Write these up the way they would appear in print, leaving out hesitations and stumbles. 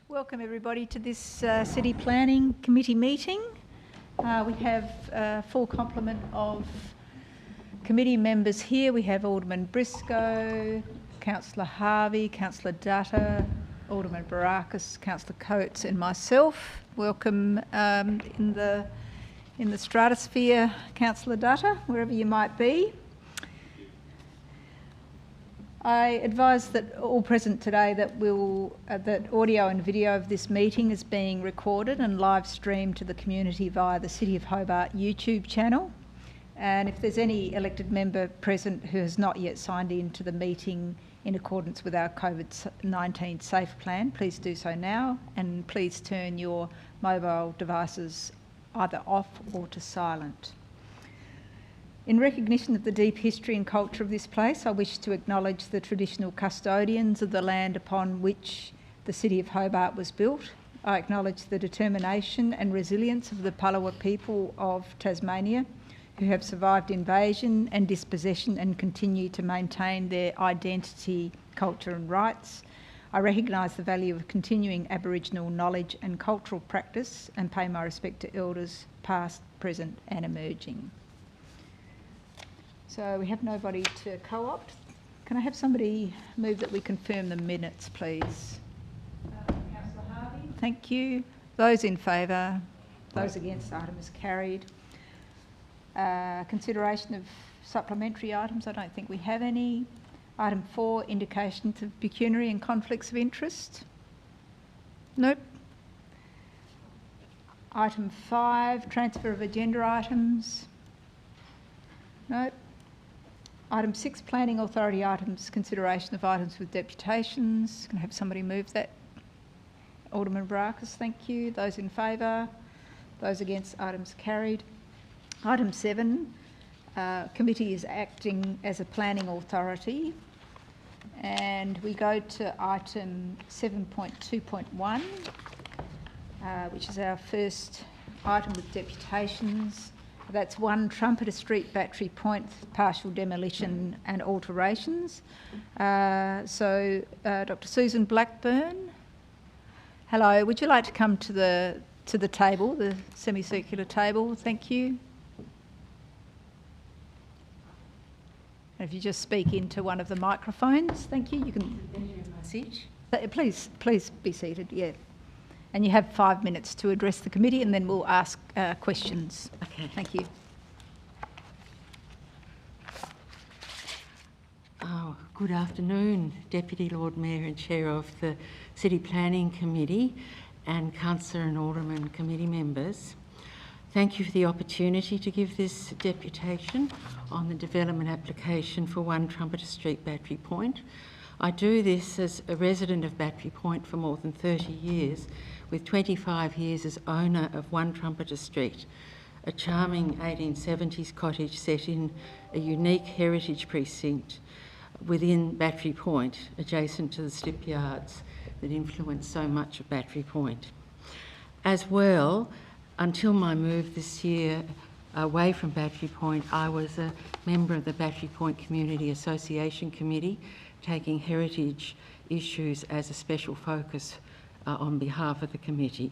Welcome everybody to this City Planning Committee meeting. We have full complement of committee members here. We have Alderman Briscoe, Councillor Harvey, Councillor Dutta, Alderman Barakis, Councillor Coates and myself. Welcome in the stratosphere, Councillor Dutta, wherever you might be. I advise that all present today that that audio and video of this meeting is being recorded and live streamed to the community via the City of Hobart YouTube channel. And if there's any elected member present who has not yet signed in to the meeting in accordance with our COVID-19 Safe Plan, please do so now, and please turn your mobile devices either off or to silent. In recognition of the deep history and culture of this place, I wish to acknowledge the traditional custodians of the land upon which the City of Hobart was built. I acknowledge the determination and resilience of the Palawa people of Tasmania, who have survived invasion and dispossession and continue to maintain their identity, culture and rights. I recognise the value of continuing Aboriginal knowledge and cultural practice and pay my respect to elders past, present and emerging. So we have nobody to co-opt. Can I have somebody move that we confirm the minutes, please? Councillor Harvey. Thank you. Those in favour? Those against? Item is carried. Consideration of supplementary items. I don't think we have any. Item 4, indications of pecuniary and conflicts of interest. Nope. Item 5, transfer of agenda items. Nope. Item 6, Planning Authority items, consideration of items with deputations. Can I have somebody move that? Alderman Barakis, thank you. Those in favour? Those against? Items carried. Item 7, committee is acting as a planning authority. And we go to item 7.2.1, which is our first item with deputations. That's 1 Trumpeter Street Battery Point, partial demolition and alterations. Dr. Susan Blackburn, hello. Would you like to come to the table, the semicircular table? Thank you. And if you just speak into one of the microphones, thank you. You can. Please be seated. Yeah. And you have 5 minutes to address the committee and then we'll ask questions. Okay. Thank you. Oh, good afternoon, Deputy Lord Mayor and Chair of the City Planning Committee and Councillor and Alderman committee members. Thank you for the opportunity to give this deputation on the development application for 1 Trumpeter Street Battery Point. I do this as a resident of Battery Point for more than 30 years, with 25 years as owner of 1 Trumpeter Street, a charming 1870s cottage set in a unique heritage precinct within Battery Point, adjacent to the slip yards that influence so much of Battery Point. As well, until my move this year away from Battery Point, I was a member of the Battery Point Community Association Committee, taking heritage issues as a special focus on behalf of the committee.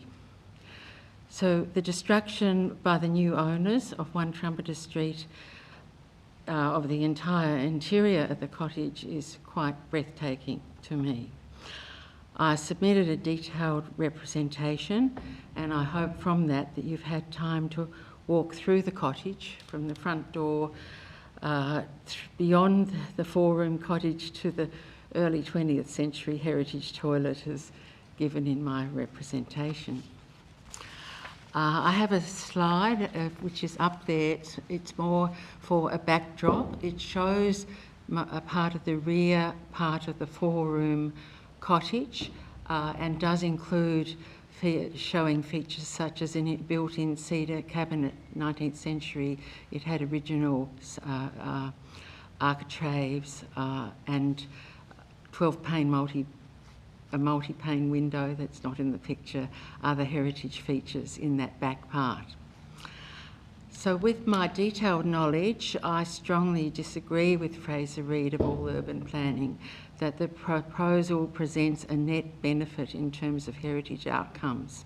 So the destruction by the new owners of 1 Trumpeter Street of the entire interior of the cottage is quite breathtaking to me. I submitted a detailed representation and I hope from that you've had time to walk through the cottage from the front door beyond the 4-room cottage to the early 20th century heritage toilet as given in my representation. I have a slide which is up there. It's more for a backdrop. It shows a part of the rear part of the 4-room cottage and does include showing features such as a built-in cedar cabinet, 19th century. It had original architraves and 12-pane multi-pane window that's not in the picture, other heritage features in that back part. So with my detailed knowledge, I strongly disagree with Fraser Reid of All Urban Planning that the proposal presents a net benefit in terms of heritage outcomes.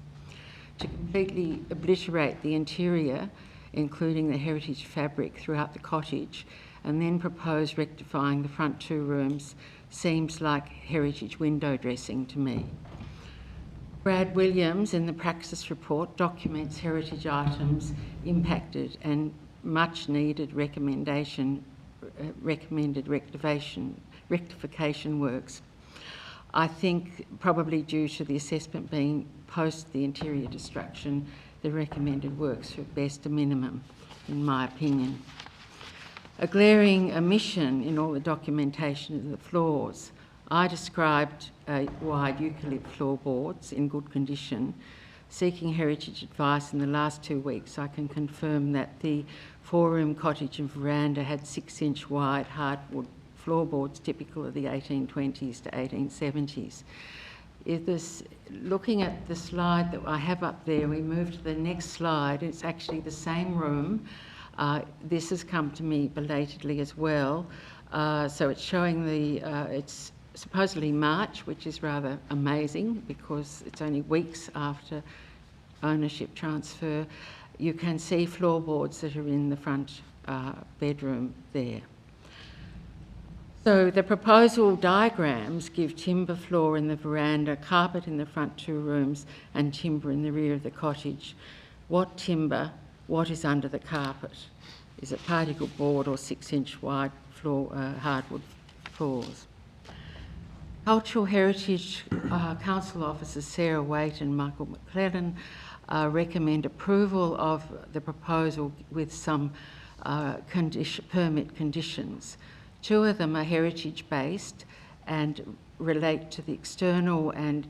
To completely obliterate the interior, including the heritage fabric throughout the cottage, and then propose rectifying the front 2 rooms seems like heritage window dressing to me. Brad Williams in the Praxis report documents heritage items impacted and much needed recommended rectification works. I think probably due to the assessment being post the interior destruction, the recommended works are at best a minimum, in my opinion. A glaring omission in all the documentation of the floors. I described wide eucalypt floorboards in good condition. Seeking heritage advice in the last 2 weeks, I can confirm that the 4-room cottage and veranda had 6-inch wide hardwood floorboards typical of the 1820s to 1870s. Looking at the slide that I have up there, we move to the next slide. It's actually the same room. This has come to me belatedly as well. So it's showing it's supposedly March, which is rather amazing because it's only weeks after ownership transfer. You can see floorboards that are in the front bedroom there. So the proposal diagrams give timber floor in the veranda, carpet in the front 2 rooms, and timber in the rear of the cottage. What timber? What is under the carpet? Is it particle board or 6-inch wide floor, hardwood floors? Cultural Heritage Council officers Sarah Waite and Michael McClellan recommend approval of the proposal with some permit conditions. 2 of them are heritage-based and relate to the external and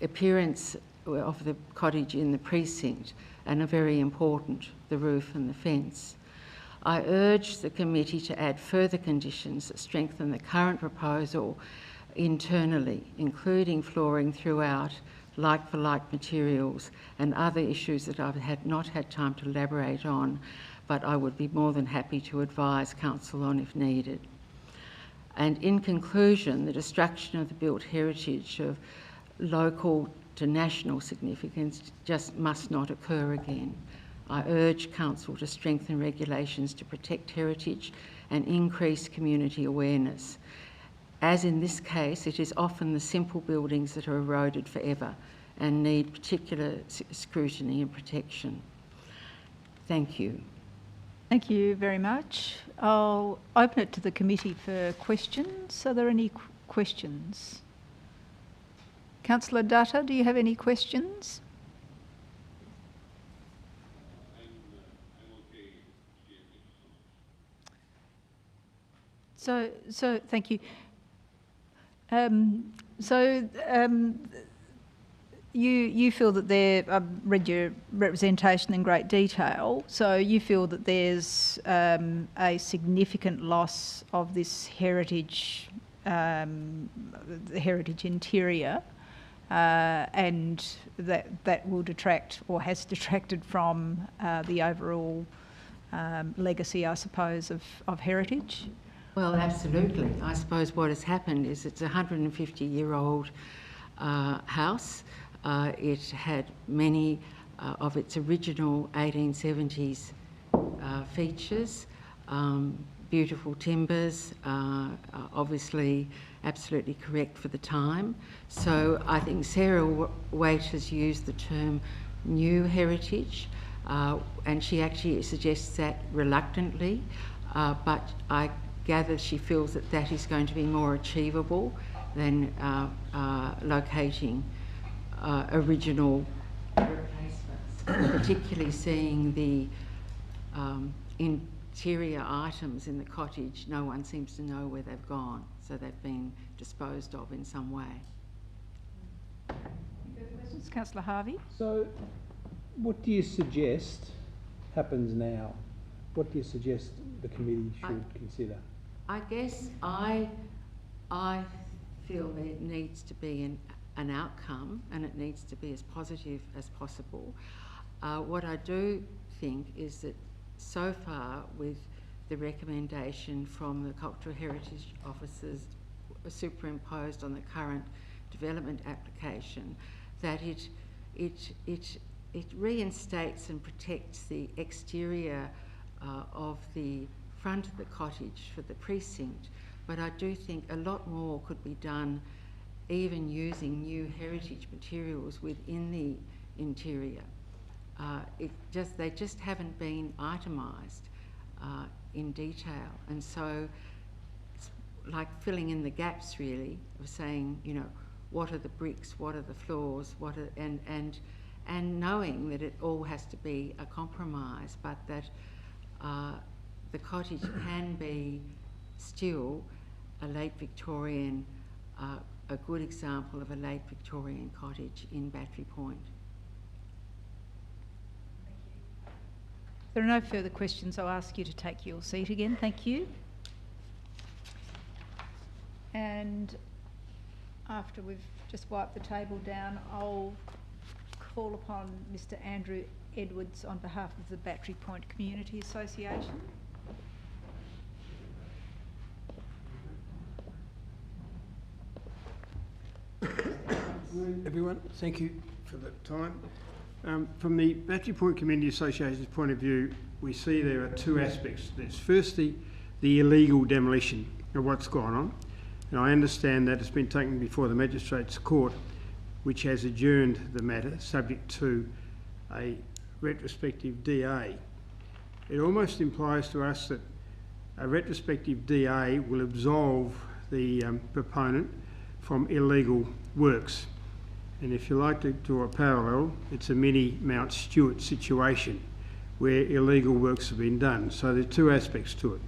appearance of the cottage in the precinct and are very important, the roof and the fence. I urge the committee to add further conditions that strengthen the current proposal internally, including flooring throughout, like-for-like materials and other issues that I've not had time to elaborate on, but I would be more than happy to advise Council on if needed. And in conclusion, the destruction of the built heritage of local to national significance just must not occur again. I urge Council to strengthen regulations to protect heritage and increase community awareness. As in this case, it is often the simple buildings that are eroded forever and need particular scrutiny and protection. Thank you. Thank you very much. I'll open it to the committee for questions. Are there any questions? Councillor Dutta, do you have any questions? So thank you. You feel that I've read your representation in great detail, so you feel that there's a significant loss of this heritage, the heritage interior, and that will detract or has detracted from the overall legacy, I suppose, of heritage? Well, absolutely. I suppose what has happened is it's a 150-year-old house. It had many of its original 1870s features, beautiful timbers, obviously absolutely correct for the time. So I think Sarah Waite has used the term new heritage, and she actually suggests that reluctantly, but I gather she feels that that is going to be more achievable than locating original replacements, particularly seeing the interior items in the cottage. No one seems to know where they've gone, so they've been disposed of in some way. Further questions? Councillor Harvey? So what do you suggest happens now? What do you suggest the committee should consider? I guess I feel there needs to be an outcome, and it needs to be as positive as possible. What I do think is that so far, with the recommendation from the Cultural Heritage Officers superimposed on the current development application, that it reinstates and protects the exterior of the front of the cottage for the precinct, but I do think a lot more could be done, even using new heritage materials within the interior. They just haven't been itemised in detail, and so it's like filling in the gaps, really, of saying, you know, what are the bricks, what are the floors, and knowing that it all has to be a compromise, but that the cottage can be still a late Victorian, a good example of a late Victorian cottage in Battery Point. If there are no further questions, I'll ask you to take your seat again. Thank you. And after we've just wiped the table down, I'll call upon Mr. Andrew Edwards on behalf of the Battery Point Community Association. Everyone, thank you for the time. From the Battery Point Community Association's point of view, we see there are two aspects. There's firstly the illegal demolition of what's gone on, and I understand that it's been taken before the Magistrates Court, which has adjourned the matter subject to a retrospective DA. It almost implies to us that a retrospective DA will absolve the proponent from illegal works. And if you like to draw a parallel, it's a mini Mount Stewart situation where illegal works have been done. So there are two aspects to it.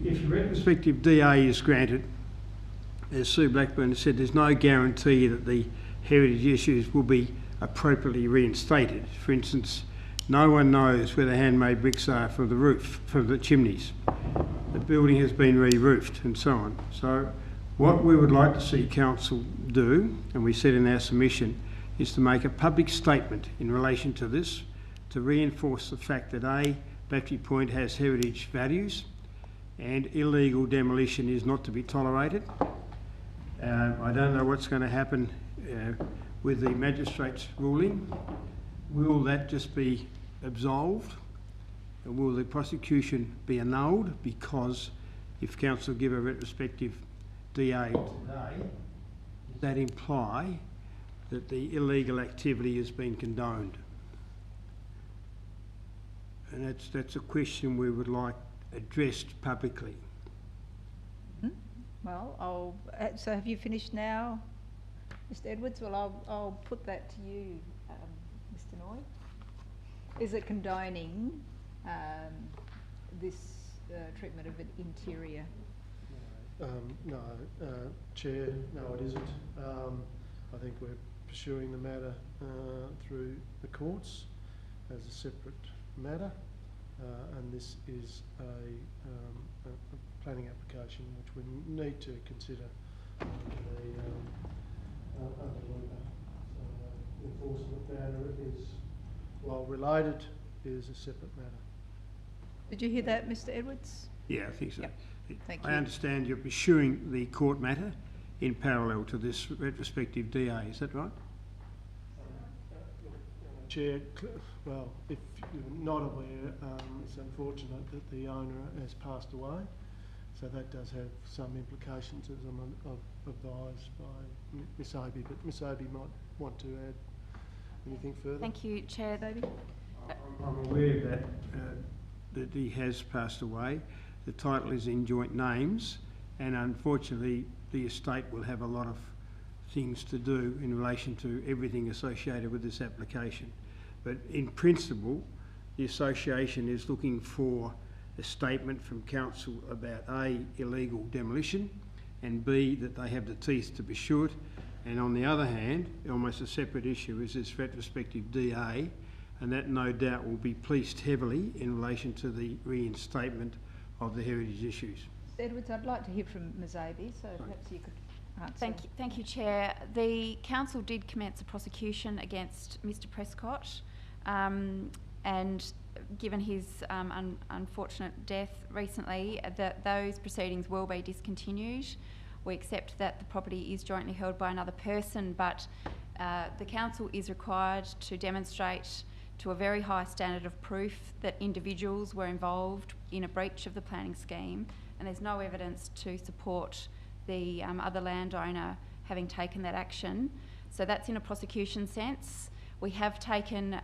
If a retrospective DA is granted, as Sue Blackburn has said, there's no guarantee that the heritage issues will be appropriately reinstated. For instance, no one knows where the handmade bricks are from the roof, from the chimneys. The building has been re-roofed and so on. So what we would like to see Council do, and we said in our submission, is to make a public statement in relation to this, to reinforce the fact that A, Battery Point has heritage values and illegal demolition is not to be tolerated. I don't know what's going to happen with the magistrate's ruling. Will that just be absolved? Or will the prosecution be annulled? Because if Council give a retrospective DA today, does that imply that the illegal activity has been condoned? And that's a question we would like addressed publicly. Well, so have you finished now, Mr. Edwards? Well, I'll put that to you, Mr. Noy. Is it condoning this treatment of an interior? No, Chair, no, it isn't. I think we're pursuing the matter through the courts as a separate matter, and this is a planning application which we need to consider under LUPA. So enforcement matter is, while related, is a separate matter. Did you hear that, Mr. Edwards? Yeah, I think so. Yep. Thank you. I understand you're pursuing the court matter in parallel to this retrospective DA, is that right? Chair, well, if you're not aware, it's unfortunate that the owner has passed away, so that does have some implications, as I'm advised by Miss Obi, but Miss Obi might want to add anything further. Thank you, Chair. I'm aware of that, that he has passed away. The title is in joint names, and unfortunately the estate will have a lot of things to do in relation to everything associated with this application. But in principle, the association is looking for a statement from Council about A, illegal demolition, and B, that they have the teeth to pursue it. And on the other hand, almost a separate issue is this retrospective DA, and that no doubt will be policed heavily in relation to the reinstatement of the heritage issues. Edwards, I'd like to hear from Ms. Aby, so perhaps you could answer. Thank you, Chair. The council did commence a prosecution against Mr. Prescott and given his unfortunate death recently, that those proceedings will be discontinued. We accept that the property is jointly held by another person, but the council is required to demonstrate to a very high standard of proof that individuals were involved in a breach of the planning scheme, and there's no evidence to support the other landowner having taken that action. So that's in a prosecution sense. We have taken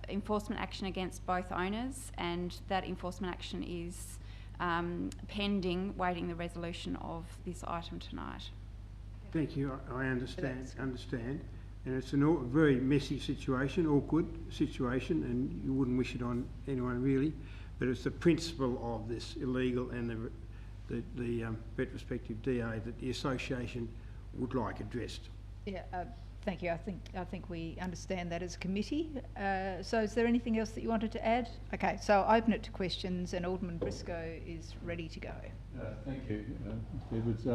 enforcement action against both owners, and that enforcement action is pending, waiting the resolution of this item tonight. Thank you. I understand. And it's a very messy situation, awkward situation, and you wouldn't wish it on anyone really. But it's the principle of this illegal and the retrospective DA that the association would like addressed. Yeah, thank you. I think we understand that as a committee. So is there anything else that you wanted to add? Okay, so I'll open it to questions, and Alderman Briscoe is ready to go. Thank you, Mr. Edwards.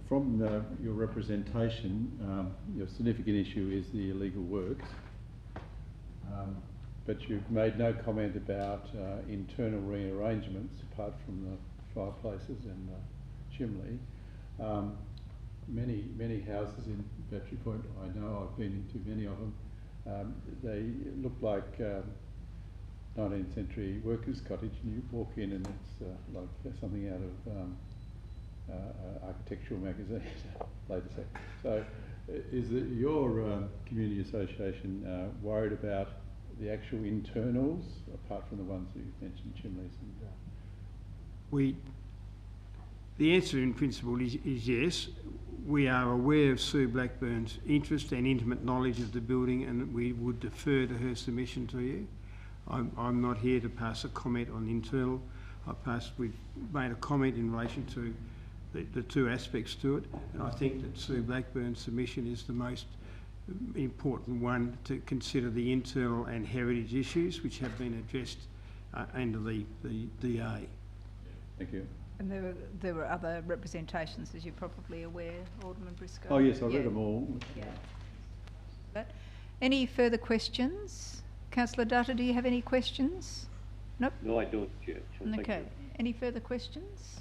From your representation, your significant issue is the illegal works, but you've made no comment about internal rearrangements apart from the fireplaces and the chimney. Many houses in Battery Point, I know, I've been into many of them, they look like 19th century workers' cottage, and you walk in and it's like something out of architectural magazine, later say. So is it your community association worried about the actual internals, apart from the ones that you've mentioned, chimneys and... The answer in principle is yes. We are aware of Sue Blackburn's interest and intimate knowledge of the building, and we would defer to her submission to you. I'm not here to pass a comment on internal. We've made a comment in relation to the two aspects to it, and I think that Sue Blackburn's submission is the most important one to consider the internal and heritage issues which have been addressed under the DA. Thank you. And there were other representations, as you're probably aware, Alderman Briscoe. Oh yes, I read them all. Yeah. Any further questions? Councillor Dutta, do you have any questions? Nope. No, I don't, Chair. Okay. Any further questions?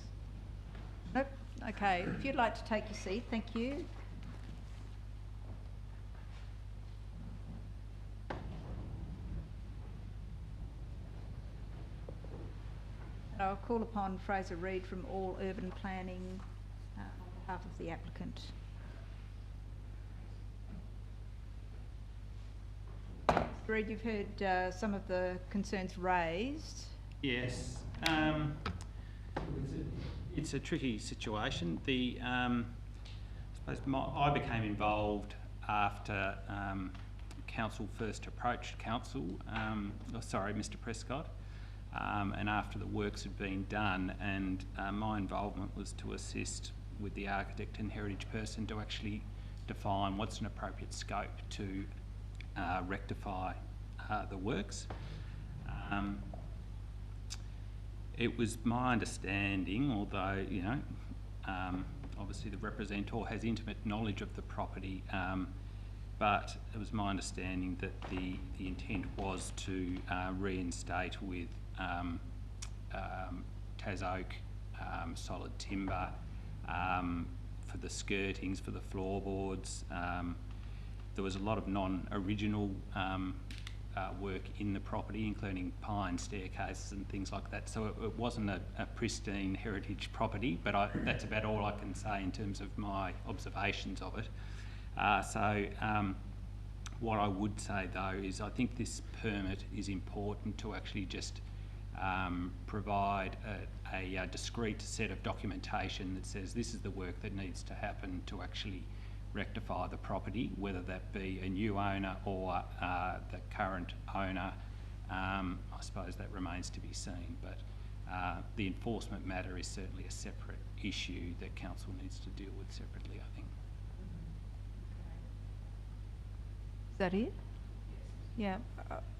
Nope. Okay. If you'd like to take your seat, thank you. And I'll call upon Fraser Reid from All Urban Planning on behalf of the applicant. Mr. Reid, you've heard some of the concerns raised. Yes. It's a tricky situation. I suppose I became involved after council first approached Mr. Prescott. And after the works had been done, and my involvement was to assist with the architect and heritage person to actually define what's an appropriate scope to rectify the works. It was my understanding, although obviously the representative has intimate knowledge of the property, but it was my understanding that the intent was to reinstate with Tas oak, solid timber, for the skirtings, for the floorboards. There was a lot of non-original work in the property, including pine staircases and things like that. So it wasn't a pristine heritage property, but that's about all I can say in terms of my observations of it. What I would say though is I think this permit is important to actually just provide a discrete set of documentation that says this is the work that needs to happen to actually rectify the property, whether that be a new owner or the current owner. I suppose that remains to be seen, but the enforcement matter is certainly a separate issue that council needs to deal with separately, I think. Is that it? Yeah.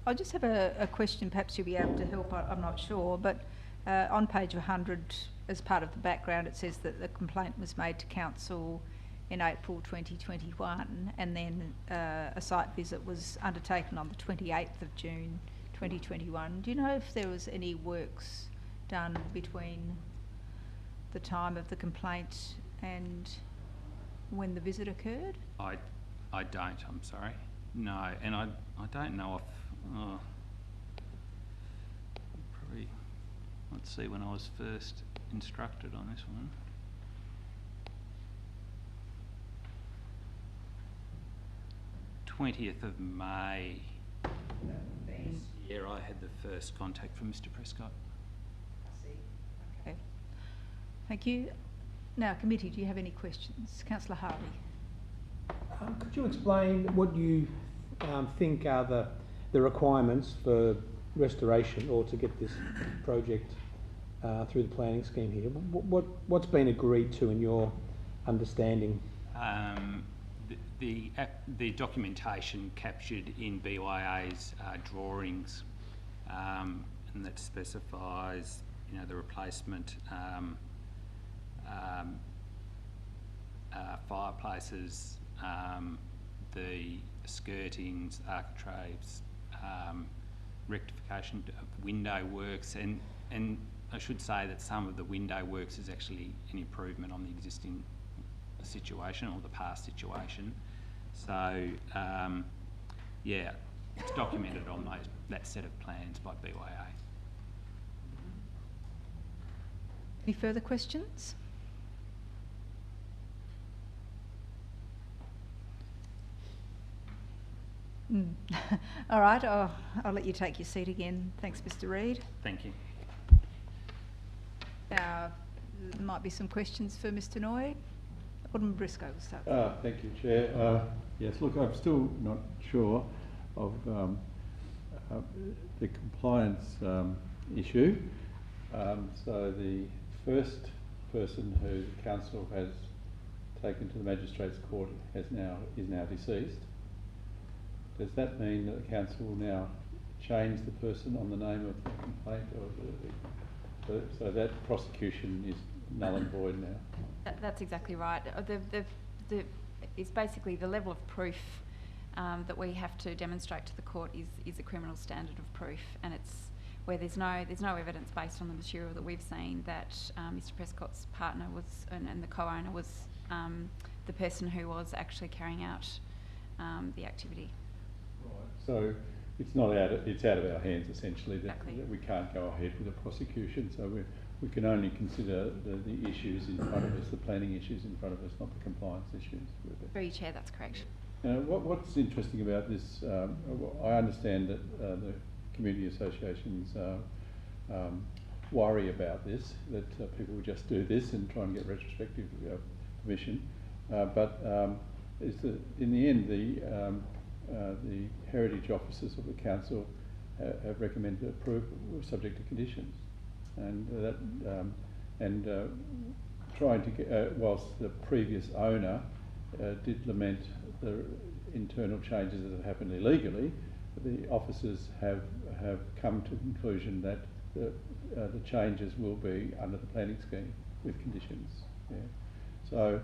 I just have a question, perhaps you'll be able to help, I'm not sure, but on page 100, as part of the background, it says that the complaint was made to council in April 2021, and then a site visit was undertaken on the 28th of June 2021. Do you know if there was any works done between the time of the complaint and when the visit occurred? I don't, I'm sorry. No, and I don't know if, probably, let's see, when I was first instructed on this one. 20th of May this year, I had the first contact from Mr. Prescott. Okay. Thank you. Now, committee, do you have any questions? Councillor Harvey. Could you explain what you think are the requirements for restoration or to get this project through the planning scheme here? What's been agreed to in your understanding? The documentation captured in BYA's drawings, and that specifies, you know, the replacement fireplaces, the skirtings, architraves, rectification of window works, and I should say that some of the window works is actually an improvement on the existing situation or the past situation. So yeah, it's documented on that set of plans by BYA. Any further questions? All right, I'll let you take your seat again. Thanks, Mr. Reid. Thank you. Now, there might be some questions for Mr. Noy. Alderman Briscoe will start. Thank you, Chair. Yes, look, I'm still not sure of the compliance issue. So the first person who the council has taken to the magistrates' court is now deceased. Does that mean that the council will now change the person on the name of the complaint, or so that prosecution is null and void now? That's exactly right. It's basically the level of proof that we have to demonstrate to the court is a criminal standard of proof, and it's where there's no evidence based on the material that we've seen that Mr. Prescott's partner was and the co-owner was the person who was actually carrying out the activity. Right. So it's out of our hands essentially. Exactly. That we can't go ahead with the prosecution. So we can only consider the issues in front of us, the planning issues in front of us, not the compliance issues. Through you, Chair, that's correct. What's interesting about this, I understand that the community associations worry about this, that people will just do this and try and get retrospective permission. But in the end, the heritage officers of the council have recommended approval subject to conditions, and trying to get, whilst the previous owner did lament the internal changes that have happened illegally, the officers have come to the conclusion that the changes will be under the planning scheme with conditions. Yeah. So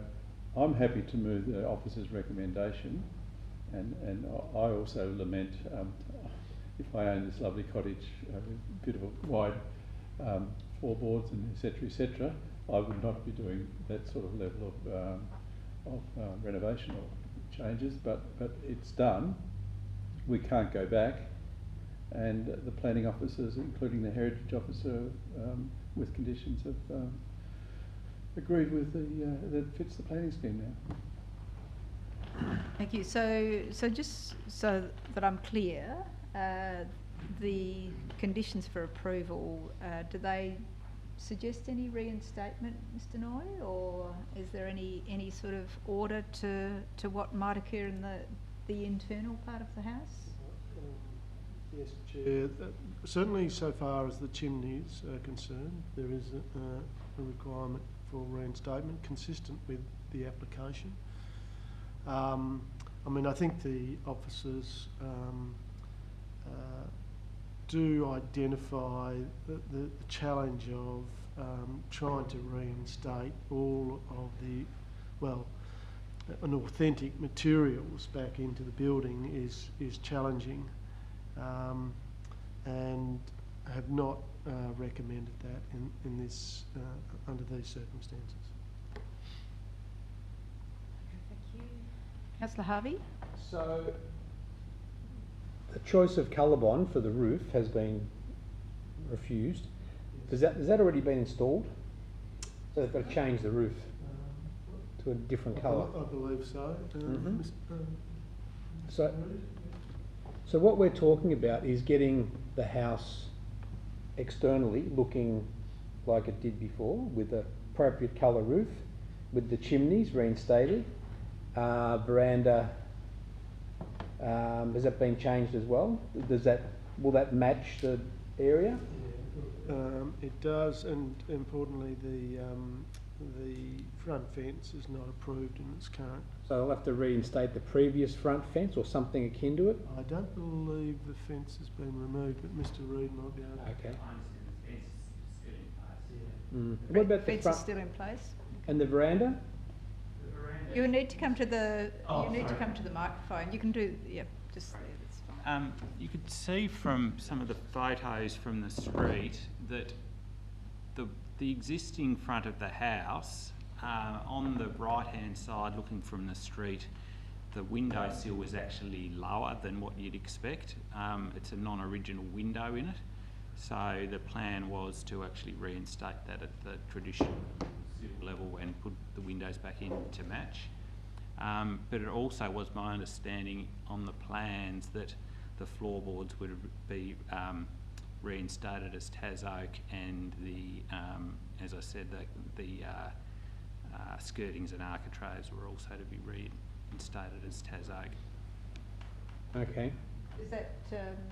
I'm happy to move the officer's recommendation, and I also lament if I owned this lovely cottage with a bit of a wide floorboards and etc., I would not be doing that sort of level of renovation or changes, but it's done. We can't go back, and the planning officers, including the heritage officer, with conditions, have agreed with that fits the planning scheme now. Thank you. So just so that I'm clear, the conditions for approval, do they suggest any reinstatement, Mr. Noy, or is there any sort of order to what might occur in the internal part of the house? Yes, Chair. Certainly, so far as the chimneys are concerned, there is a requirement for reinstatement consistent with the application. I mean, I think the officers do identify the challenge of trying to reinstate all of the, well, an authentic materials back into the building is challenging, and have not recommended that in this under these circumstances. Thank you. Councillor Harvey? So, the choice of colour bond for the roof has been refused. Has that already been installed? So they've got to change the roof to a different colour. I believe so. So what we're talking about is getting the house externally looking like it did before, with the appropriate colour roof, with the chimneys reinstated, veranda. Has that been changed as well? Will that match the area? It does, and importantly, the front fence is not approved in its current. So they'll have to reinstate the previous front fence or something akin to it? I don't believe the fence has been removed, but Mr. Reid might be able to. Okay. The What about the fence front is still in place? and the veranda? You need to come to the microphone. You can do, yeah, just there, that's fine. You could see from some of the photos from the street that the existing front of the house, on the right-hand side, looking from the street, the windowsill was actually lower than what you'd expect. It's a non-original window in it, so the plan was to actually reinstate that at the traditional sill level and put the windows back in to match. But it also was my understanding on the plans that the floorboards would be reinstated as Tas oak, and the, as I said, the skirtings and architraves were also to be reinstated as Tas oak. Okay. Is that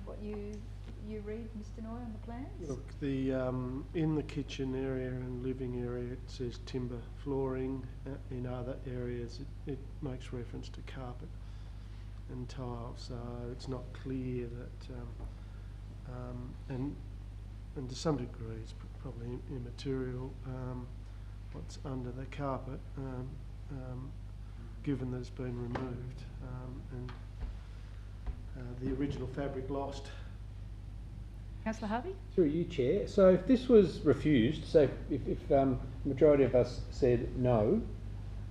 what you read, Mr. Noy, on the plans? Look, the in the kitchen area and living area, it says timber flooring. In other areas, it makes reference to carpet and tile, so it's not clear that, and to some degree, it's probably immaterial what's under the carpet, given that it's been removed, and the original fabric lost. Councillor Harvey? Through you, Chair. So if this was refused, so if the majority of us said no,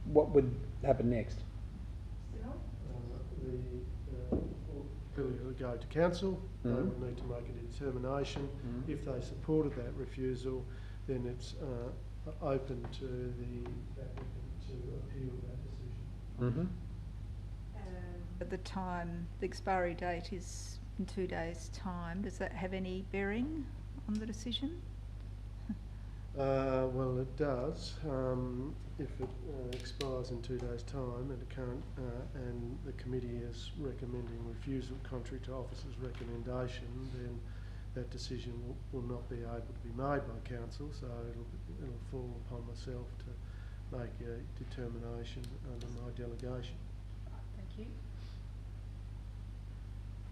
what would happen next? Clearly it would go to council. They would need to make a determination. If they supported that refusal, then it's open to the applicant to appeal that decision. At the time, the expiry date is in 2 days' time. Does that have any bearing on the decision? Well, it does. If it expires in 2 days' time and and the committee is recommending refusal contrary to officer's recommendation, then that decision will not be able to be made by council, so it'll fall upon myself to make a determination under my delegation. Thank you.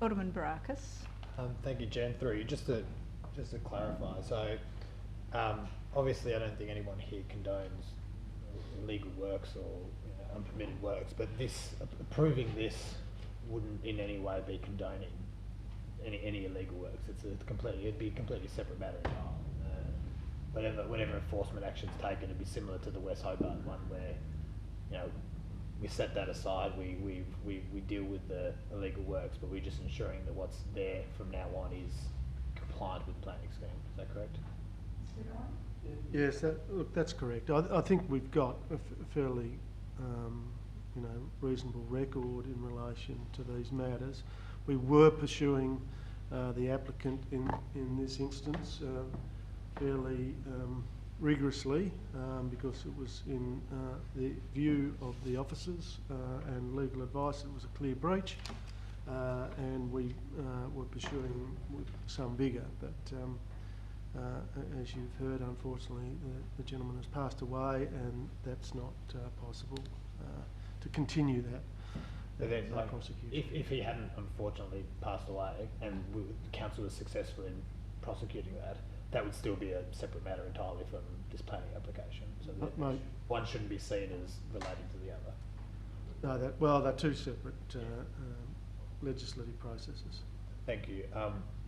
Alderman Barakis. Thank you, Jen. Through you, just to clarify. So, obviously, I don't think anyone here condones illegal works or unpermitted works, but approving this wouldn't in any way be condoning any illegal works. It'd be a completely separate matter entirely. Whatever enforcement action's taken, it'd be similar to the West Hobart one, where we set that aside. We deal with the illegal works, but we're just ensuring that what's there from now on is compliant with the planning scheme. Is that correct? Yes, that's correct. I think we've got a fairly, reasonable record in relation to these matters. We were pursuing the applicant in this instance fairly rigorously because it was in the view of the officers and legal advice. It was a clear breach, and we were pursuing with some vigour, but as you've heard, unfortunately, the gentleman has passed away, and that's not possible to continue that. But then, prosecution. if he hadn't unfortunately passed away, and the council was successful in prosecuting that would still be a separate matter entirely from this planning application. So one shouldn't be seen as relating to the other. No, they're two separate legislative processes. Thank you.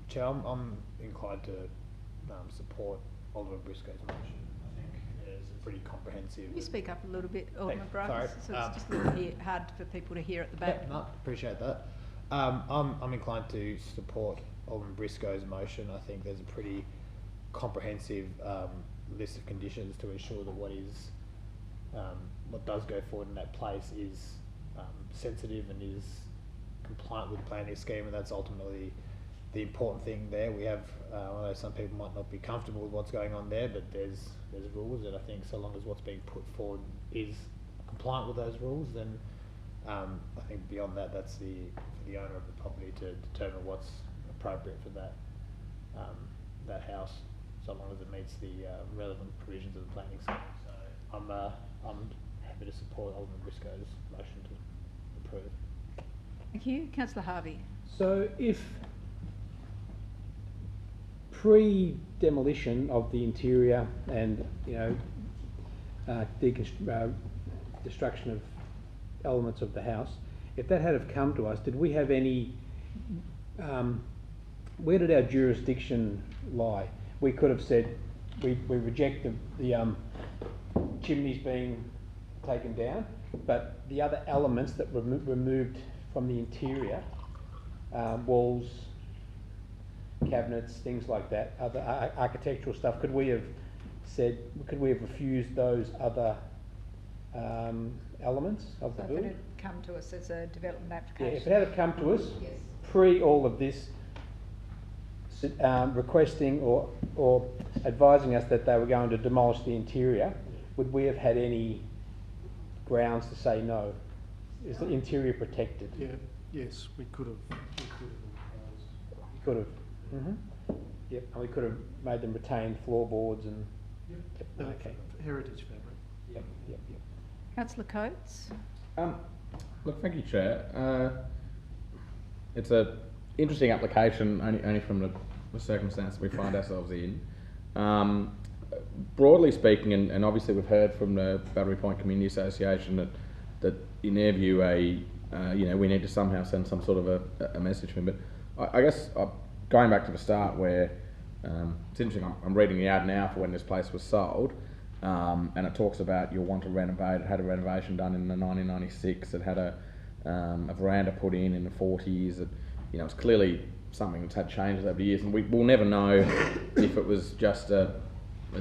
Chair, I'm inclined to support Alderman Briscoe's motion. I think there's a pretty comprehensive... Can you speak up a little bit, Alderman Sorry. Bryce? So it's just a little hard for people to hear at the back. Yeah, no, appreciate that. I'm inclined to support Alderman Briscoe's motion. I think there's a pretty comprehensive list of conditions to ensure that what does go forward in that place is sensitive and is compliant with the planning scheme, and that's ultimately the important thing there. We have, although some people might not be comfortable with what's going on there, but there's rules, and I think so long as what's being put forward is compliant with those rules, then I think beyond that, that's for the owner of the property to determine what's appropriate for that house, so long as it meets the relevant provisions of the planning scheme. So I'm happy to support Alderman Briscoe's motion to approve. Thank you. Councillor Harvey. So if pre-demolition of the interior and, destruction of elements of the house, if that had have come to us, did we have any, where did our jurisdiction lie? We could have said we reject the chimneys being taken down, but the other elements that were removed from the interior, walls, cabinets, things like that, other architectural stuff, could we have refused those other elements of the So if bill? it had come to us as a development Yeah, application. if it had come to us, Yes. pre all of this, requesting or advising us that they were going to demolish the interior, would we have had any grounds to say no? Is the interior protected? Yeah, yes, we could have. You could have. Yep, and we could have made them retain floorboards and. Yep. Okay. Heritage fabric. Yep. Councillor Coates. Look, thank you, Chair. It's an interesting application, only from the circumstance we find ourselves in. Broadly speaking, and obviously we've heard from the Battery Point Community Association that in their view, we need to somehow send some sort of a message to them. But I guess going back to the start, where it's interesting. I'm reading the ad now for when this place was sold. And it talks about you'll want to renovate. It had a renovation done in the 1996. It had a veranda put in the 40s. It's clearly something that's had changes over the years, and we'll never know if it was just a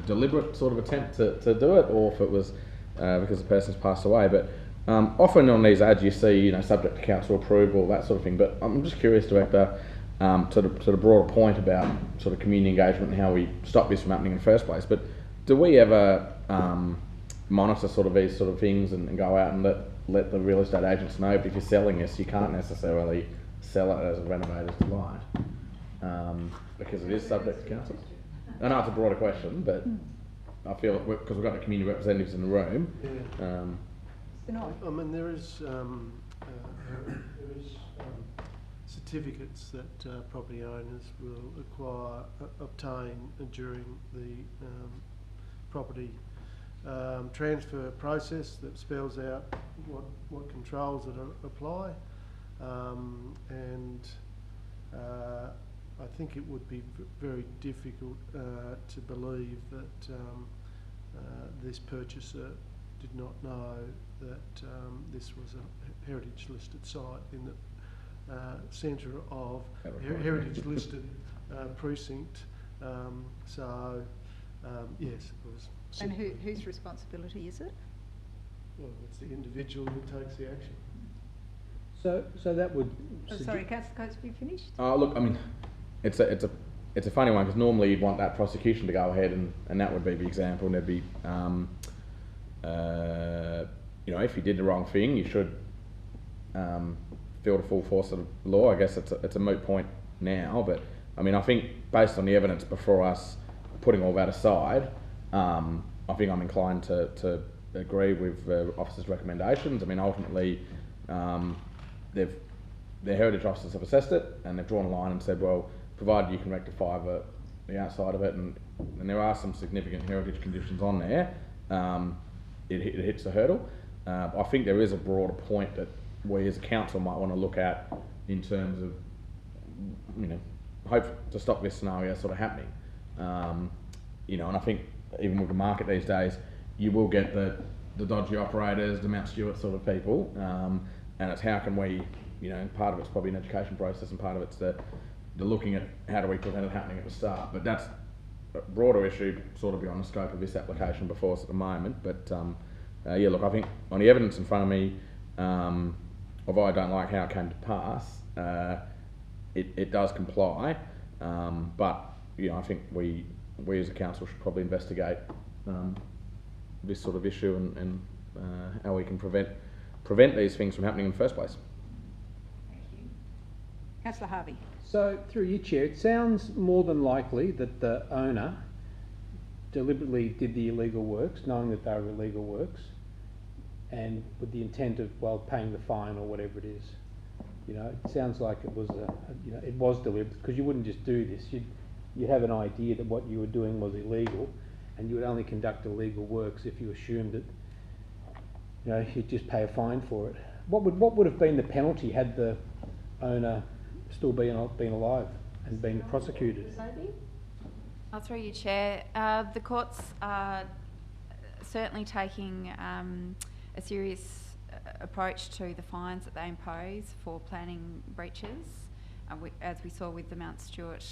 deliberate sort of attempt to do it, or if it was because the person's passed away. But often on these ads you see, subject to council approval, that sort of thing. But I'm just curious, Director, to the broader point about sort of community engagement and how we stop this from happening in the first place. But do we ever monitor sort of these sort of things and go out and let the real estate agents know? But if you're selling this, you can't necessarily sell it as a renovator's delight because it is subject to council. I know it's a broader question, but I feel because we've got the community representatives in the room. I mean, there is certificates that property owners will obtain during the property transfer process that spells out what controls that apply, and I think it would be very difficult to believe that this purchaser did not know that this was a heritage listed site in the centre of heritage listed precinct. Yes, it was. And whose responsibility is it? Well, it's the individual who takes the action. So that would. Sorry, Councillor Coates, have you finished? Look, I mean, it's a funny one because normally you'd want that prosecution to go ahead, and that would be the example. And there'd be, if you did the wrong thing, you should feel the full force of the law. I guess it's a moot point now, but I mean, I think based on the evidence before us, putting all that aside, I think I'm inclined to agree with the officer's recommendations. I mean, ultimately, their heritage officers have assessed it and they've drawn a line and said, well, provided you can rectify the outside of it, and there are some significant heritage conditions on there, it hits the hurdle. I think there is a broader point that we as a council might want to look at in terms of, hope to stop this scenario sort of happening. And I think even with the market these days, you will get the dodgy operators, the Mount Stewart sort of people, and it's how can we, part of it's probably an education process and part of it's the looking at how do we prevent it happening at the start. But that's a broader issue, sort of beyond the scope of this application before us at the moment. But yeah, look, I think on the evidence in front of me, although I don't like how it came to pass, it does comply. But I think we as a council should probably investigate this sort of issue and how we can prevent these things from happening in the first place. Thank you. Councillor Harvey. So, through you, Chair, it sounds more than likely that the owner deliberately did the illegal works, knowing that they were illegal works, and with the intent of, paying the fine or whatever it is. It sounds like it was it was deliberate, because you wouldn't just do this. You'd have an idea that what you were doing was illegal, and you would only conduct illegal works if you assumed that you'd just pay a fine for it. What would have been the penalty had the owner still been alive and been prosecuted? I'll throw you, Chair. The courts are certainly taking a serious approach to the fines that they impose for planning breaches, as we saw with the Mount Stewart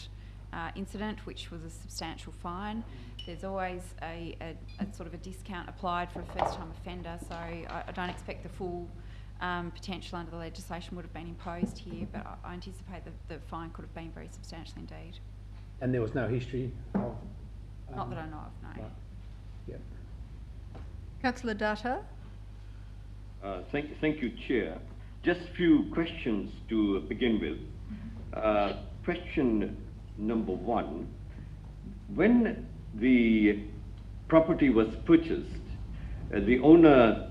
incident, which was a substantial fine. There's always a sort of a discount applied for a first-time offender, so I don't expect the full potential under the legislation would have been imposed here, but I anticipate that the fine could have been very substantial indeed. And there was no history of... Not that I know of, no. Right. Yep. Councillor Dutta. Thank you, Chair. Just a few questions to begin with. Question number one. When the property was purchased, the owner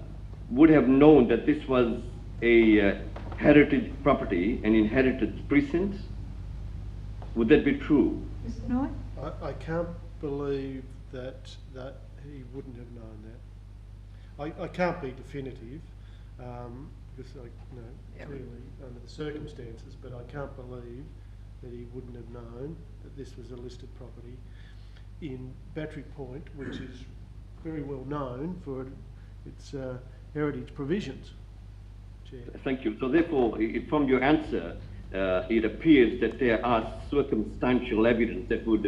would have known that this was a heritage property, an inherited precinct. Would that be true? Mr. Noy? I can't believe that he wouldn't have known that. I can't be definitive because clearly under the circumstances, but I can't believe that he wouldn't have known that this was a listed property in Battery Point, which is very well known for its heritage provisions. Chair. Thank you. So therefore, from your answer, it appears that there are circumstantial evidence that would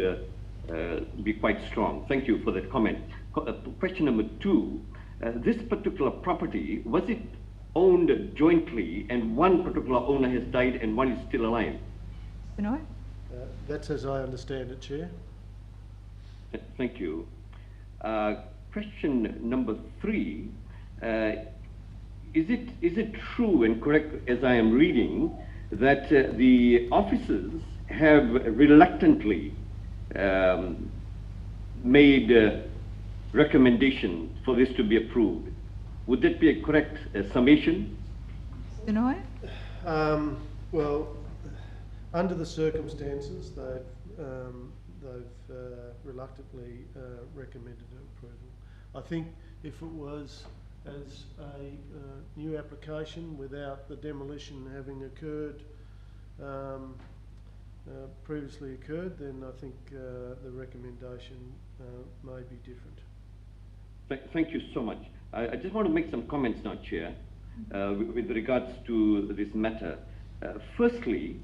be quite strong. Thank you for that comment. Question number two, this particular property, was it owned jointly and one particular owner has died and one is still alive? Mr. Noy? That's as I understand it, Chair. Thank you. Question number three, is it true and correct, as I am reading, that the officers have reluctantly made recommendation for this to be approved? Would that be a correct summation? Mr. Noy? Well, under the circumstances, they've reluctantly recommended approval. I think if it was as a new application without the demolition having occurred, previously occurred, then I think the recommendation may be different. Thank you so much. I just want to make some comments now, Chair, with regards to this matter. Firstly,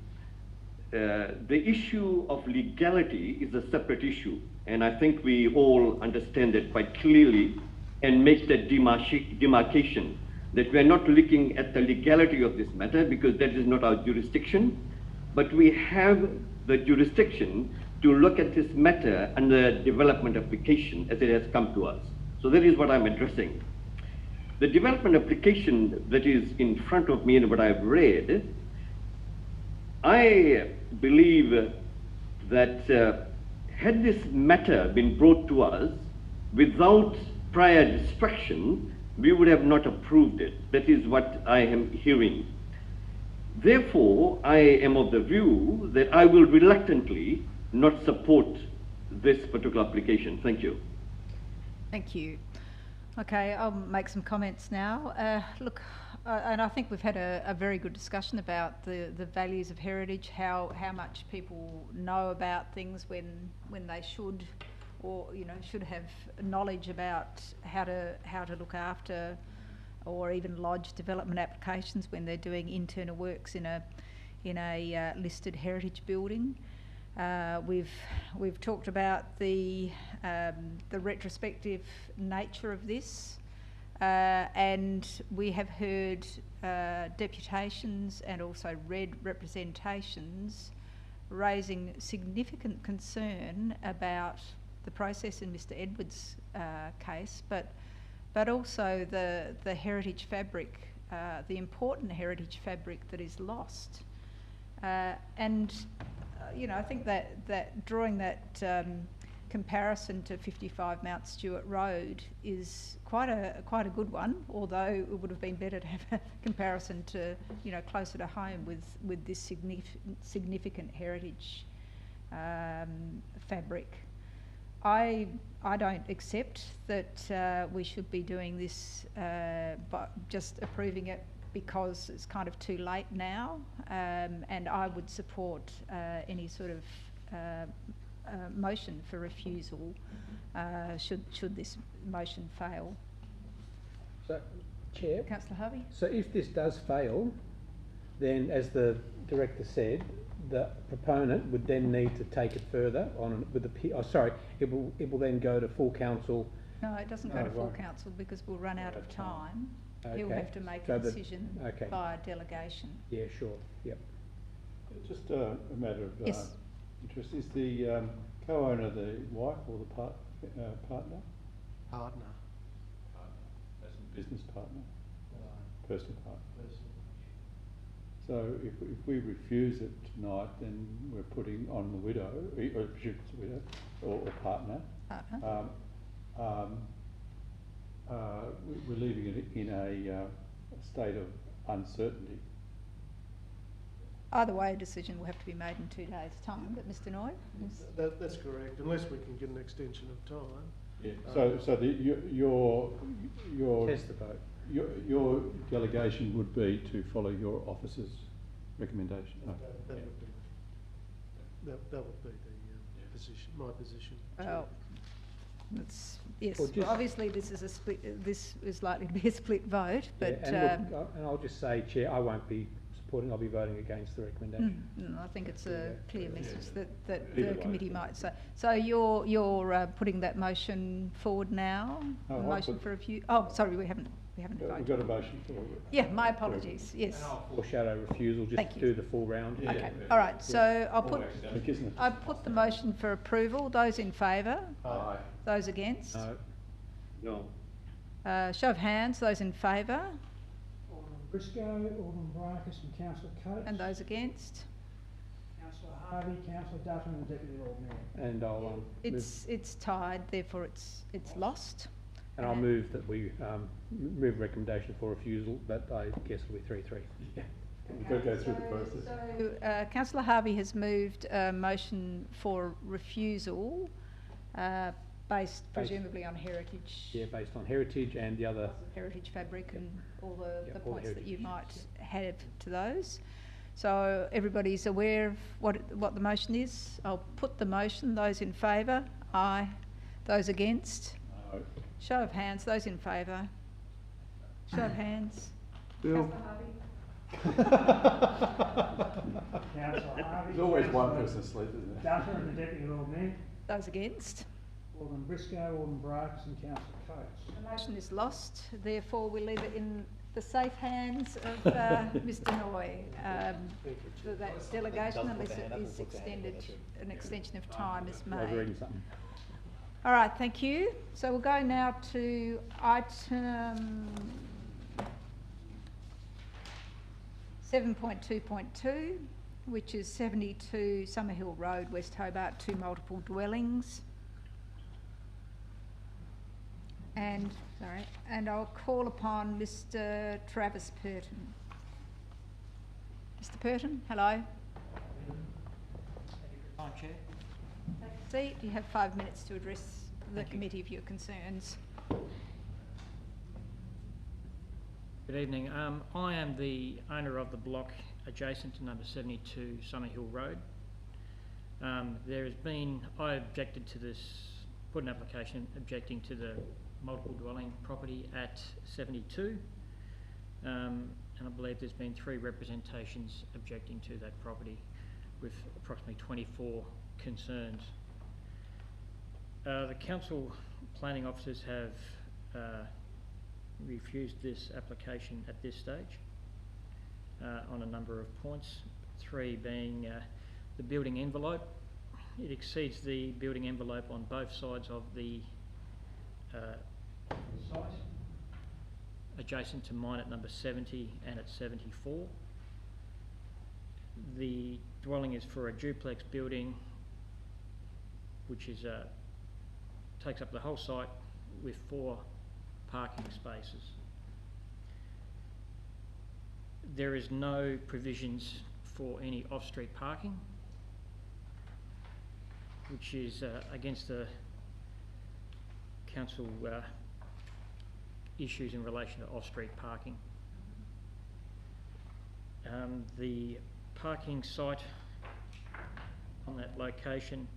the issue of legality is a separate issue, and I think we all understand that quite clearly and make that demarcation that we are not looking at the legality of this matter because that is not our jurisdiction, but we have the jurisdiction to look at this matter under development application as it has come to us. So that is what I'm addressing. The development application that is in front of me and what I've read, I believe that had this matter been brought to us without prior instruction, we would have not approved it. That is what I am hearing. Therefore, I am of the view that I will reluctantly not support this particular application. Thank you. Thank you. Okay, I'll make some comments now. Look, and I think we've had a very good discussion about the values of heritage, how much people know about things when they should, or should have knowledge about how to look after, or even lodge development applications when they're doing internal works in a listed heritage building. We've talked about the retrospective nature of this, and we have heard deputations and also read representations raising significant concern about the process in Mr. Edwards' case, but also the heritage fabric, the important heritage fabric that is lost, and. I think that drawing that comparison to 55 Mount Stewart Road is quite a good one. Although it would have been better to have a comparison to closer to home with this significant heritage fabric. I don't accept that we should be doing this, but just approving it because it's kind of too late now, and I would support any sort of motion for refusal should this motion fail. So, Chair. Councillor Harvey? So if this does fail, then as the Director said, the proponent would then need to take it further on with the it will then go to full council. No, it doesn't go to full council because we'll run out of time. Okay. He'll have to make a decision via delegation. Yeah, sure. Yep. Just a matter of yes. interest. Is the co-owner the wife or the partner? Partner. As a business partner? Personal partner? So if we refuse it tonight, then we're putting on the widow, or presume it's a widow, or partner. We're leaving it in a state of uncertainty. Either way, a decision will have to be made in 2 days' time. But Mr. Noy? That's correct, unless we can get an extension of time. Yeah. So your Test the vote. Your delegation would be to follow your officer's recommendation. No. That would be the position, my position. Well, that's, yes. Well, well, obviously, this is a split. This is likely to be a split vote. But yeah, and I'll just say, Chair, I won't be supporting. I'll be voting against the recommendation. I think it's a clear message that the committee might say. So you're putting that motion forward now. Oh, motion for a few. Oh, sorry, we haven't voted. We've got a motion for it. Yeah, my apologies. Yes. Foreshadow refusal, just to do the full round. Yeah. Okay. All right. So I'll put the motion for approval. Those in favour? Aye. Those against? No. Show of hands. Those in favour? Alderman Briscoe, Alderman Brackus and Councillor Coates. And those against? Councillor Harvey, Councillor Dutton and the Deputy Lord Mayor. And I'll it's tied, therefore it's lost. And I'll move that we move recommendation for refusal, but I guess it'll be 3-3. Yeah. We've got to go through the process. So Councillor Harvey has moved a motion for refusal, based presumably on heritage. Yeah, based on heritage and the other heritage fabric and all the all points that you heritage. might have to those. So everybody's aware of what the motion is. I'll put the motion. Those in favour? Aye. Those against? No. Show of hands. Those in favour? Show of hands. Bill. Councillor Harvey. There's always one person asleep, isn't there? Dutton and the Deputy Lord Mayor. Those against? Alderman Briscoe, Alderman Brackus and Councillor Coates. The motion is lost. Therefore, we leave it in the safe hands of Mr. Noy. For that delegation, unless it is extended, an extension of time is I was made. reading something. All right, thank you. So we'll go now to item 7.2.2, which is 72 Summerhill Road, West Hobart, 2 multiple dwellings. And I'll call upon Mr. Travis Purton. Mr. Purton, hello. Hi, Chair. Take a seat. You have 5 minutes to address the committee of your concerns. Good evening. I am the owner of the block adjacent to number 72 Summerhill Road. I objected to this, put an application objecting to the multiple dwelling property at 72, and I believe there's been 3 representations objecting to that property with approximately 24 concerns. The council planning officers have refused this application at this stage on a number of points, 3 being the building envelope. It exceeds the building envelope on both sides of the site, adjacent to mine at number 70 and at 74. The dwelling is for a duplex building which is takes up the whole site with 4 parking spaces. There is no provisions for any off-street parking, which is against the council issues in relation to off-street parking. The parking site on that location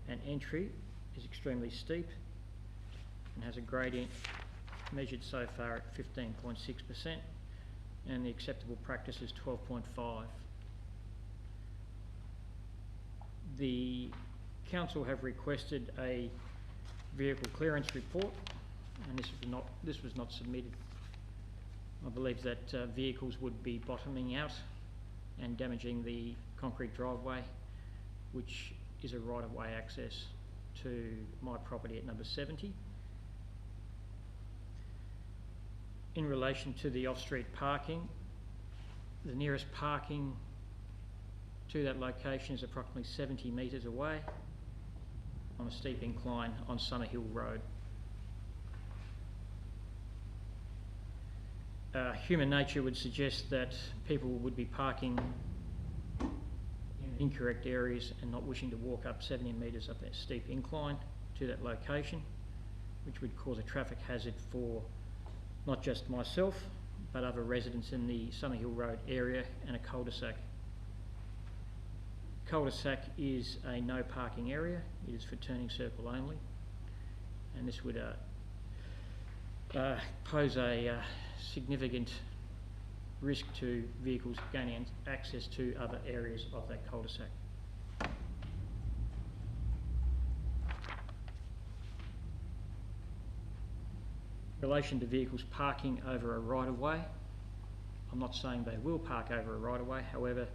and entry is extremely steep and has a gradient measured so far at 15.6%, and the acceptable practice is 12.5. The council have requested a vehicle clearance report, and this was not submitted. I believe that vehicles would be bottoming out and damaging the concrete driveway, which is a right-of-way access to my property at number 70. In relation to the off-street parking, the nearest parking to that location is approximately 70 metres away on a steep incline on Summerhill Road. Human nature would suggest that people would be parking in incorrect areas and not wishing to walk up 70 metres up that steep incline to that location, which would cause a traffic hazard for not just myself, but other residents in the Summerhill Road area and a cul-de-sac. Cul-de-sac is a no parking area. It is for turning circle only, and this would pose a significant risk to vehicles gaining access to other areas of that cul-de-sac. In relation to vehicles parking over a right-of-way, I'm not saying they will park over a right-of-way. However,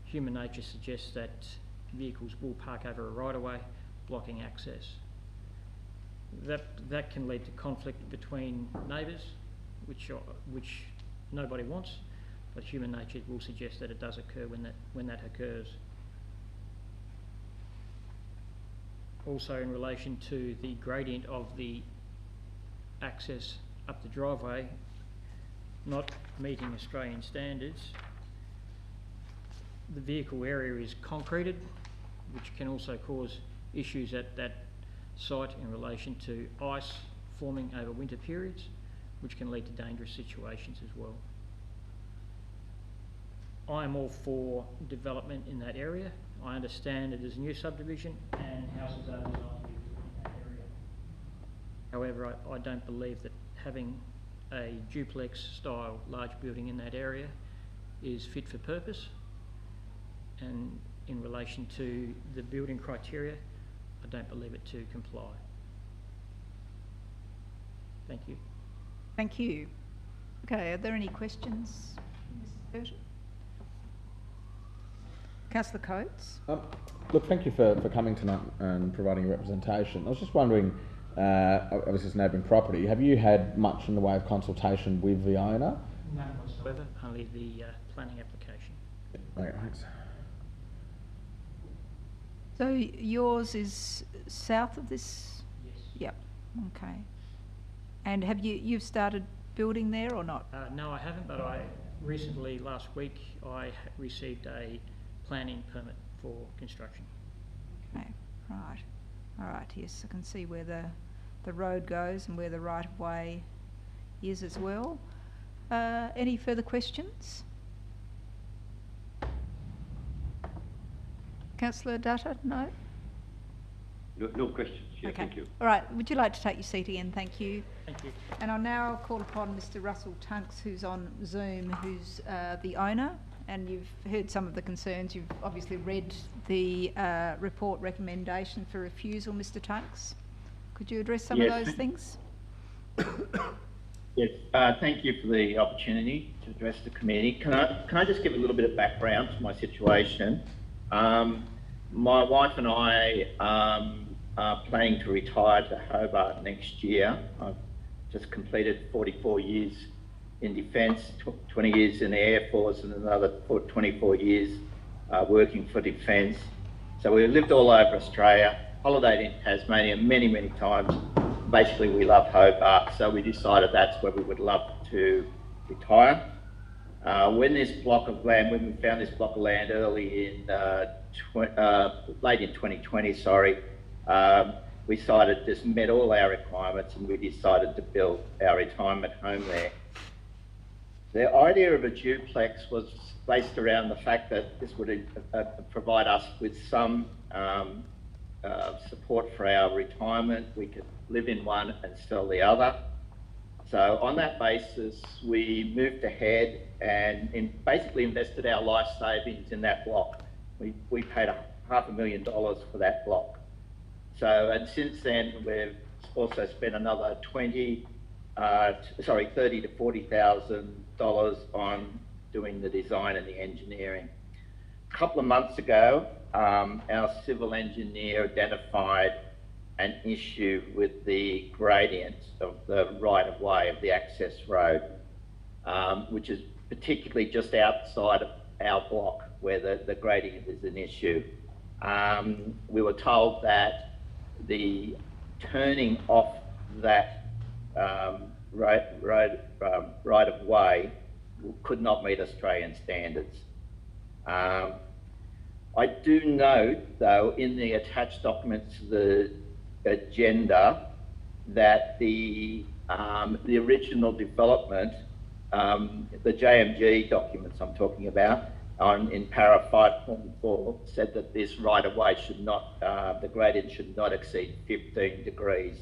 human nature suggests that vehicles will park over a right-of-way, blocking access. That can lead to conflict between neighbours, which nobody wants, but human nature will suggest that it does occur when that occurs. Also, in relation to the gradient of the access up the driveway not meeting Australian standards, the vehicle area is concreted, which can also cause issues at that site in relation to ice forming over winter periods, which can lead to dangerous situations as well. I am all for development in that area. I understand it is a new subdivision and houses are designed to be built in that area. However, I don't believe that having a duplex style large building in that area is fit for purpose, and in relation to the building criteria, I don't believe it to comply. Thank you. Thank you. Okay, are there any questions, Mr. Burton? Councillor Coates? Look, thank you for coming tonight and providing a representation. I was just wondering, obviously it's neighbouring property, have you had much in the way of consultation with the owner? None whatsoever, only the planning application. Okay, thanks. So yours is south of this? Yes. Yep, okay. And have you've started building there or not? No, I haven't, but I recently, last week, I received a planning permit for construction. Okay, right. All right, yes, I can see where the road goes and where the right-of-way is as well. Any further questions? Councillor Dutta, no? No questions. Yeah, Okay. thank you. All right, would you like to take your seat again? Thank you. Thank you. And I'll now call upon Mr Russell Tunks, who's on Zoom, who's the owner, and you've heard some of the concerns. You've obviously read the report recommendation for refusal, Mr Tunks. Could you address some of those things? Yes, thank you for the opportunity to address the committee. Can I just give a little bit of background to my situation? My wife and I are planning to retire to Hobart next year. I've just completed 44 years in defence, 20 years in the Air Force, and another 24 years working for defence. So we've lived all over Australia, holidayed in Tasmania many, many times. Basically, we love Hobart, so we decided that's where we would love to retire. When we found this block of land early in, late in 2020, we decided this met all our requirements, and we decided to build our retirement home there. The idea of a duplex was based around the fact that this would provide us with some support for our retirement. We could live in one and sell the other. So on that basis, we moved ahead and basically invested our life savings in that block. We paid $500,000 for that block. So, and since then, we've also spent another $30,000 to $40,000 on doing the design and the engineering. A couple of months ago, our civil engineer identified an issue with the gradient of the right-of-way of the access road, which is particularly just outside of our block where the gradient is an issue. We were told that the turning off that right-of-way could not meet Australian standards. I do note, though, in the attached documents to the agenda, that the original development, the JMG documents I'm talking about, in para 5.4, said that this right-of-way should not, the gradient should not exceed 15 degrees.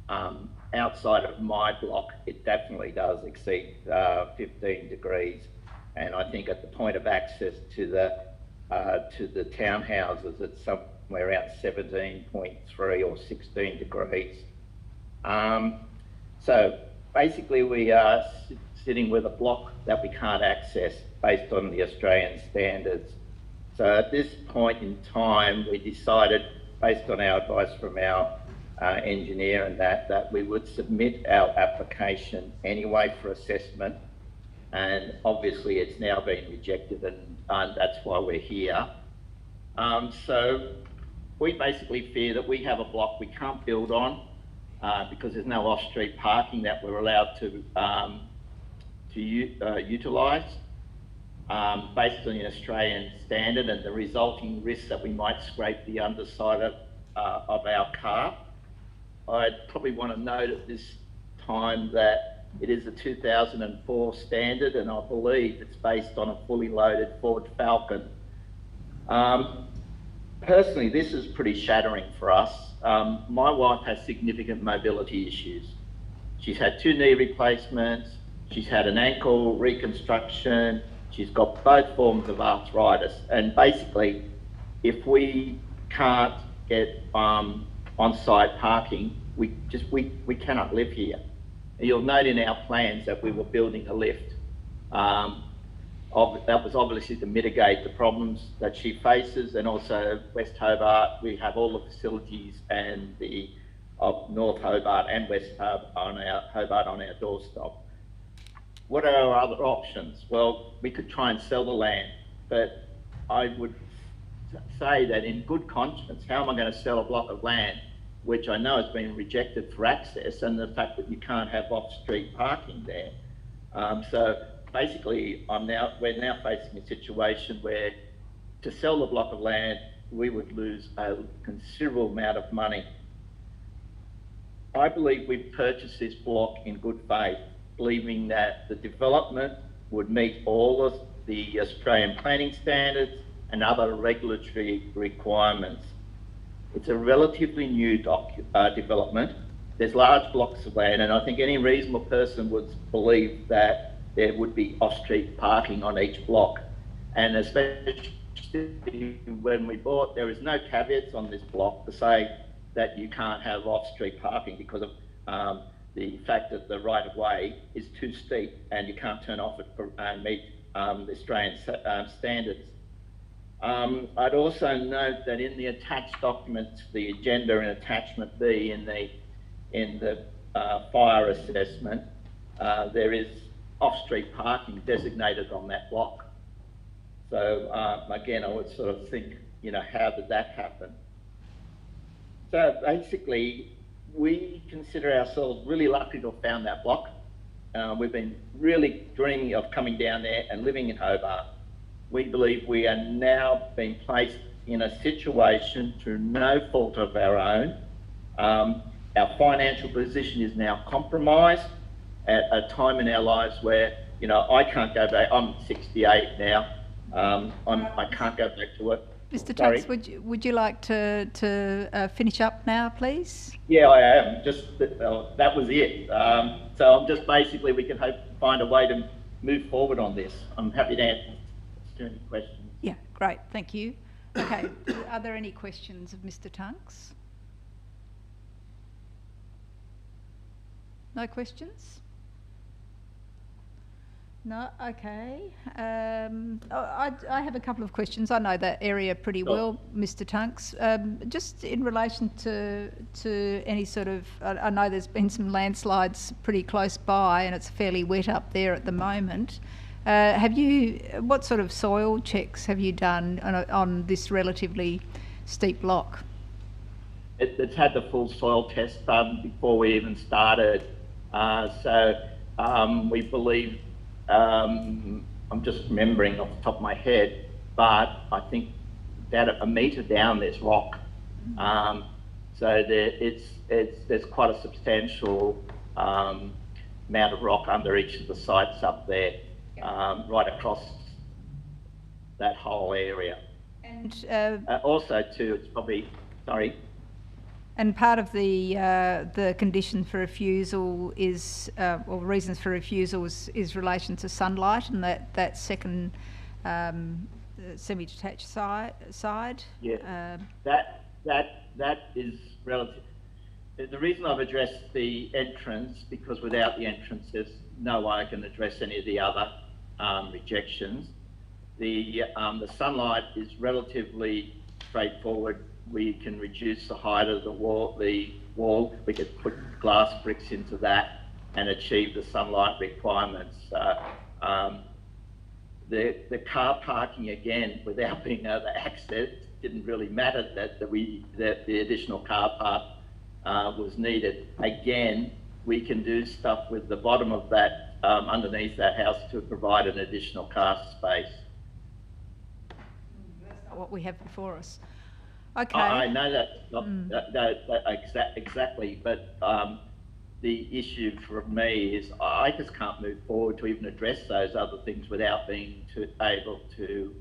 Outside of my block, it definitely does exceed 15 degrees. And I think at the point of access to the townhouses, it's somewhere around 17.3 or 16 degrees. So basically we are sitting with a block that we can't access based on the Australian standards. So at this point in time, we decided, based on our advice from our engineer and that we would submit our application anyway for assessment. And obviously it's now been rejected, and that's why we're here. So we basically fear that we have a block we can't build on because there's no off-street parking that we're allowed to utilise based on the Australian standard, and the resulting risk that we might scrape the underside of our car. I'd probably want to note at this time that it is a 2004 standard, and I believe it's based on a fully loaded Ford Falcon. Personally, this is pretty shattering for us. My wife has significant mobility issues. She's had 2 knee replacements, she's had an ankle reconstruction, she's got both forms of arthritis, and basically, if we can't get on-site parking, we cannot live here. You'll note in our plans that we were building a lift. That was obviously to mitigate the problems that she faces, and also West Hobart, we have all the facilities and of North Hobart and West Hobart on our doorstep. What are our other options? Well, we could try and sell the land, but I would say that in good conscience, how am I going to sell a block of land which I know has been rejected for access, and the fact that you can't have off-street parking there? So basically, we're now facing a situation where to sell the block of land, we would lose a considerable amount of money. I believe we've purchased this block in good faith. believing that the development would meet all of the Australian planning standards and other regulatory requirements. It's a relatively new development. There's large blocks of land, and I think any reasonable person would believe that there would be off-street parking on each block. And especially when we bought, there is no caveats on this block to say that you can't have off-street parking because of the fact that the right-of-way is too steep and you can't turn off it and meet the Australian standards. I'd also note that in the attached documents, the agenda in attachment B in the fire assessment, there is off-street parking designated on that block. So again, I would sort of think, you know, how did that happen? So basically, we consider ourselves really lucky to have found that block. We've been really dreaming of coming down there and living in Hobart. We believe we are now being placed in a situation through no fault of our own. Our financial position is now compromised at a time in our lives where, you know, I can't go back. I'm 68 now. I can't go back to work. Mr. Tunks, would you like to finish up now, please? Yeah, I am. Just that was it. So I'm just basically, we can hope to find a way to move forward on this. I'm happy to answer any questions. Yeah, great. Thank you. Okay, are there any questions of Mr. Tunks? No questions? No, okay. I have a couple of questions. I know that area pretty well, Mr. Tunks. Just in relation to any sort of, I know there's been some landslides pretty close by and it's fairly wet up there at the moment. What sort of soil checks have you done on this relatively steep block? It's had the full soil test done before we even started. We believe, I'm just remembering off the top of my head, but I think about a metre down there's rock. So there's quite a substantial amount of rock under each of the sites up there, right across that whole area. And also too, it's probably, sorry. And part of the condition for refusal is, or reasons for refusal is relation to sunlight and that second semi-detached side. Yeah, that is relative. The reason I've addressed the entrance, because without the entrance, there's no way I can address any of the other rejections. The sunlight is relatively straightforward. We can reduce the height of the wall. We could put glass bricks into that and achieve the sunlight requirements. The car parking, again, without being able to access, didn't really matter that the additional car park was needed. Again, we can do stuff with the bottom of that, underneath that house, to provide an additional car space. That's not what we have before us. Okay. I know that exactly, but the issue for me is I just can't move forward to even address those other things without being able to,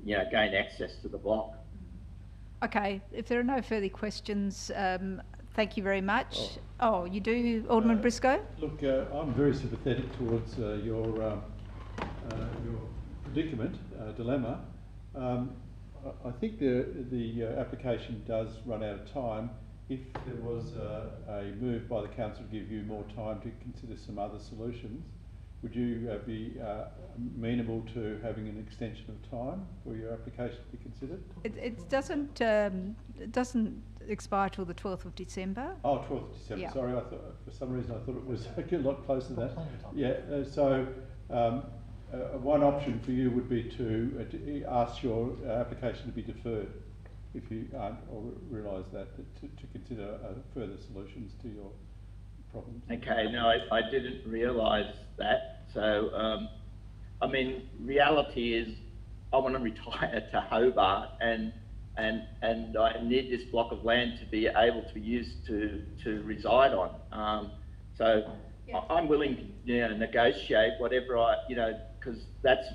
gain access to the block. Okay. If there are no further questions, thank you very much. Oh, you do, Alderman Briscoe? Look, I'm very sympathetic towards your predicament, dilemma. I think the application does run out of time. If there was a move by the council to give you more time to consider some other solutions, would you be amenable to having an extension of time for your application to be considered? It doesn't expire till the 12th of December. Oh, 12th of December. Yeah. Sorry, I thought for some reason I thought it was a lot closer than that. Yeah. One option for you would be to ask your application to be deferred, if you aren't or realise that, to consider further solutions to your problems. Okay, no, I didn't realise that. So, reality is I want to retire to Hobart and I need this block of land to be able to use to reside on. I'm willing to, negotiate whatever because that's,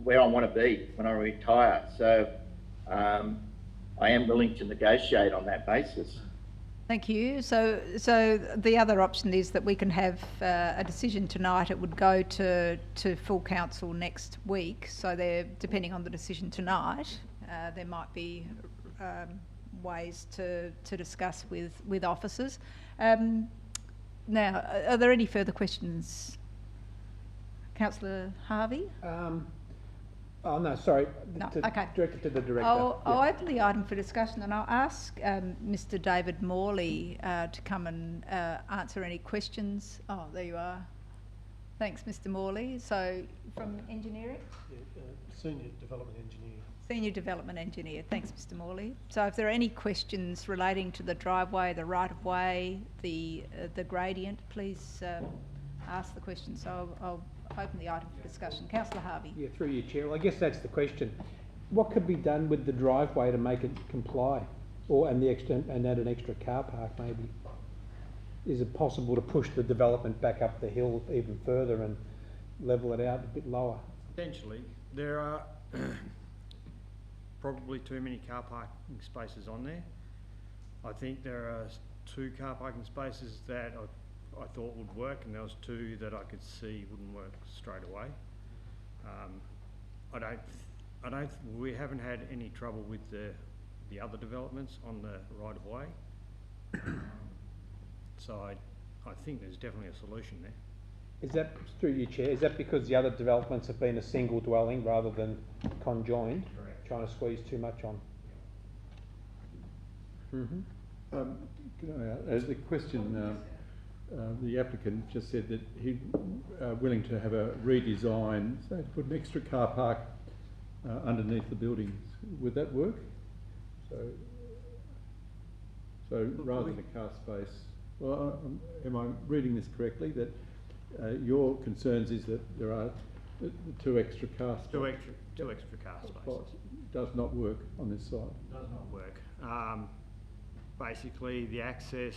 where I want to be when I retire. So I am willing to negotiate on that basis. Thank you. So the other option is that we can have a decision tonight. It would go to full council next week. So depending on the decision tonight, there might be ways to discuss with officers. Now, are there any further questions? Councillor Harvey? Oh, no, sorry. No, okay. Directed to the Director. I'll open the item for discussion, and I'll ask Mr David Morley to come and answer any questions. Oh, there you are. Thanks, Mr Morley. So, from engineering? Yeah, Senior Development Engineer. Senior Development Engineer. Thanks, Mr Morley. So if there are any questions relating to the driveway, the right-of-way, the gradient, please ask the question. So I'll open the item for discussion. Councillor Harvey. Yeah, through you, Chair. Well, I guess that's the question. What could be done with the driveway to make it comply, and add an extra car park maybe? Is it possible to push the development back up the hill even further and level it out a bit lower? Potentially. There are probably too many car parking spaces on there. I think there are 2 car parking spaces that I thought would work, and there was 2 that I could see wouldn't work straight away. We haven't had any trouble with the other developments on the right of way. So I think there's definitely a solution there. Is that, through you, Chair, is that because the other developments have been a single dwelling rather than conjoined? Correct. Trying to squeeze too much on? As the question, the applicant just said that he's willing to have a redesign, so to put an extra car park underneath the buildings. Would that work? So rather than a car space, well, am I reading this correctly, that your concerns is that there are 2 extra car spaces? Two extra car spaces. Does not work on this site? Does not work. Basically, the access,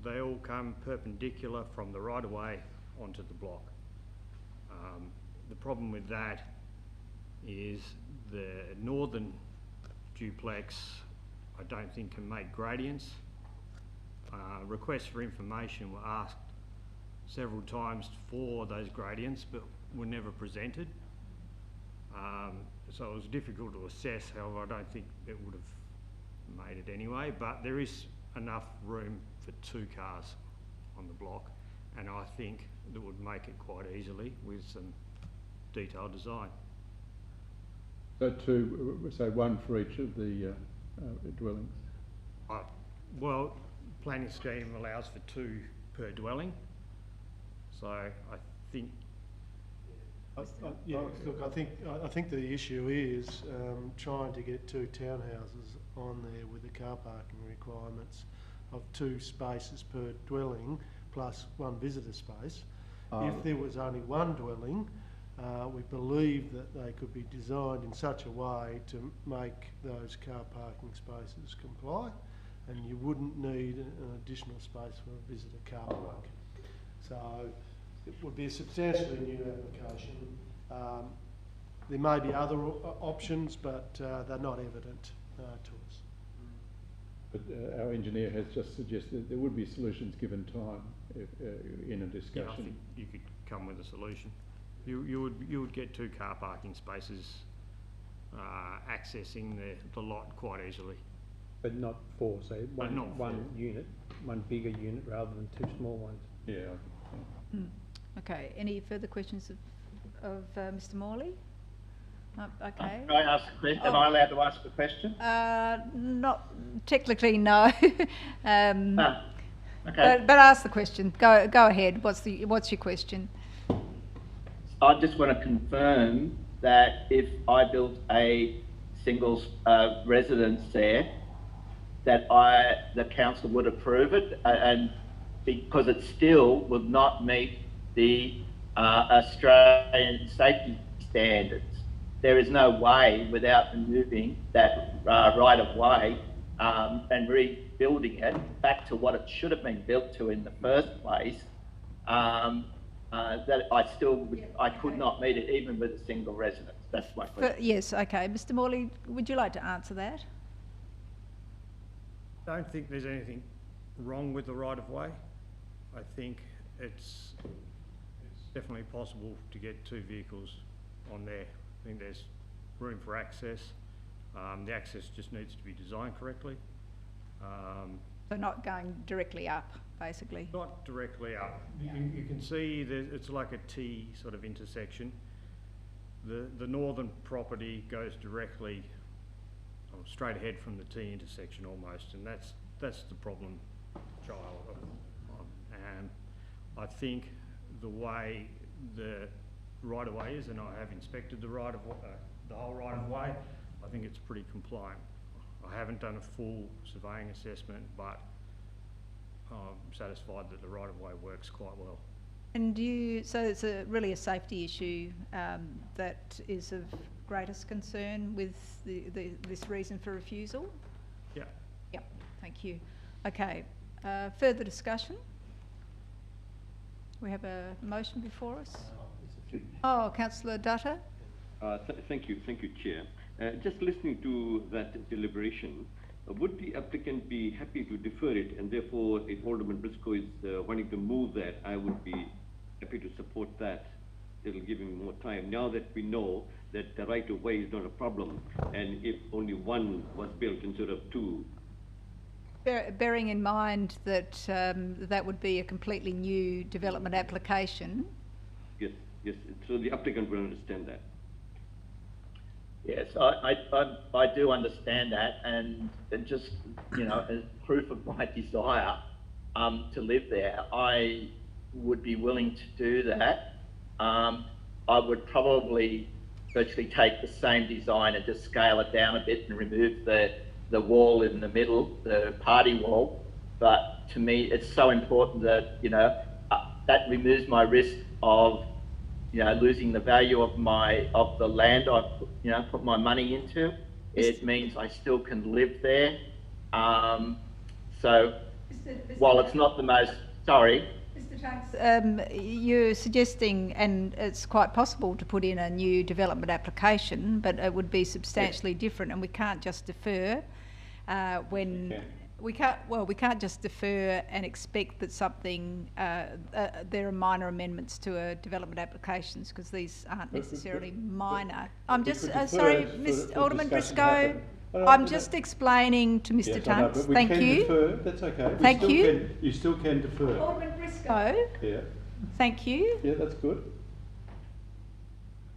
they all come perpendicular from the right of way onto the block. The problem with that is the northern duplex, I don't think can make gradients. Requests for information were asked several times for those gradients, but were never presented. So it was difficult to assess. However, I don't think it would have made it anyway, but there is enough room for 2 cars on the block, and I think that would make it quite easily with some detailed design. So 2, so 1 for each of the dwellings? Well, planning scheme allows for 2 per dwelling, so I think. Look, I think the issue is trying to get 2 townhouses on there with the car parking requirements of 2 spaces per dwelling plus 1 visitor space. If there was only 1 dwelling, we believe that they could be designed in such a way to make those car parking spaces comply, and you wouldn't need an additional space for a visitor car park. So it would be a substantially new application. There may be other options, but they're not evident to us. But our engineer has just suggested there would be solutions given time in a discussion. Yeah, I think you could come with a solution. You would get 2 car parking spaces accessing the lot quite easily. But not 4, so one unit, one bigger unit rather than 2 small ones. Yeah. Okay, any further questions of Mr Morley? No, okay. Can I ask a question? Am I allowed to ask a question? Not technically, no. Okay. But ask the question. Go ahead. What's your question? I just want to confirm that if I built a single residence there, that the council would approve it, and because it still would not meet the Australian safety standards. There is no way, without removing that right of way and rebuilding it back to what it should have been built to in the first place, that I could not meet it even with a single residence. That's my question. Yes, okay. Mr Morley, would you like to answer that? I don't think there's anything wrong with the right-of-way. I think it's definitely possible to get 2 vehicles on there. I think there's room for access. The access just needs to be designed correctly. So not going directly up, basically? Not directly up. You can see it's like a T sort of intersection. The northern property goes directly straight ahead from the T intersection almost, and that's the problem child. And I think the way the right-of-way is, and I have inspected the whole right-of-way, I think it's pretty compliant. I haven't done a full surveying assessment, but I'm satisfied that the right-of-way works quite well. And so it's really a safety issue that is of greatest concern with this reason for refusal? Yeah. Yep, thank you. Okay, further discussion? We have a motion before us. Oh, Councillor Dutta. Thank you, Chair. Just listening to that deliberation, would the applicant be happy to defer it, and therefore if Alderman Briscoe is wanting to move that, I would be happy to support that. It'll give him more time. Now that we know that the right of way is not a problem, and if only one was built instead of 2. Bearing in mind that that would be a completely new development application. Yes, so the applicant will understand that. Yes, I do understand that, and just, as proof of my desire to live there, I would be willing to do that. I would probably virtually take the same design and just scale it down a bit and remove the wall in the middle, the party wall. But to me, it's so important that, that removes my risk of, losing the value of the land I've, put my money into. It means I still can live there. So while it's not the most, sorry. Mr Tunks, you're suggesting, and it's quite possible to put in a new development application, but it would be substantially different, and we can't just defer when we can't just defer and expect that something there are minor amendments to a development applications, because these aren't necessarily minor. I'm just sorry, Alderman Briscoe. I'm just explaining to Mr Tunks. Thank you. Defer. That's okay. Thank you. You still can defer. Alderman Briscoe. Yeah. Thank you. Yeah, that's good.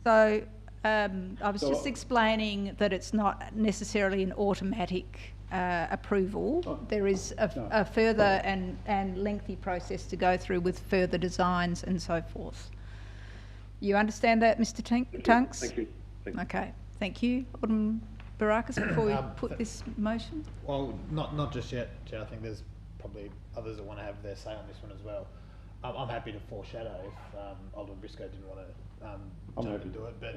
So I was just explaining that it's not necessarily an automatic approval. Oh. There is a further and lengthy process to go through with further designs and so forth. You understand that, Mr Tunks? Thank you. Okay, thank you. Alderman Barakis, before we put this motion? Well, not just yet, Chair. I think there's probably others that want to have their say on this one as well. I'm happy to foreshadow if Alderman Briscoe didn't want to jump into it, but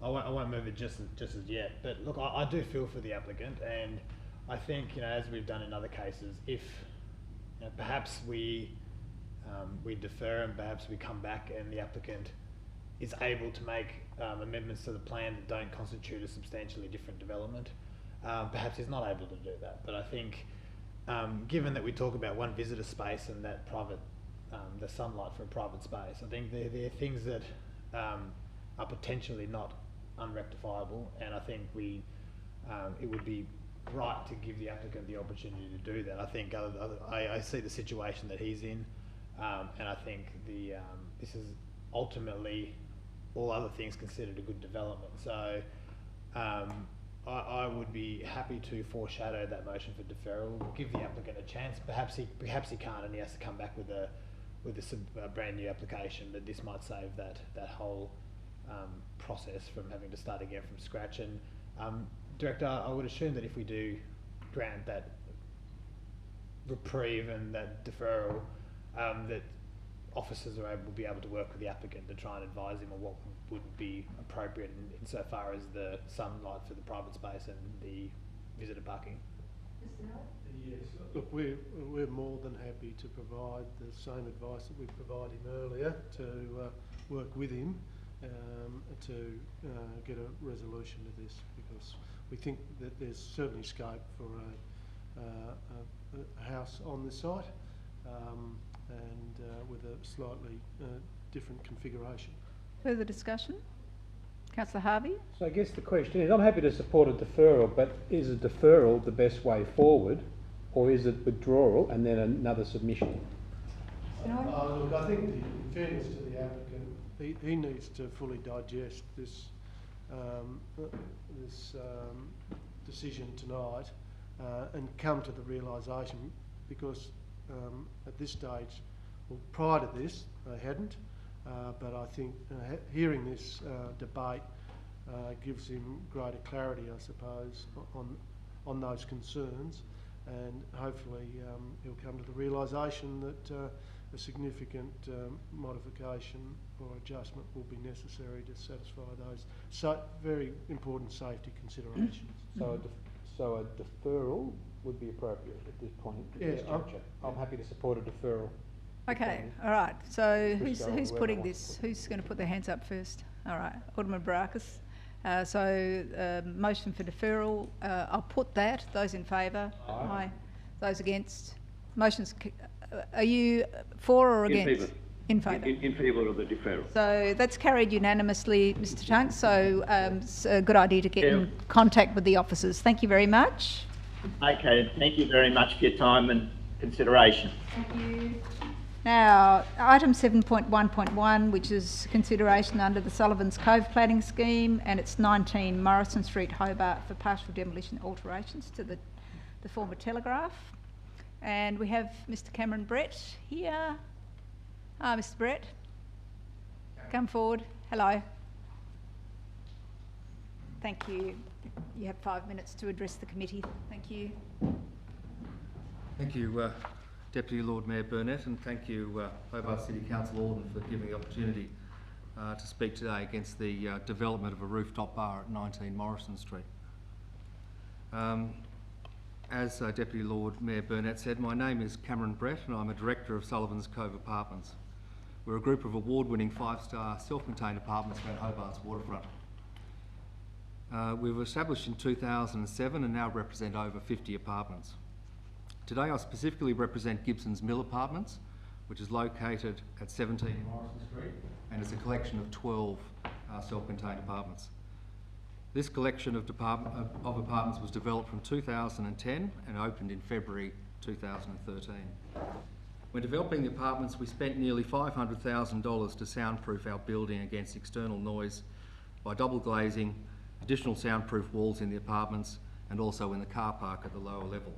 I won't move it just as yet. But look, I do feel for the applicant, and I think, as we've done in other cases, if perhaps we defer and perhaps we come back and the applicant is able to make amendments to the plan that don't constitute a substantially different development, perhaps he's not able to do that. But I think, given that we talk about one visitor space and that private, the sunlight for a private space, I think there are things that are potentially not unrectifiable, and I think it would be right to give the applicant the opportunity to do that. I think I see the situation that he's in, and I think this is ultimately, all other things considered, a good development. So I would be happy to foreshadow that motion for deferral, give the applicant a chance. Perhaps he can't, and he has to come back with a brand new application, but this might save that whole process from having to start again from scratch. And Director, I would assume that if we do grant that reprieve and that deferral, that officers will be able to work with the applicant to try and advise him on what would be appropriate insofar as the sunlight for the private space and the visitor parking. Yes, look, we're more than happy to provide the same advice that we provided him earlier to work with him to get a resolution to this, because we think that there's certainly scope for a house on this site and with a slightly different configuration. Further discussion? Councillor Harvey? So I guess the question is, I'm happy to support a deferral, but is a deferral the best way forward, or is it withdrawal and then another submission? Look, I think in fairness to the applicant, he needs to fully digest this decision tonight and come to the realisation, because at this stage, well, prior to this, they hadn't. But I think hearing this debate gives him greater clarity, I suppose, on those concerns, and hopefully he'll come to the realisation that a significant modification or adjustment will be necessary to satisfy those very important safety considerations. So a deferral would be appropriate at this point. Yeah, I'm happy to support a deferral. Okay, all right. So who's putting this? Who's going to put their hands up first? All right, Alderman Barakis. Motion for deferral. I'll put that. Those in favour? Aye. Those against? Motion's. Are you for or against? In favour. In favour of the deferral. So that's carried unanimously, Mr. Tunk. So it's a good idea to get in contact with the officers. Thank you very much. Okay, thank you very much for your time and consideration. Thank you. Now, item 7.1.1, which is consideration under the Sullivan's Cove planning scheme, and it's 19 Morrison Street, Hobart, for partial demolition alterations to the former telegraph. And we have Mr. Cameron Brett here. Mr. Brett, come forward. Hello. Thank you. You have 5 minutes to address the committee. Thank you. Thank you, Deputy Lord Mayor Burnett, and thank you, Hobart City Council Alderman, for giving the opportunity to speak today against the development of a rooftop bar at 19 Morrison Street. As Deputy Lord Mayor Burnett said, my name is Cameron Brett and I'm a Director of Sullivan's Cove Apartments. We're a group of award-winning 5-star self-contained apartments around Hobart's waterfront. We were established in 2007 and now represent over 50 apartments. Today I specifically represent Gibson's Mill Apartments, which is located at 17 Morrison Street, and it's a collection of 12 self-contained apartments. This collection of apartments was developed from 2010 and opened in February 2013. When developing the apartments, we spent nearly $500,000 to soundproof our building against external noise by double glazing, additional soundproof walls in the apartments, and also in the car park at the lower level.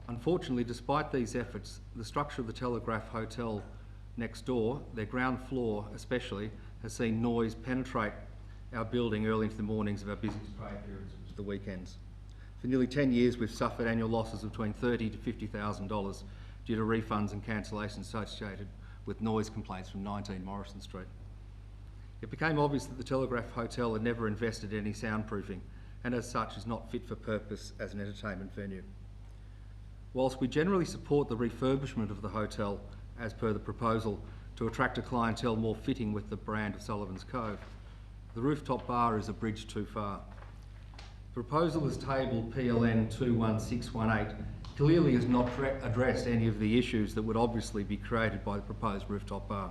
Unfortunately, despite these efforts, the structure of the Telegraph Hotel next door, their ground floor especially, has seen noise penetrate our building early into the mornings of our busiest trade periods, which are the weekends. For nearly 10 years, we've suffered annual losses of between $30,000 to $50,000 due to refunds and cancellations associated with noise complaints from 19 Morrison Street. It became obvious that the Telegraph Hotel had never invested in any soundproofing, and as such is not fit for purpose as an entertainment venue. Whilst we generally support the refurbishment of the hotel as per the proposal to attract a clientele more fitting with the brand of Sullivan's Cove, the rooftop bar is a bridge too far. The proposal is tabled PLN 21618 clearly has not addressed any of the issues that would obviously be created by the proposed rooftop bar.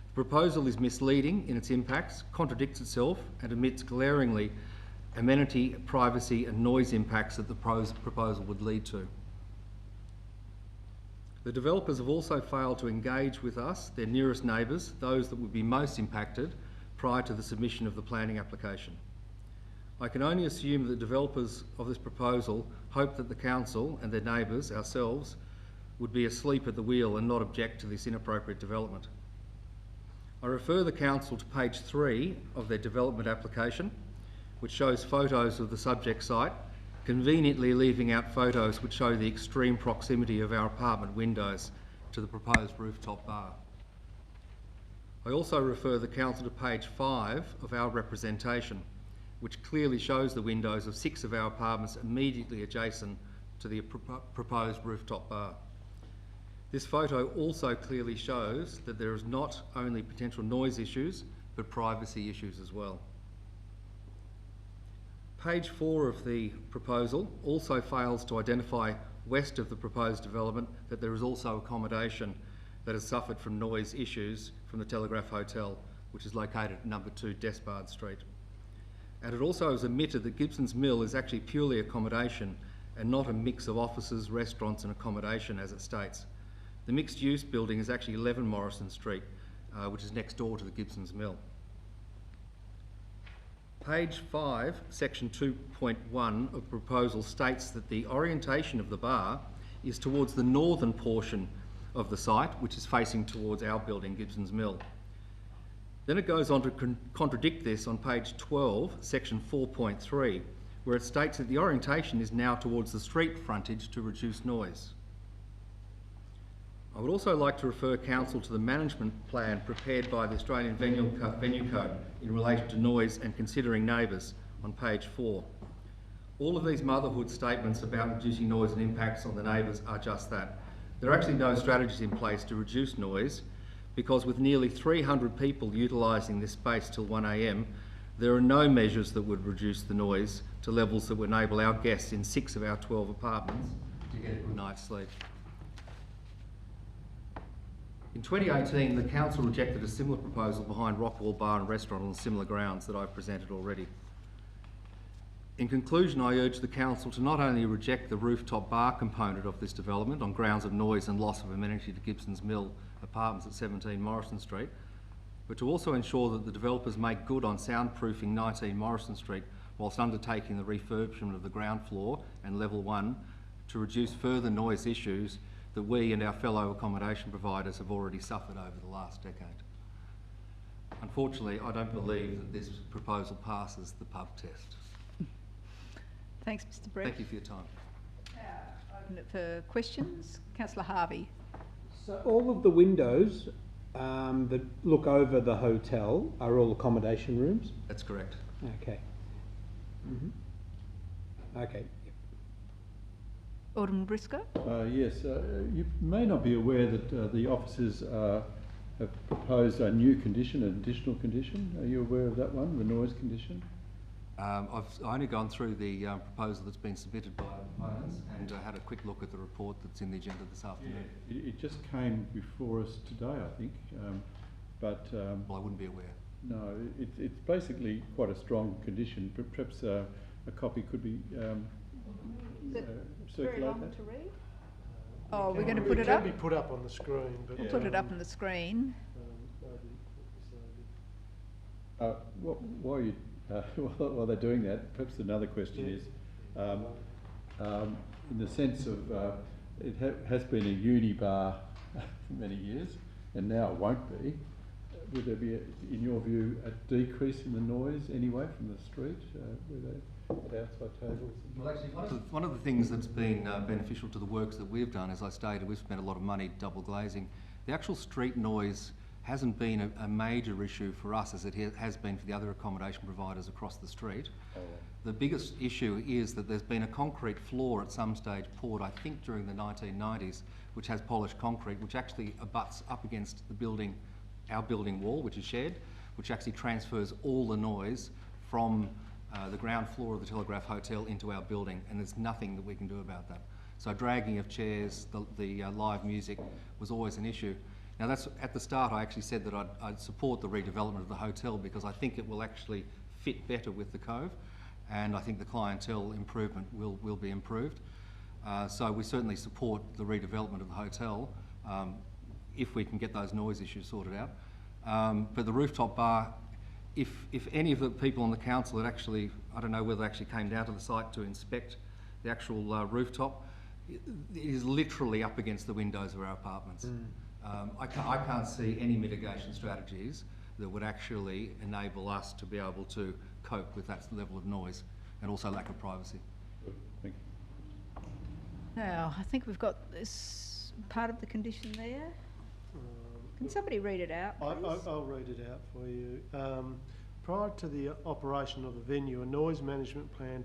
The proposal is misleading in its impacts, contradicts itself, and emits glaringly amenity, privacy and noise impacts that the proposal would lead to. The developers have also failed to engage with us, their nearest neighbours, those that would be most impacted, prior to the submission of the planning application. I can only assume that the developers of this proposal hope that the council and their neighbours, ourselves, would be asleep at the wheel and not object to this inappropriate development. I refer the council to page 3 of their development application, which shows photos of the subject site, conveniently leaving out photos which show the extreme proximity of our apartment windows to the proposed rooftop bar. I also refer the council to page 5 of our representation, which clearly shows the windows of 6 of our apartments immediately adjacent to the proposed rooftop bar. This photo also clearly shows that there is not only potential noise issues, but privacy issues as well. Page 4 of the proposal also fails to identify west of the proposed development that there is also accommodation that has suffered from noise issues from the Telegraph Hotel, which is located at number 2 Despard Street. And it also has omitted that Gibson's Mill is actually purely accommodation and not a mix of offices, restaurants and accommodation as it states. The mixed-use building is actually 11 Morrison Street, which is next door to the Gibson's Mill. Page 5, section 2.1 of the proposal states that the orientation of the bar is towards the northern portion of the site, which is facing towards our building, Gibson's Mill. Then it goes on to contradict this on page 12, section 4.3, where it states that the orientation is now towards the street frontage to reduce noise. I would also like to refer Council to the management plan prepared by the Australian Venue Code in relation to noise and considering neighbours on page 4. All of these motherhood statements about reducing noise and impacts on the neighbours are just that. There are actually no strategies in place to reduce noise because with nearly 300 people utilising this space till 1 a.m, there are no measures that would reduce the noise to levels that would enable our guests in 6 of our 12 apartments to get a good night's sleep. In 2018, the Council rejected a similar proposal behind Rockwall Bar and Restaurant on similar grounds that I've presented already. In conclusion, I urge the Council to not only reject the rooftop bar component of this development on grounds of noise and loss of amenity to Gibson's Mill Apartments at 17 Morrison Street, but to also ensure that the developers make good on soundproofing 19 Morrison Street whilst undertaking the refurbishment of the ground floor and level 1 to reduce further noise issues that we and our fellow accommodation providers have already suffered over the last decade. Unfortunately, I don't believe that this proposal passes the pub test. Thanks, Mr. Brett. Thank you for your time. Open it for questions. Councillor Harvey. So all of the windows that look over the hotel are all accommodation rooms? That's correct. Okay. Mm-hmm. Okay. Alderman Briscoe? Yes, you may not be aware that the officers have proposed a new condition, an additional condition. Are you aware of that one, the noise condition? I've only gone through the proposal that's been submitted by proponents and had a quick look at the report that's in the agenda this afternoon. Yeah, it just came before us today, I think, but... well, I wouldn't be aware. No, it's basically quite a strong condition, but perhaps a copy could be very long that? to read? Oh, we're going to put it up? It can be put up on the screen. But we'll put it up on the screen. While they're doing that, perhaps another question is, in the sense of it has been a uni bar for many years, and now it won't be. Would there be, in your view, a decrease in the noise anyway from the street? With outside tables? Well, actually, one of the things that's been beneficial to the works that we've done, as I stated, we've spent a lot of money double glazing. The actual street noise hasn't been a major issue for us as it has been for the other accommodation providers across the street. Oh, yeah. The biggest issue is that there's been a concrete floor at some stage poured, I think during the 1990s, which has polished concrete, which actually abuts up against the building, our building wall, which is shared, which actually transfers all the noise from the ground floor of the Telegraph Hotel into our building, and there's nothing that we can do about that. So dragging of chairs, the live music was always an issue. Now that's, at the start I actually said that I'd support the redevelopment of the hotel because I think it will actually fit better with the Cove, and I think the clientele improvement will be improved. So we certainly support the redevelopment of the hotel if we can get those noise issues sorted out. But the rooftop bar, if any of the people on the council had actually, I don't know whether they actually came down to the site to inspect the actual rooftop, it is literally up against the windows of our apartments. I can't see any mitigation strategies that would actually enable us to be able to cope with that level of noise and also lack of privacy. Good, thank you. Now, I think we've got this part of the condition there. Can somebody read it out, please? I'll read it out for you. Prior to the operation of the venue, a noise management plan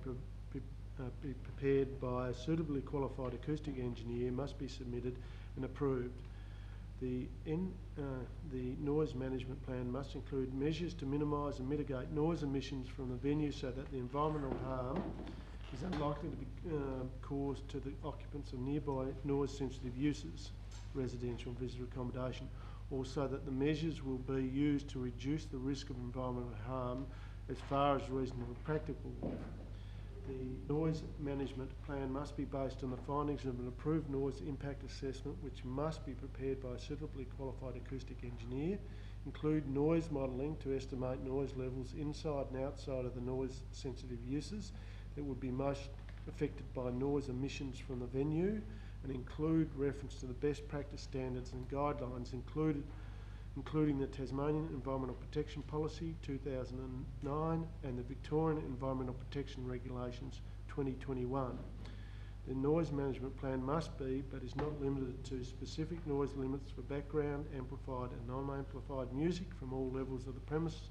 be prepared by a suitably qualified acoustic engineer must be submitted and approved. The noise management plan must include measures to minimise and mitigate noise emissions from the venue so that the environmental harm is unlikely to be caused to the occupants of nearby noise-sensitive uses, residential and visitor accommodation, or so that the measures will be used to reduce the risk of environmental harm as far as reasonably practicable. The noise management plan must be based on the findings of an approved noise impact assessment, which must be prepared by a suitably qualified acoustic engineer, include noise modelling to estimate noise levels inside and outside of the noise-sensitive uses that would be most affected by noise emissions from the venue, and include reference to the best practice standards and guidelines including the Tasmanian Environmental Protection Policy 2009 and the Victorian Environmental Protection Regulations 2021. The noise management plan must be, but is not limited to, specific noise limits for background, amplified and non-amplified music from all levels of the premise,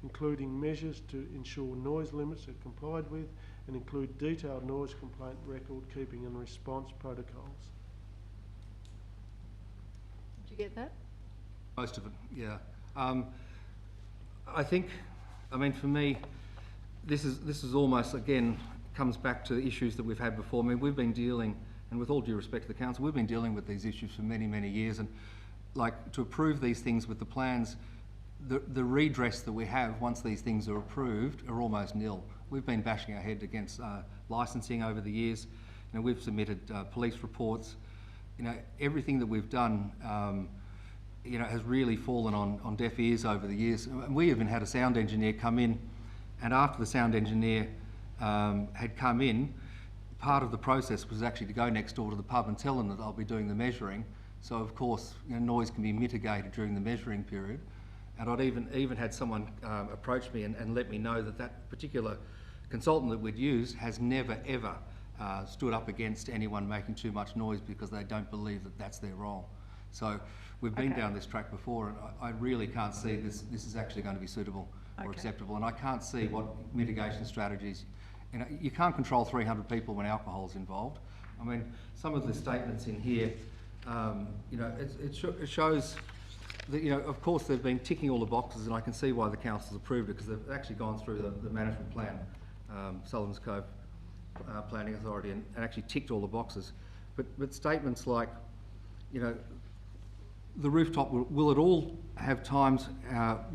including measures to ensure noise limits are complied with, and include detailed noise complaint record keeping and response protocols. Did you get that? Most of it, yeah. I think, I mean, for me, this is almost, again, comes back to issues that we've had before. I mean, we've been dealing, and with all due respect to the council, we've been dealing with these issues for many, many years, and like to approve these things with the plans, the redress that we have once these things are approved are almost nil. We've been bashing our head against licensing over the years. You know, we've submitted police reports. You know, everything that we've done, you know, has really fallen on deaf ears over the years. And we even had a sound engineer come in, and after the sound engineer had come in, part of the process was actually to go next door to the pub and tell them that I'll be doing the measuring. So of course, you know, noise can be mitigated during the measuring period. And I'd even had someone approach me and let me know that that particular consultant that we'd used has never ever stood up against anyone making too much noise because they don't believe that that's their role. So we've been down this track before, and I really can't see this is actually going to be suitable or acceptable. And I can't see what mitigation strategies, you know, you can't control 300 people when alcohol's involved. I mean, some of the statements in here, you know, it shows that, you know, of course they've been ticking all the boxes, and I can see why the council's approved it, because they've actually gone through the management plan, Sullivan's Cove Planning Authority, and actually ticked all the boxes. But statements like, you know, the rooftop, will it all have times,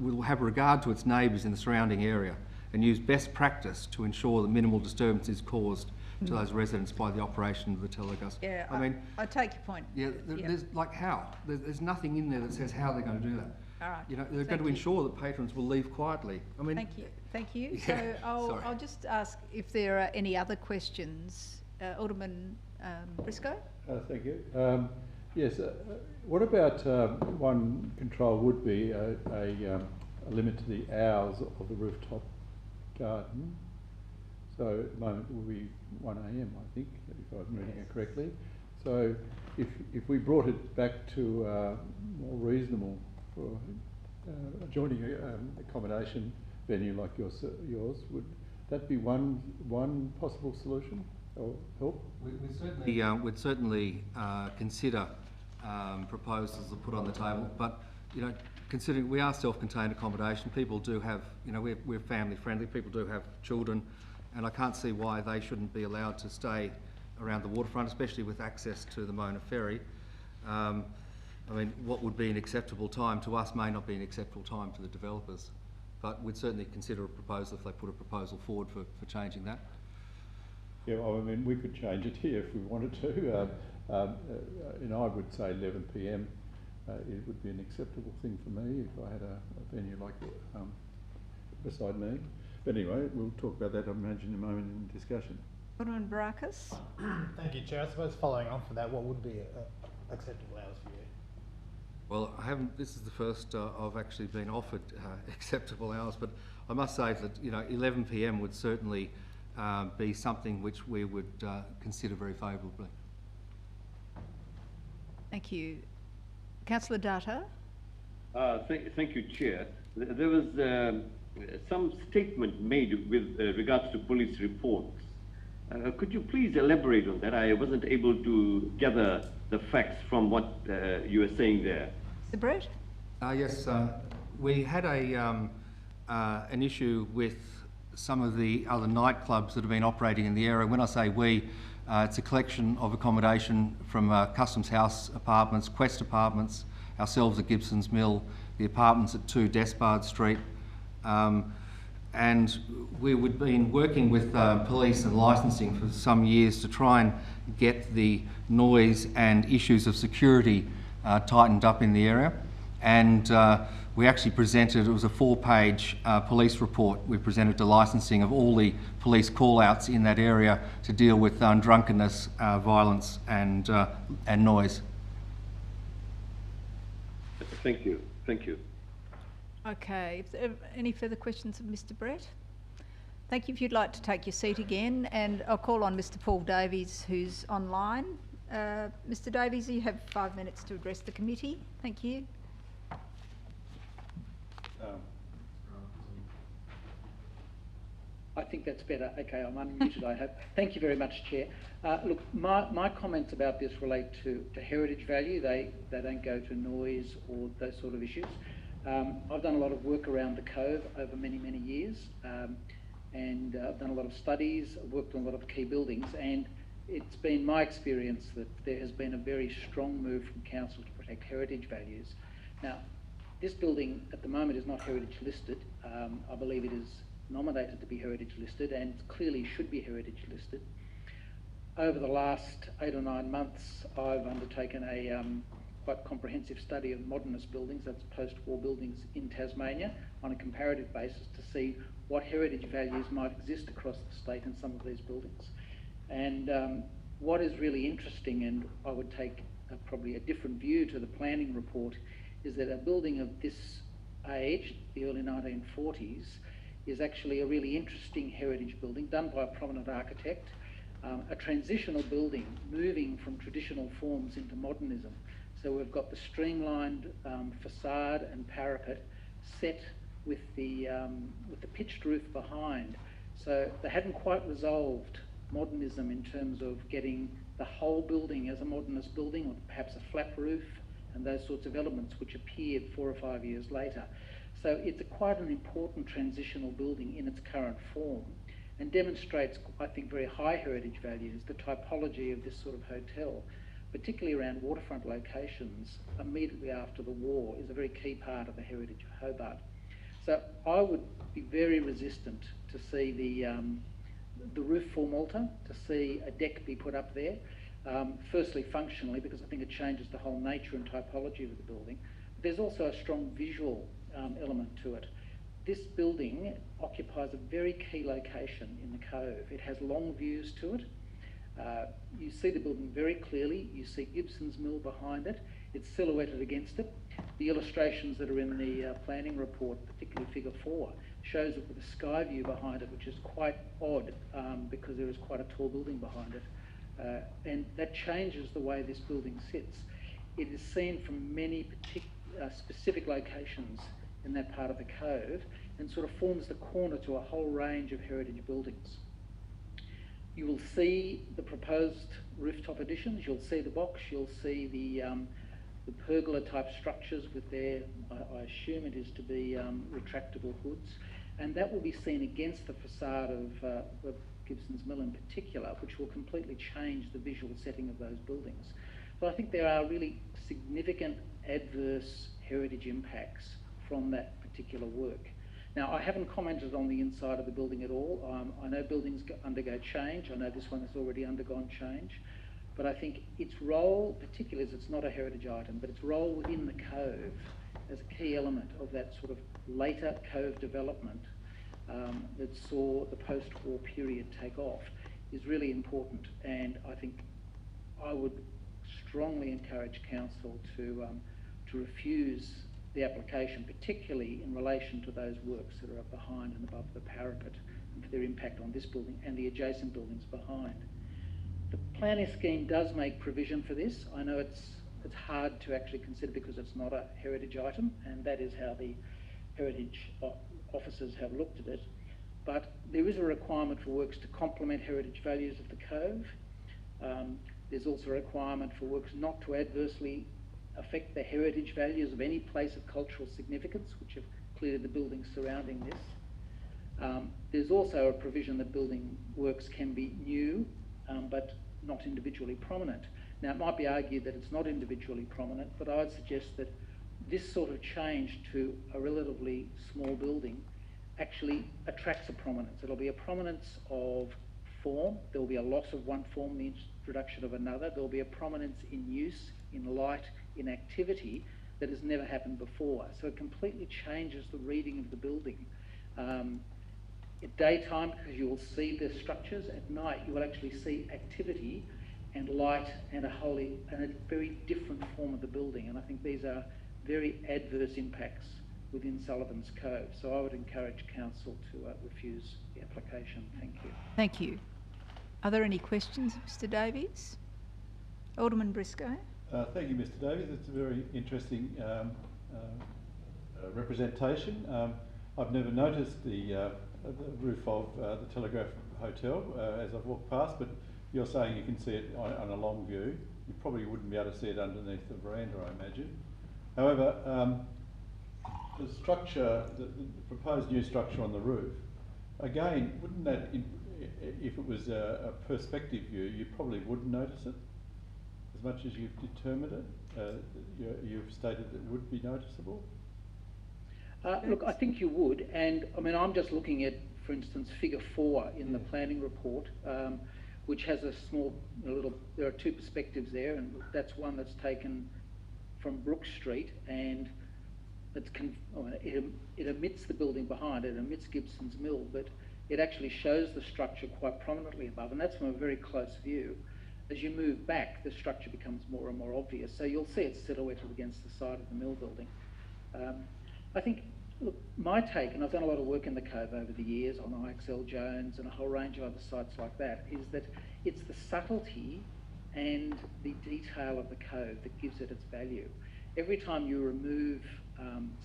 will have regard to its neighbours in the surrounding area and use best practice to ensure that minimal disturbance is caused to those residents by the operation of the telegas. Yeah, I mean, I take your point. Yeah, there's like how? There's nothing in there that says how they're going to do that. All right. You know, they're going to ensure that patrons will leave quietly. I mean, Thank you. Yeah, so I'll just ask if there are any other questions. Alderman Fresco? Thank you. Yes, what about one control would be a limit to the hours of the rooftop garden. So at the moment it will be 1 AM, I think, if I'm reading it correctly. So if we brought it back to more reasonable for adjoining accommodation venue like yours, would that be one possible solution or help? We'd certainly consider proposals to put on the table, but you know, considering we are self-contained accommodation, people do have, you know, we're family friendly, people do have children, and I can't see why they shouldn't be allowed to stay around the waterfront, especially with access to the Mona Ferry. I mean, what would be an acceptable time to us may not be an acceptable time to the developers, but we'd certainly consider a proposal if they put a proposal forward for changing that. Yeah, well, I mean, we could change it here if we wanted to. You know, I would say 11 PM. It would be an acceptable thing for me if I had a venue like beside me. But anyway, we'll talk about that, I imagine, in a moment in discussion. Alderman Barakis. Thank you, Chair. I suppose following on from that, what would be acceptable hours for you? Well, I haven't. This is the first I've actually been offered acceptable hours, but I must say that, you know, 11 PM would certainly be something which we would consider very favourably. Thank you. Councillor Data. Thank you, Chair. There was some statement made with regards to police reports Could you please elaborate on that? I wasn't able to gather the facts from what you were saying there. Mr. Brett? Yes, we had an issue with some of the other nightclubs that have been operating in the area. When I say we, it's a collection of accommodation from Customs House Apartments, Quest Apartments, ourselves at Gibson's Mill, the apartments at 2 Despard Street. And we've been working with police and licensing for some years to try and get the noise and issues of security tightened up in the area. And we actually presented, it was a 4-page police report. We presented to licensing of all the police call-outs in that area to deal with drunkenness, violence and noise. Thank you. Thank you. Okay, if there are any further questions of Mr. Brett? Thank you. If you'd like to take your seat again, and I'll call on Mr. Paul Davies, who's online. Mr. Davies, you have 5 minutes to address the committee. Thank you. I think that's better. Okay, I'm unmuted, I hope. Thank you very much, Chair. Look, my comments about this relate to heritage value. They don't go to noise or those sort of issues. I've done a lot of work around the Cove over many, many years, and I've done a lot of studies, I've worked on a lot of key buildings, and it's been my experience that there has been a very strong move from Council to protect heritage values. Now, this building at the moment is not heritage listed. I believe it is nominated to be heritage listed and clearly should be heritage listed. Over the last 8 or 9 months, I've undertaken a quite comprehensive study of modernist buildings, that's post-war buildings in Tasmania, on a comparative basis to see what heritage values might exist across the state in some of these buildings. And what is really interesting, and I would take probably a different view to the planning report, is that a building of this age, the early 1940s, is actually a really interesting heritage building done by a prominent architect, a transitional building moving from traditional forms into modernism. So we've got the streamlined facade and parapet set with the pitched roof behind. So they hadn't quite resolved modernism in terms of getting the whole building as a modernist building, or perhaps a flat roof and those sorts of elements which appeared 4 or 5 years later. So it's quite an important transitional building in its current form, and demonstrates, I think, very high heritage values. The typology of this sort of hotel, particularly around waterfront locations immediately after the war, is a very key part of the heritage of Hobart. So I would be very resistant to see the roof form alter, to see a deck be put up there. Firstly, functionally, because I think it changes the whole nature and typology of the building. But there's also a strong visual element to it. This building occupies a very key location in the Cove. It has long views to it. You see the building very clearly. You see Gibson's Mill behind it. It's silhouetted against it. The illustrations that are in the planning report, particularly figure 4, shows it with a sky view behind it, which is quite odd because there is quite a tall building behind it. And that changes the way this building sits. It is seen from many specific locations in that part of the Cove, and sort of forms the corner to a whole range of heritage buildings. You will see the proposed rooftop additions, you'll see the box, you'll see the pergola type structures with their, I assume it is to be retractable hoods, and that will be seen against the facade of Gibson's Mill in particular, which will completely change the visual setting of those buildings. So I think there are really significant adverse heritage impacts from that particular work. Now, I haven't commented on the inside of the building at all. I know buildings undergo change. I know this one has already undergone change. But I think its role, particularly as it's not a heritage item, but its role within the Cove as a key element of that sort of later Cove development that saw the post-war period take off, is really important. And I think I would strongly encourage Council to refuse the application, particularly in relation to those works that are up behind and above the parapet, and for their impact on this building and the adjacent buildings behind. The planning scheme does make provision for this. I know it's hard to actually consider because it's not a heritage item, and that is how the heritage officers have looked at it. but there is a requirement for works to complement heritage values of the cove. There's also a requirement for works not to adversely affect the heritage values of any place of cultural significance, which have cleared the buildings surrounding this. There's also a provision that building works can be new, but not individually prominent. Now, it might be argued that it's not individually prominent, but I would suggest that this sort of change to a relatively small building actually attracts a prominence. It'll be a prominence of form. There will be a loss of one form, the introduction of another. There will be a prominence in use, in light, in activity that has never happened before. So it completely changes the reading of the building. At daytime, because you will see the structures, at night you will actually see activity and light and a very different form of the building. And I think these are very adverse impacts within Sullivan's Cove. So I would encourage council to refuse the application. Thank you. Thank you. Are there any questions, Mr Davies? Alderman Briscoe. Thank you, Mr Davies. It's a very interesting representation. I've never noticed the roof of the Telegraph Hotel as I've walked past, but you're saying you can see it on a long view. You probably wouldn't be able to see it underneath the veranda, I imagine. However, the structure, the proposed new structure on the roof, again, wouldn't that, if it was a perspective view, you probably wouldn't notice it as much as you've determined it? You've stated that it would be noticeable? Look, I think you would, and I mean, I'm just looking at, for instance, figure 4 in the planning report, which has a small, there are two perspectives there, and that's one that's taken from Brook Street, and it's it omits the building behind it, omits Gibson's Mill, but it actually shows the structure quite prominently above, and that's from a very close view. As you move back, the structure becomes more and more obvious, so you'll see it silhouetted against the side of the mill building. I think, look, my take, and I've done a lot of work in the Cove over the years on IXL Jones and a whole range of other sites like that, is that it's the subtlety and the detail of the Cove that gives it its value. Every time you remove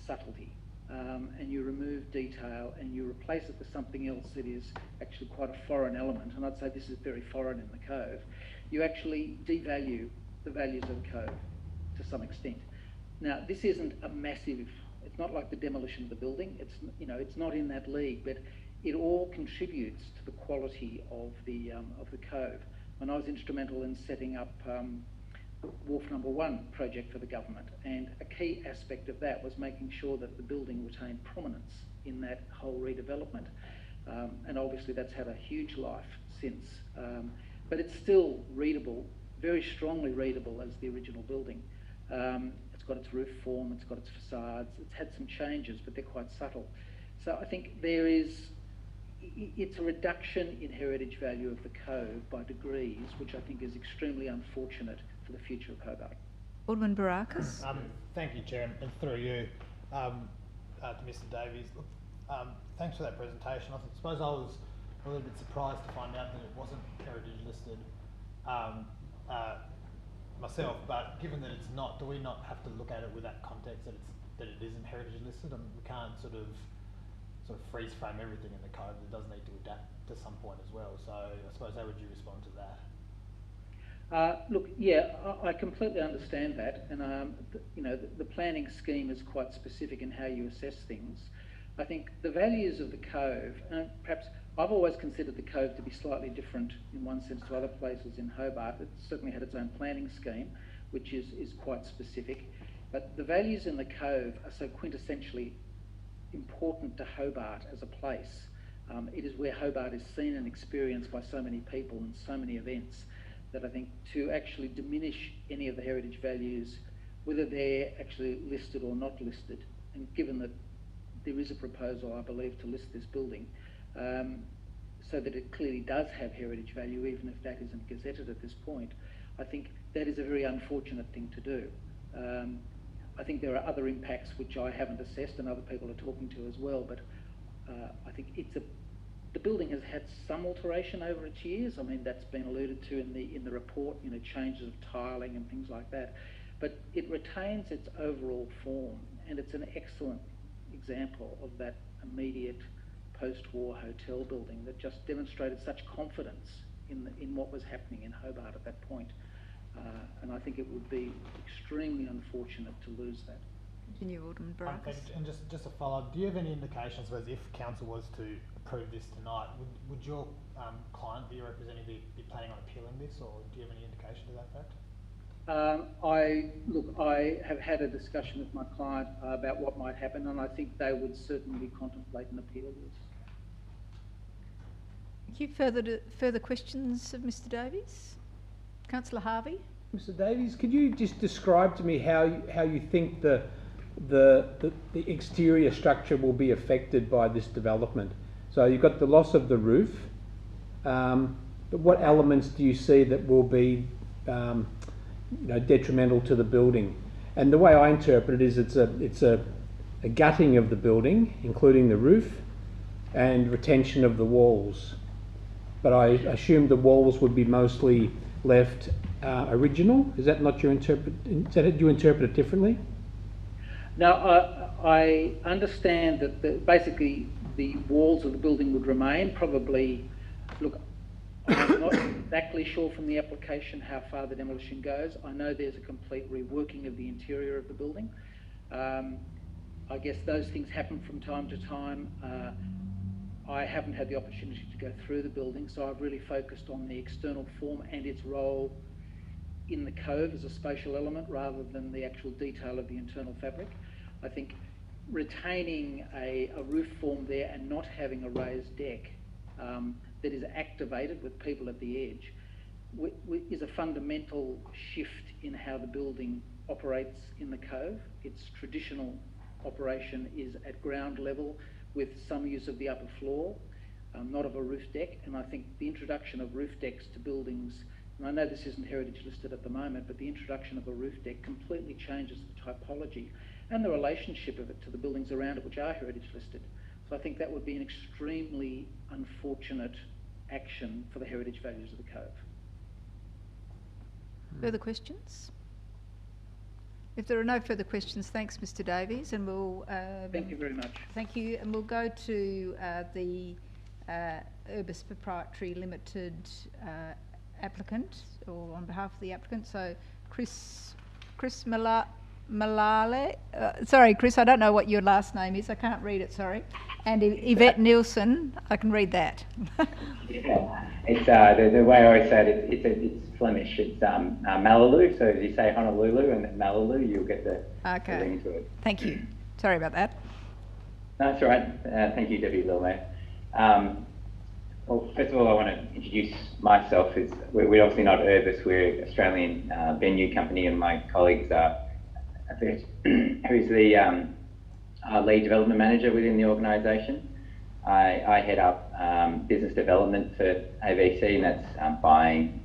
subtlety and you remove detail and you replace it with something else that is actually quite a foreign element, and I'd say this is very foreign in the Cove, you actually devalue the values of the Cove to some extent. Now, this isn't a massive, it's not like the demolition of the building, it's, you know, it's not in that league, but it all contributes to the quality of the Cove. And I was instrumental in setting up Wharf Number 1 project for the government, and a key aspect of that was making sure that the building retained prominence in that whole redevelopment. And obviously that's had a huge life since. But it's still readable, very strongly readable as the original building. It's got its roof form, it's got its facades, it's had some changes, but they're quite subtle. So I think there is, it's a reduction in heritage value of the Cove by degrees, which I think is extremely unfortunate for the future of Hobart. Alderman Barakis. Thank you, Chair, and through you to Mr Davies. Thanks for that presentation. I suppose I was a little bit surprised to find out that it wasn't heritage listed myself, but given that it's not, do we not have to look at it with that context that it isn't heritage listed? I mean, we can't sort of freeze frame everything in the Cove. It does need to adapt to some point as well. So I suppose how would you respond to that? Look, yeah, I completely understand that, and you know, the planning scheme is quite specific in how you assess things. I think the values of the Cove, perhaps I've always considered the Cove to be slightly different in one sense to other places in Hobart. It certainly had its own planning scheme, which is quite specific, but the values in the Cove are so quintessentially important to Hobart as a place. It is where Hobart is seen and experienced by so many people and so many events, that I think to actually diminish any of the heritage values, whether they're actually listed or not listed, and given that there is a proposal, I believe, to list this building, so that it clearly does have heritage value, even if that isn't gazetted at this point, I think that is a very unfortunate thing to do. I think there are other impacts which I haven't assessed and other people are talking to as well, but I think the building has had some alteration over its years. I mean, that's been alluded to in the report, you know, changes of tiling and things like that. But it retains its overall form, and it's an excellent example of that immediate post-war hotel building that just demonstrated such confidence in what was happening in Hobart at that point. And I think it would be extremely unfortunate to lose that. Continue, Alderman Baracus. And just a follow-up, do you have any indications whether if council was to approve this tonight, would your client that you're representing be planning on appealing this, or do you have any indication to that fact? I have had a discussion with my client about what might happen, and I think they would certainly contemplate an appeal of this. Thank you. Further questions of Mr Davies? Councillor Harvey? Mr Davies, could you just describe to me how you think the exterior structure will be affected by this development? So you've got the loss of the roof, but what elements do you see that will be detrimental to the building? And the way I interpret it is it's a gutting of the building, including the roof, and retention of the walls. But I assume the walls would be mostly left original. Is that not your interpret? Do you interpret it differently? Now, I understand that basically the walls of the building would remain. Probably, look, I'm not exactly sure from the application how far the demolition goes. I know there's a complete reworking of the interior of the building. I guess those things happen from time to time. I haven't had the opportunity to go through the building, so I've really focused on the external form and its role in the cove as a spatial element rather than the actual detail of the internal fabric. I think retaining a roof form there and not having a raised deck that is activated with people at the edge is a fundamental shift in how the building operates in the cove. Its traditional operation is at ground level with some use of the upper floor, not of a roof deck. And I think the introduction of roof decks to buildings, and I know this isn't heritage listed at the moment, but the introduction of a roof deck completely changes the typology and the relationship of it to the buildings around it, which are heritage listed. So I think that would be an extremely unfortunate action for the heritage values of the cove. Further questions? If there are no further questions, thanks Mr Davies, and we'll... thank you very much. Thank you, and we'll go to the Urbis Proprietary Limited applicant, or on behalf of the applicant. So Chris Malale, sorry Chris, I don't know what your last name is, I can't read it, sorry. And Yvette Nielsen, I can read that. Yeah. It's the way I always say it, it's Flemish. It's Malaloo. So if you say Honolulu and then Malaloo, you'll get the ring to it. Thank you. Sorry about that. No, that's all right. Thank you, Deputy Lord Mayor. Well, first of all, I want to introduce myself. We're obviously not Urbis. We're an Australian venue company, and my colleagues are who's the lead development manager within the organisation. I head up business development for AVC, and that's buying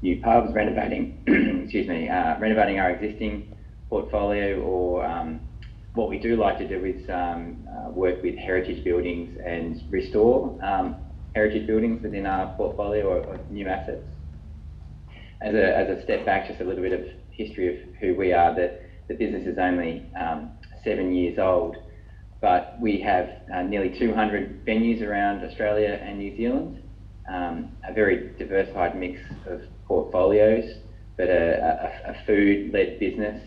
new pubs, renovating, renovating our existing portfolio, or what we do like to do is work with heritage buildings and restore heritage buildings within our portfolio or new assets. As a step back, just a little bit of history of who we are. The business is only 7 years old, but we have nearly 200 venues around Australia and New Zealand, a very diversified mix of portfolios, but a food-led business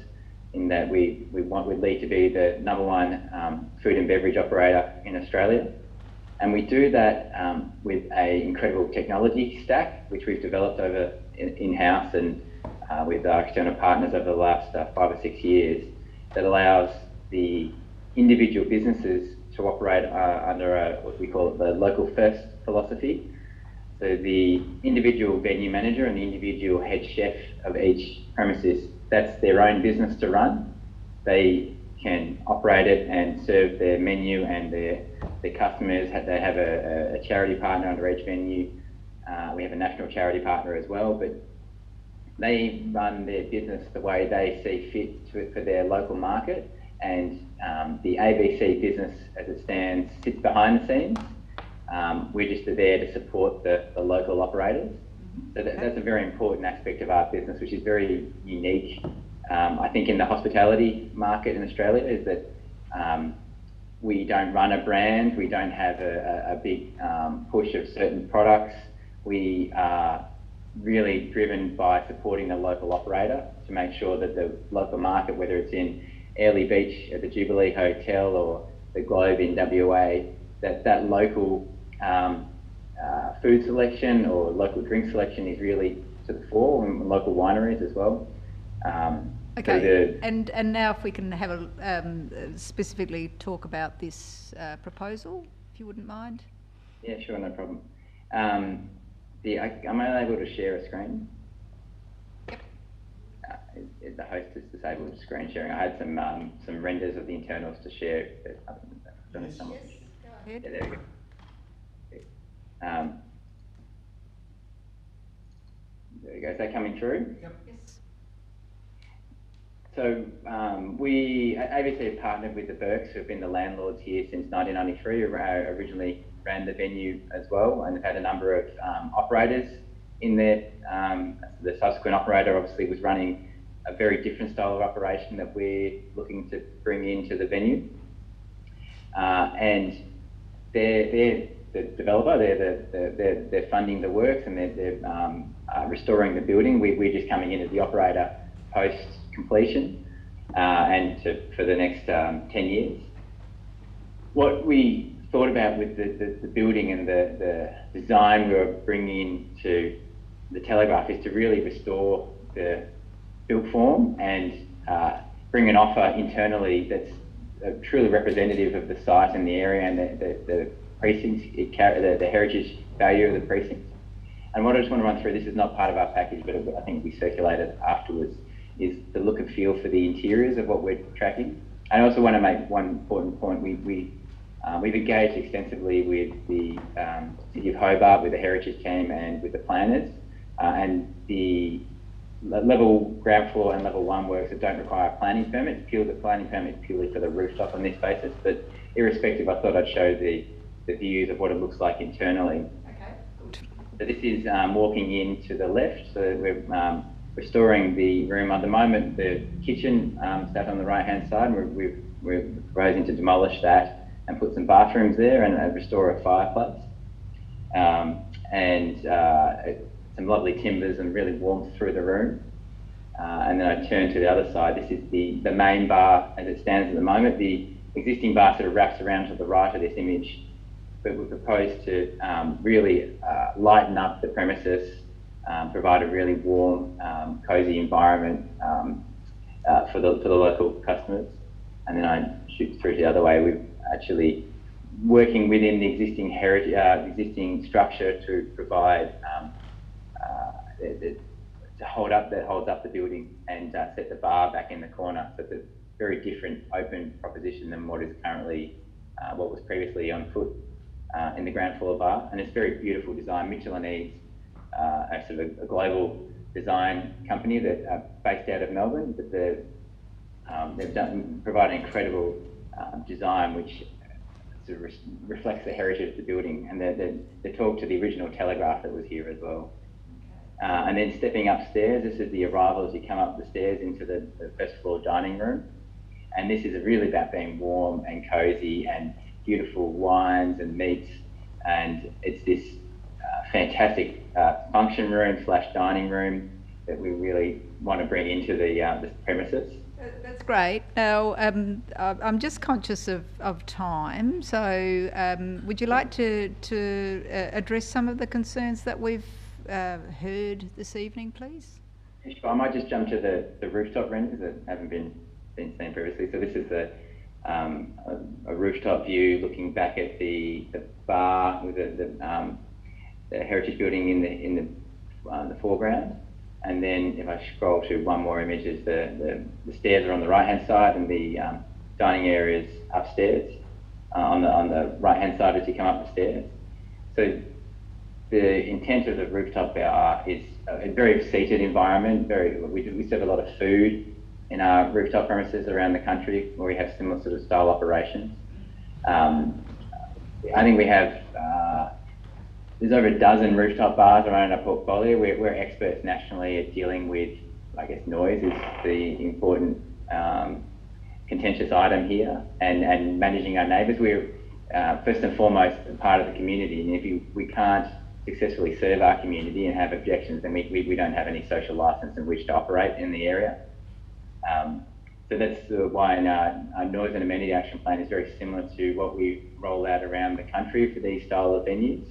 in that we'd lead to be the #1 food and beverage operator in Australia. And we do that with an incredible technology stack, which we've developed over in-house and with our external partners over the last 5 or 6 years, that allows the individual businesses to operate under what we call the local first philosophy. So the individual venue manager and the individual head chef of each premises, that's their own business to run. They can operate it and serve their menu and their customers. They have a charity partner under each venue. We have a national charity partner as well, but they run their business the way they see fit for their local market. And the ABC business, as it stands, sits behind the scenes. We're just there to support the local operators. So that's a very important aspect of our business, which is very unique, I think, in the hospitality market in Australia, is that we don't run a brand, we don't have a big push of certain products. We are really driven by supporting the local operator to make sure that the local market, whether it's in Airlie Beach at the Jubilee Hotel or the Globe in WA, that local food selection or local drink selection is really to the fore, and local wineries as well. Okay, and now if we can have specifically talk about this proposal, if you wouldn't mind. Yeah, sure, no problem. I'm unable to share a screen. The host is disabled screen sharing. I had some renders of the internals to share. But Yes, go ahead. Yeah, there we go. There we go. Is that coming through? Yep. Yes. So we ABC have partnered with the Burkes, who have been the landlords here since 1993. Originally ran the venue as well, and have had a number of operators in there. The subsequent operator obviously was running a very different style of operation that we're looking to bring into the venue. And they're the developer, they're funding the works, and they're restoring the building. We're just coming in as the operator post completion and for the next 10 years. What we thought about with the building and the design we were bringing into the Telegraph is to really restore the built form and bring an offer internally that's truly representative of the site and the area and the precincts, the heritage value of the precincts. And what I just want to run through, this is not part of our package, but I think we circulated afterwards, is the look and feel for the interiors of what we're tracking. I also want to make one important point. We've engaged extensively with the City of Hobart, with the heritage team and with the planners, and the level ground floor and level 1 works that don't require a planning permit. The planning permit is purely for the rooftop on this basis, but irrespective, I thought I'd show the views of what it looks like internally. Okay, good. So this is walking in to the left, so we're restoring the room at the moment. The kitchen sat on the right-hand side, and we're proposing to demolish that and put some bathrooms there and restore a fireplace. Some lovely timbers and really warmth through the room. And then I turn to the other side. This is the main bar as it stands at the moment. The existing bar sort of wraps around to the right of this image, but we propose to really lighten up the premises, provide a really warm, cosy environment for the local customers. And then I shoot through to the other way. We're actually working within the existing heritage, existing structure to provide that holds up the building and set the bar back in the corner. So it's a very different open proposition than what is currently what was previously on foot in the ground floor bar. And it's very beautiful design. Mitchell & Eads, sort of a global design company that are based out of Melbourne, but they've provided incredible design which sort of reflects the heritage of the building, and they talk to the original Telegraph that was here as well. And then stepping upstairs, this is the arrival as you come up the stairs into the first floor dining room. And this is really about being warm and cosy and beautiful wines and meats. And it's this fantastic function room / dining room that we really want to bring into the premises. That's great. Now, I'm just conscious of time, so would you like to address some of the concerns that we've heard this evening, please? Sure. I might just jump to the rooftop renders that haven't been seen previously. So this is a rooftop view looking back at the bar with the heritage building in the foreground. And then if I scroll to one more image, is the stairs are on the right-hand side and the dining areas upstairs on the right-hand side as you come up the stairs. So the intent of the rooftop bar is a very seated environment. We serve a lot of food in our rooftop premises around the country where we have similar sort of style operations. I think we have there's over a dozen rooftop bars around our portfolio. We're experts nationally at dealing with, I guess, noise is the important contentious item here, and managing our neighbours. We're first and foremost part of the community, and if we can't successfully serve our community and have objections, then we don't have any social licence in which to operate in the area. So that's why our noise and amenity action plan is very similar to what we roll out around the country for these style of venues.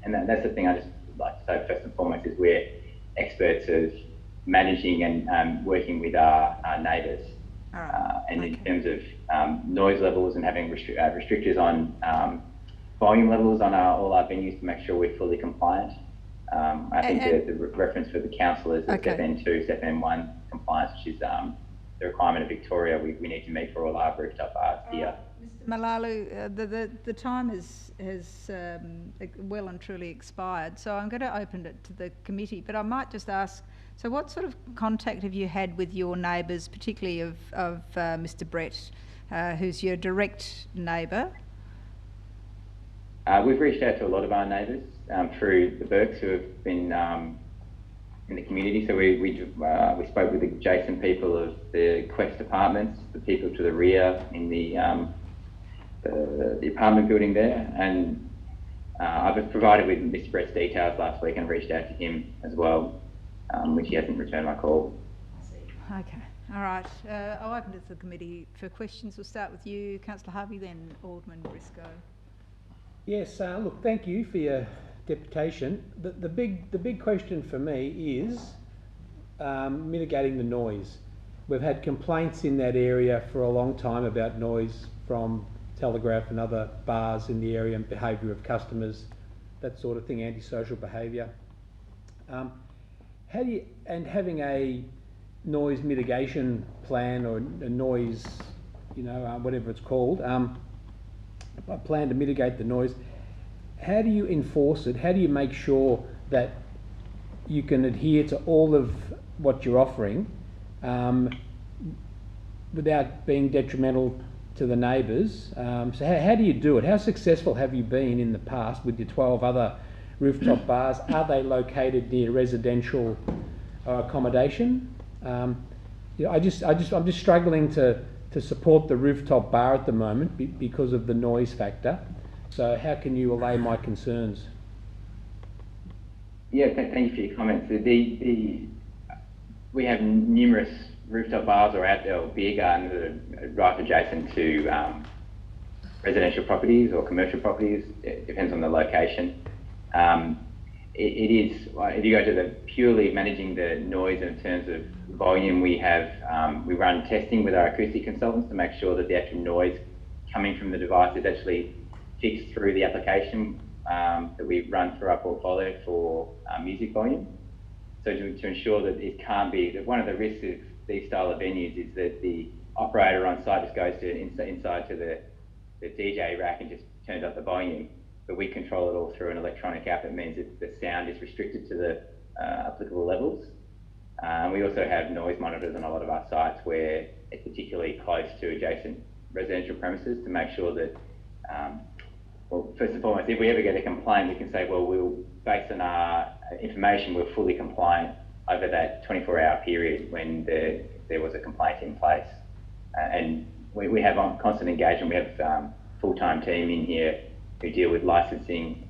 And that's the thing I just would like to say first and foremost is we're experts of managing and working with our neighbours. And in terms of noise levels and having restrictors on volume levels on all our venues to make sure we're fully compliant. I think the reference for the council is step N2, step N1 compliance, which is the requirement of Victoria we need to meet for all our rooftop bars here. Mr. Malalu, the time has well and truly expired, so I'm going to open it to the committee, but I might just ask, so what sort of contact have you had with your neighbours, particularly of Mr. Brett, who's your direct neighbour? We've reached out to a lot of our neighbours through the Burkes who have been in the community. So we spoke with the adjacent people of the Quest apartments, the people to the rear in the apartment building there, and I was provided with Mr. Brett's details last week and reached out to him as well, which he hasn't returned my call. Okay, all right. I'll open it to the committee for questions. We'll start with you, Councillor Harvey, then Alderman Fresco. Yes, look, thank you for your deputation. The big question for me is mitigating the noise. We've had complaints in that area for a long time about noise from Telegraph and other bars in the area and behaviour of customers, that sort of thing, antisocial behaviour. How do you, and having a noise mitigation plan or a noise, whatever it's called, a plan to mitigate the noise, how do you enforce it? How do you make sure that you can adhere to all of what you're offering without being detrimental to the neighbours? So how do you do it? How successful have you been in the past with your 12 other rooftop bars? Are they located near residential accommodation? I'm just struggling to support the rooftop bar at the moment because of the noise factor. So how can you allay my concerns? Yeah, thank you for your comments. We have numerous rooftop bars or outdoor beer gardens that are right adjacent to residential properties or commercial properties. It depends on the location. It is, if you go to the purely managing the noise in terms of volume, we run testing with our acoustic consultants to make sure that the actual noise coming from the device is actually fixed through the application that we run through our portfolio for music volume. So to ensure that it can't be, that one of the risks of these style of venues is that the operator on site just goes inside to the DJ rack and just turns up the volume. But we control it all through an electronic app. It means that the sound is restricted to the applicable levels. We also have noise monitors on a lot of our sites where it's particularly close to adjacent residential premises to make sure that, well, first and foremost, if we ever get a complaint, we can say, well, based on our information, we're fully compliant over that 24-hour period when there was a complaint in place. And we have constant engagement. We have a full-time team in here who deal with licensing,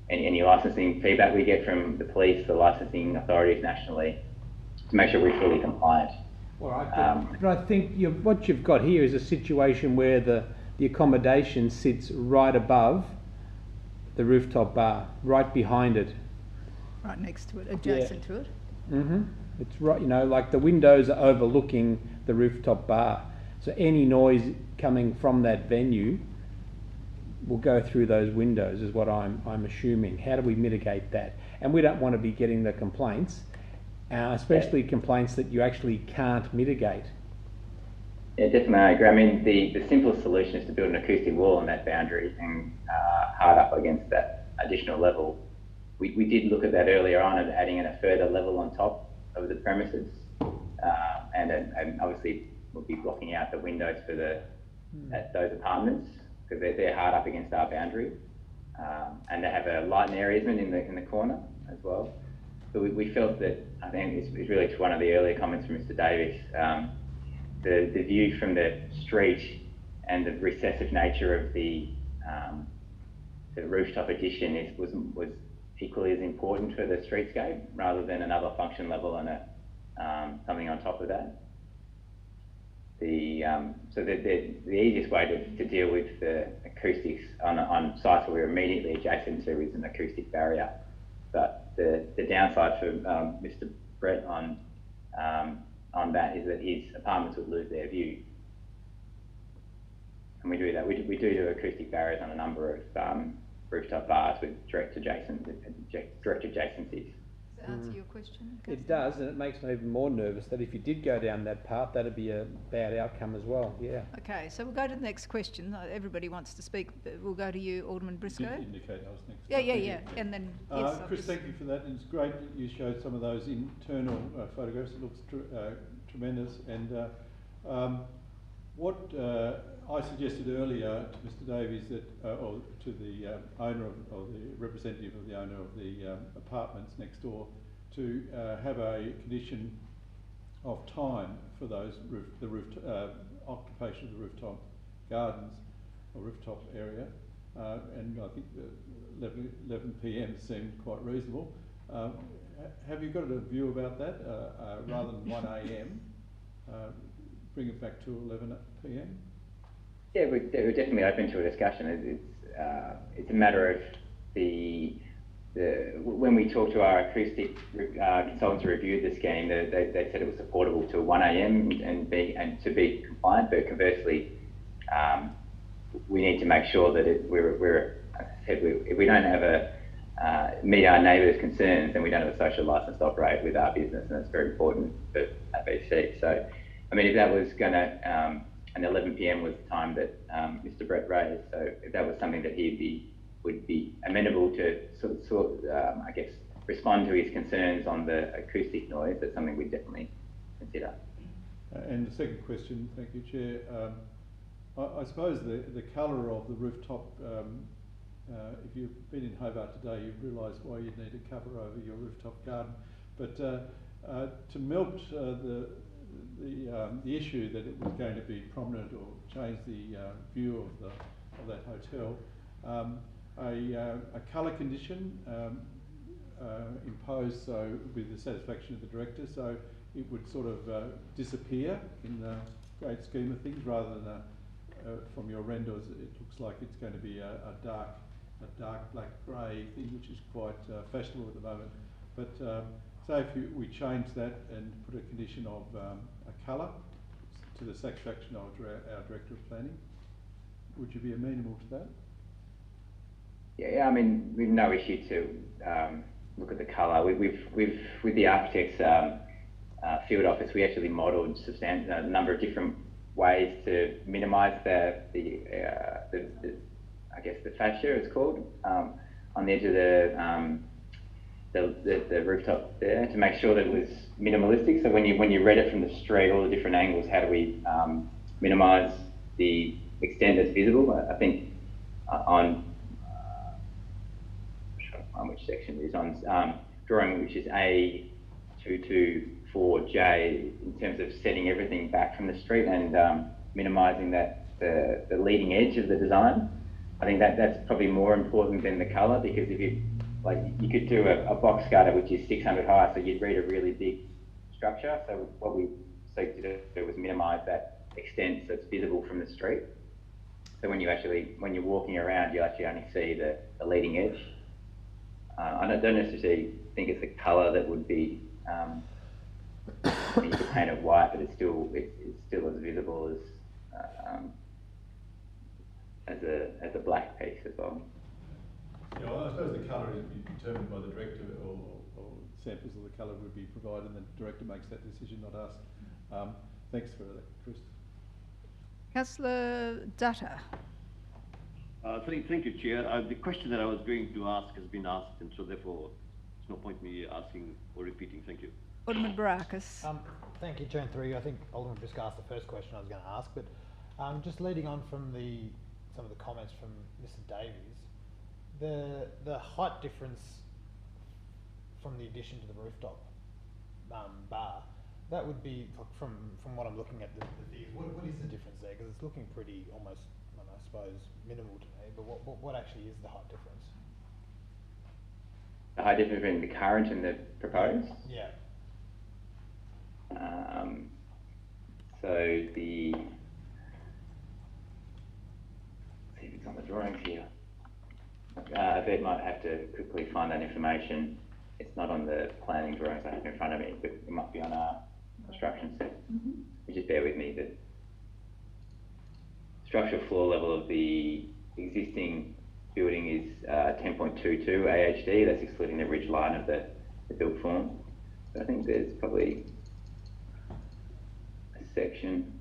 any licensing feedback we get from the police, the licensing authorities nationally, to make sure we're fully compliant. All right, but I think what you've got here is a situation where the accommodation sits right above the rooftop bar, right behind it. Right next to it, adjacent to it. Mm-hmm. It's right, like the windows are overlooking the rooftop bar. So any noise coming from that venue will go through those windows, is what I'm assuming. How do we mitigate that? And we don't want to be getting the complaints, especially complaints that you actually can't mitigate. Yeah, definitely, I agree. I mean, the simplest solution is to build an acoustic wall on that boundary and hard up against that additional level. We did look at that earlier on and adding in a further level on top of the premises, and obviously we'll be blocking out the windows for those apartments because they're hard up against our boundary, and they have a light and air easement in the corner as well. But we felt that, I think it's really to one of the earlier comments from Mr. Davis, the view from the street and the recessive nature of the rooftop addition was equally as important for the streetscape rather than another function level and something on top of that. So the easiest way to deal with the acoustics on sites where we're immediately adjacent to is an acoustic barrier. But the downside for Mr. Brett on that is that his apartments would lose their view. And we do that. We do acoustic barriers on a number of rooftop bars with direct adjacencies. Does that answer your question? It does, and it makes me even more nervous that if you did go down that path, that'd be a bad outcome as well. Yeah. Okay, so we'll go to the next question. Everybody wants to speak, but we'll go to you, Alderman Briscoe. Did indicate I was next. Yeah. And then, yes. Chris, thank you for that. It's great that you showed some of those internal photographs. It looks tremendous. And what I suggested earlier to Mr. Davies that, or to the owner or the representative of the owner of the apartments next door, to have a condition of time for those occupation of the rooftop gardens or rooftop area, and I think 11 p.m. seemed quite reasonable. Have you got a view about that? Rather than 1 a.m., bring it back to 11 p.m. Yeah, we're definitely open to a discussion. It's a matter of when we talked to our acoustic consultants who reviewed the scheme, they said it was supportable to 1 a.m. and to be compliant. But conversely, we need to make sure that if we don't have meet our neighbours' concerns, then we don't have a social licence to operate with our business, and that's very important for ABC. So, I mean, if that was going to and 11 p.m. was the time that Mr. Brett raised. So if that was something that would be amenable to I guess, respond to his concerns on the acoustic noise, that's something we'd definitely consider. And the second question, thank you, Chair. I suppose the colour of the rooftop, if you've been in Hobart today, you realise why you'd need a cover over your rooftop garden. But to melt the issue that it was going to be prominent or change the view of that hotel, a colour condition imposed so with the satisfaction of the director, so it would sort of disappear in the great scheme of things, rather than from your renders it looks like it's going to be a dark black grey thing, which is quite fashionable at the moment. But say if we change that and put a condition of a colour to the satisfaction of our Director of Planning, would you be amenable to that? Yeah, I mean, we've no issue to look at the colour. We've with the architect's field office, we actually modelled a number of different ways to minimise the I guess the fascia, it's called, on the edge of the rooftop there, to make sure that it was minimalistic. So when you read it from the street, all the different angles, how do we minimise the extent that's visible? I think on which section it is on drawing, which is A224J, in terms of setting everything back from the street and minimising the leading edge of the design. I think that's probably more important than the colour, because if you could do a box gutter which is 600 high, so you'd read a really big structure. So what we seek to do was minimise that extent so it's visible from the street. So when you're walking around, you actually only see the leading edge. I don't necessarily think it's the colour that would be. You could paint it white, but it's still as visible as a black piece as well. Yeah, well, I suppose the colour is determined by the director, or samples of the colour would be provided, and the director makes that decision, not us. Thanks for that, Chris. Councillor Dutta. Thank you, Chair. The question that I was going to ask has been asked, and so therefore there's no point me asking or repeating. Thank you. Alderman Barakis. Thank you, Chair. Through you. I think Alderman Briscoe asked the first question I was going to ask, but just leading on from some of the comments from Mr. Davies, the height difference from the addition to the rooftop bar that would be, from what I'm looking at the figures, what is the difference there? Because it's looking pretty almost, I suppose, minimal to me, but what actually is the height difference? The height difference between the current and the proposed? Yeah. So let's see if it's on the drawings here. Vet might have to quickly find that information. It's not on the planning drawings I have in front of me, but it might be on our construction set. Just bear with me. The structural floor level of the existing building is 10.22 AHD. That's excluding the ridge line of the built form. So I think there's probably a section.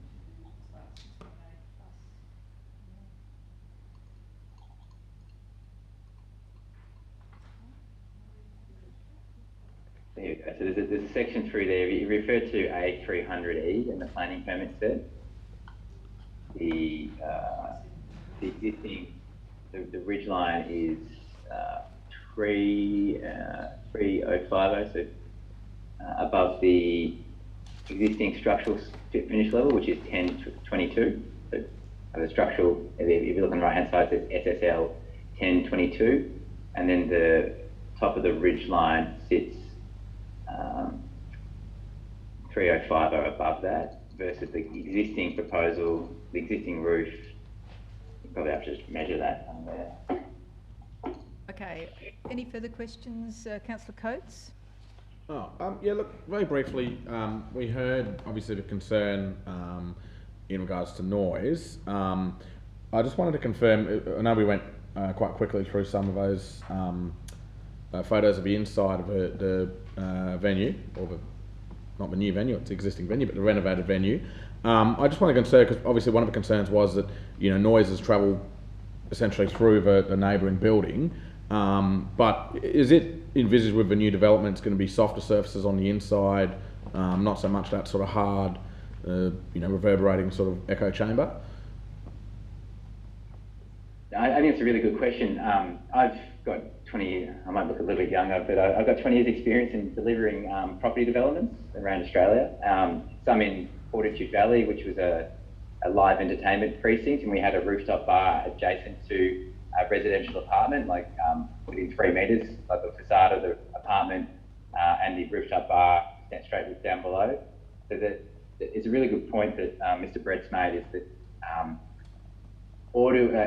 There you go. So there's a section through there. You refer to A300E in the planning permit set. The existing, the ridge line is 3050, so above the existing structural finish level, which is 1022. So the structural, if you look on the right hand side, it says SSL 1022, and then the top of the ridge line sits 3050 above that, versus the existing proposal, the existing roof. You probably have to just measure that on there. Okay. Any further questions, Councillor Coates? Yeah, look, very briefly, we heard obviously the concern in regards to noise. I just wanted to confirm, I know we went quite quickly through some of those photos of the inside of the venue, or not the new venue, it's the existing venue, but the renovated venue. I just want to concern, because obviously one of the concerns was that, you know, noise has travelled essentially through the neighbouring building. But is it envisaged with the new development it's going to be softer surfaces on the inside, not so much that sort of hard, you know, reverberating sort of echo chamber? I think it's a really good question. I've got 20, I might look a little bit younger, but I've got 20 years experience in delivering property developments around Australia. Some in Fortitude Valley, which was a live entertainment precinct, and we had a rooftop bar adjacent to a residential apartment, like within 3 metres of the facade of the apartment, and the rooftop bar straight down below. So it's a really good point that Mr. Brett's made, is that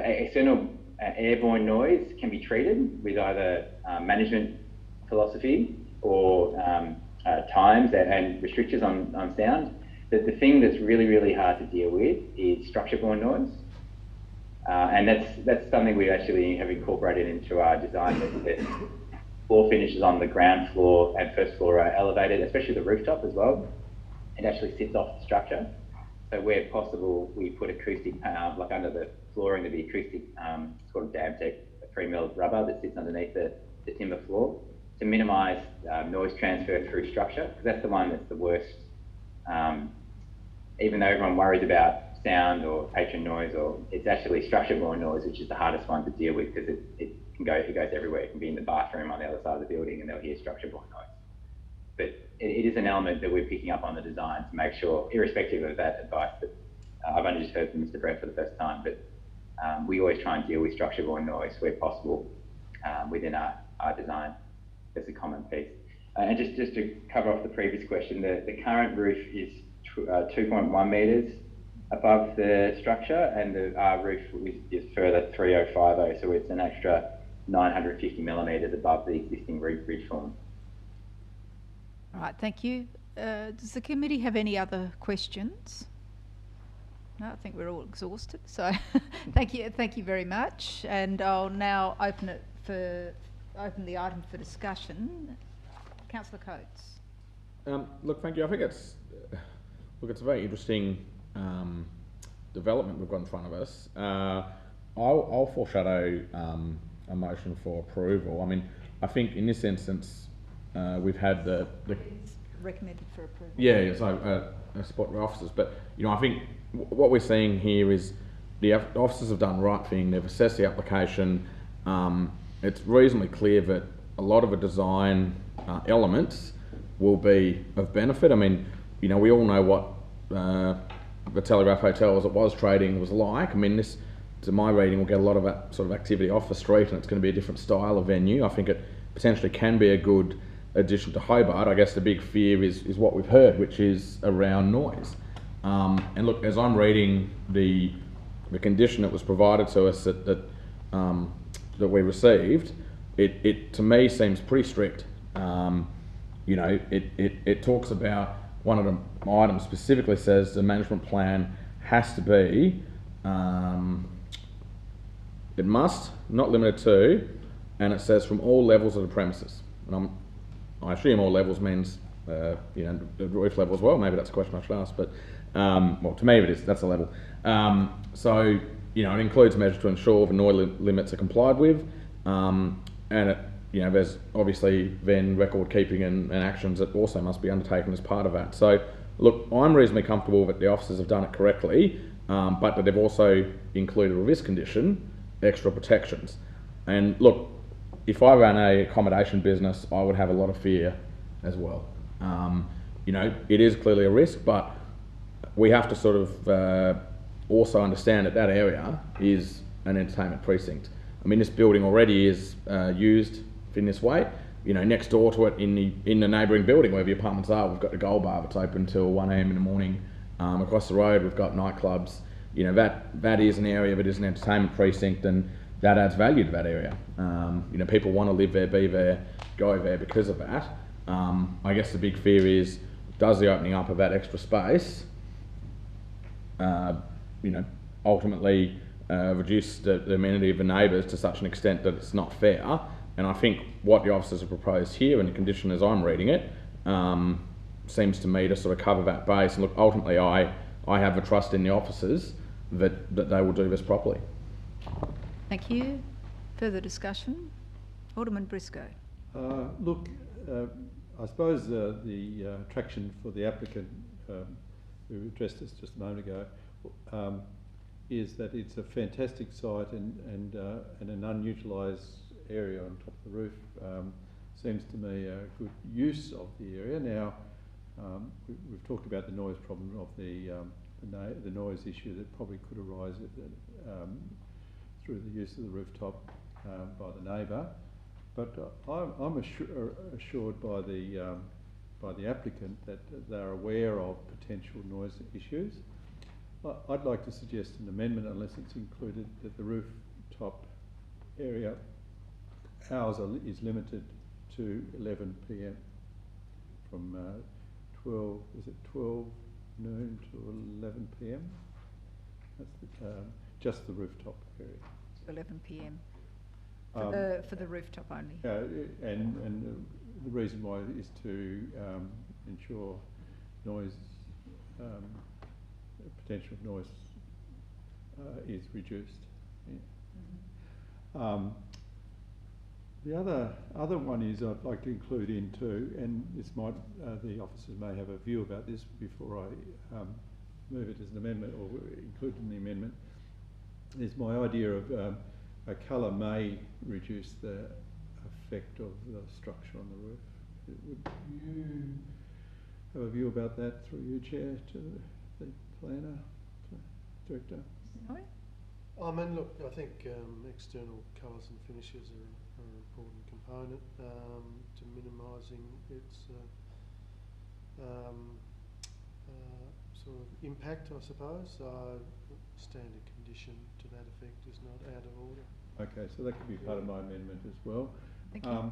external airborne noise can be treated with either management philosophy or times and restrictions on sound. The thing that's really, really hard to deal with is structure-borne noise. And that's something we actually have incorporated into our design, that floor finishes on the ground floor and first floor are elevated, especially the rooftop as well. It actually sits off the structure. So where possible, we put acoustic, like under the flooring, there'd be acoustic, it's called Damtec 3mm rubber that sits underneath the timber floor to minimise noise transfer through structure, because that's the one that's the worst. Even though everyone worries about sound or patron noise, or it's actually structure-borne noise, which is the hardest one to deal with, because it goes everywhere. It can be in the bathroom on the other side of the building and they'll hear structure-borne noise. But it is an element that we're picking up on the design to make sure, irrespective of that advice, that I've only just heard from Mr. Brett for the first time, but we always try and deal with structure-borne noise where possible within our design. That's a common piece. And just to cover off the previous question, the current roof is 2.1 metres above the structure, and our roof is further 3050, so it's an extra 950 millimetres above the existing roof ridge form. All right, thank you. Does the committee have any other questions? No, I think we're all exhausted, so thank you very much. And I'll now open the item for discussion. Councillor Coates. Look, thank you. I think it's a very interesting development we've got in front of us. I'll foreshadow a motion for approval. I mean, I think in this instance we've had the It's recommended for approval. Yeah, so I support the officers, but you know, I think what we're seeing here is the officers have done the right thing. They've assessed the application. It's reasonably clear that a lot of the design elements will be of benefit. I mean, you know, we all know what the Telegraph Hotel as it was trading was like. I mean, this, to my reading, will get a lot of that sort of activity off the street, and it's going to be a different style of venue. I think it potentially can be a good addition to Hobart. I guess the big fear is what we've heard, which is around noise. And look, as I'm reading the condition that was provided to us that we received, it to me seems pretty strict. You know, it talks about, one of the items specifically says the management plan has to be, it must, not limited to, and it says from all levels of the premises. And I assume all levels means, you know, the roof level as well. Maybe that's a question I should ask, but well, to me it is. That's a level. So, you know, it includes measures to ensure the noise limits are complied with, and it, you know, there's obviously then record keeping and actions that also must be undertaken as part of that. So, look, I'm reasonably comfortable that the officers have done it correctly, but that they've also included with this condition extra protections. And look, if I ran a accommodation business, I would have a lot of fear as well. You know, it is clearly a risk, but we have to sort of also understand that that area is an entertainment precinct. I mean, this building already is used in this way. You know, next door to it in the neighbouring building where the apartments are, we've got the Gold Bar that's open till 1 AM in the morning. Across the road, we've got nightclubs. You know, that is an area that is an entertainment precinct, and that adds value to that area. You know, people want to live there, be there, go there because of that. I guess the big fear is, does the opening up of that extra space, you know, ultimately reduce the amenity of the neighbours to such an extent that it's not fair? And I think what the officers have proposed here, and the condition as I'm reading it, seems to me to sort of cover that base. And look, ultimately I have a trust in the officers that they will do this properly. Thank you. Further discussion? Alderman Briscoe. Look, I suppose the attraction for the applicant who addressed us just a moment ago is that it's a fantastic site and an unutilised area on top of the roof. Seems to me a good use of the area. Now, we've talked about the noise problem of the noise issue that probably could arise through the use of the rooftop by the neighbour, but I'm assured by the applicant that they're aware of potential noise issues. I'd like to suggest an amendment, unless it's included, that the rooftop area hours is limited to 11 PM from 12 noon to 11 PM. That's just the rooftop area. 11 PM for the rooftop only. And the reason why is to ensure noise, potential noise is reduced. Yeah. The other one is I'd like to include in too, and this might the officers may have a view about this before I move it as an amendment or include in the amendment, is my idea of a colour may reduce the effect of the structure on the roof. Would you have a view about that through you, Chair, to the planner, Director? I mean, look, I think external colours and finishes are an important component to minimising its sort of impact, I suppose. So, standard condition to that effect is not out of order. Okay, so that could be part of my amendment as well. Thank you.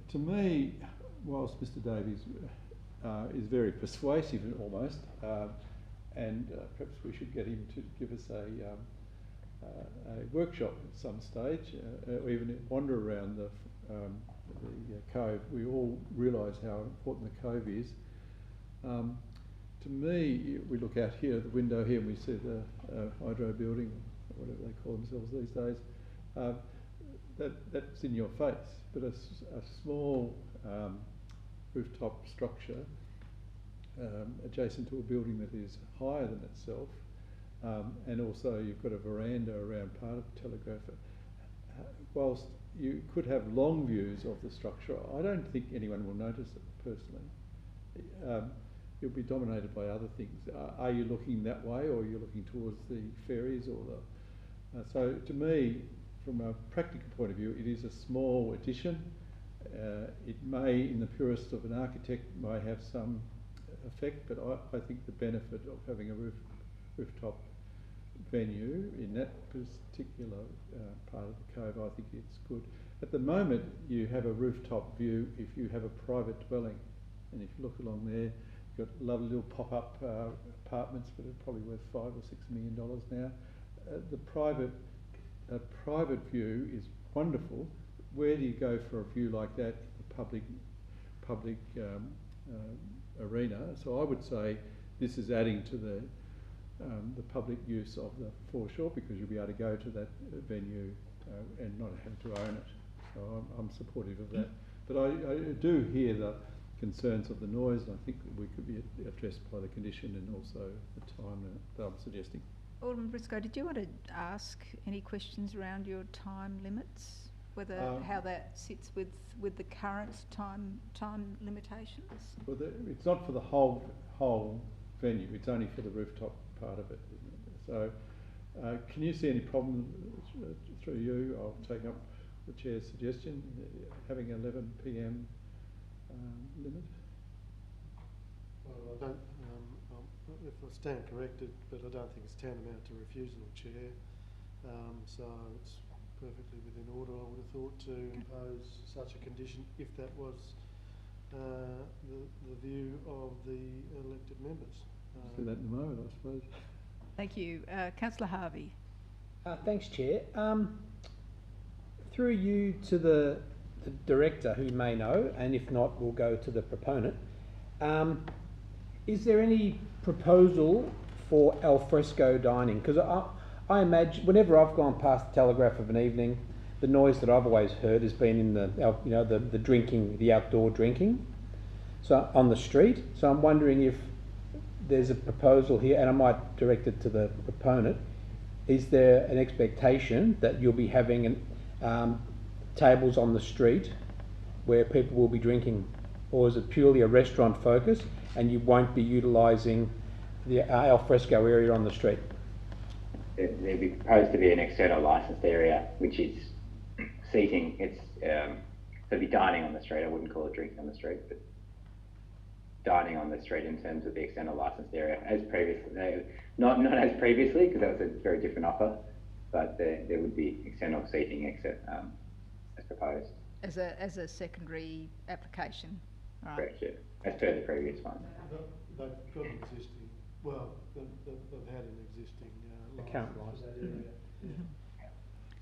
To me, whilst Mr. Davies is very persuasive almost, and perhaps we should get him to give us a workshop at some stage, or even wander around the cove. We all realise how important the cove is. To me, we look out here at the window here and we see the hydro building, or whatever they call themselves these days. That's in your face, but a small rooftop structure adjacent to a building that is higher than itself, and also you've got a veranda around part of the Telegraph. Whilst you could have long views of the structure, I don't think anyone will notice it personally. you'll be dominated by other things. Are you looking that way, or are you looking towards the ferries or the... so to me, from a practical point of view, it is a small addition. It may, in the purest of an architect, may have some effect, but I think the benefit of having a rooftop venue in that particular part of the cove, I think it's good. At the moment, you have a rooftop view if you have a private dwelling, and if you look along there, you've got lovely little pop-up apartments, but they're probably worth $5 or $6 million now. The private view is wonderful. Where do you go for a view like that in the public arena? So I would say this is adding to the public use of the foreshore, because you'll be able to go to that venue and not have to own it. So I'm supportive of that. But I do hear the concerns of the noise, and I think that we could be addressed by the condition and also the time that I'm suggesting. Alderman Briscoe, did you want to ask any questions around your time limits? Whether how that sits with the current time limitations? Well, it's not for the whole venue. It's only for the rooftop part of it, isn't it? So, can you see any problem through you? I'll take up the chair's suggestion, having an 11 p.m. Limit. Well, I don't. If I stand corrected, but I don't think it's tantamount to refusal, Chair. So it's perfectly within order, I would have thought, to impose such a condition if that was the view of the elected members. See that in a moment, I suppose. Thank you. Councillor Harvey. Thanks, Chair. Through you to the director, who may know, and if not, we'll go to the proponent. Is there any proposal for al fresco dining? Because I imagine whenever I've gone past the Telegraph of an evening, the noise that I've always heard has been in the drinking, the outdoor drinking, so on the street. So I'm wondering if there's a proposal here, and I might direct it to the proponent. Is there an expectation that you'll be having tables on the street where people will be drinking, or is it purely a restaurant focus and you won't be utilising the al fresco area on the street? There'd be proposed to be an external licensed area, which is seating. It's there'd be dining on the street. I wouldn't call it drinking on the street, but dining on the street in terms of the external licensed area, as previously. Not as previously, because that was a very different offer, but there would be external seating as proposed. As a secondary application, right? Correct, yeah. As per the previous one. They've got an existing. Well, they've had an existing account license.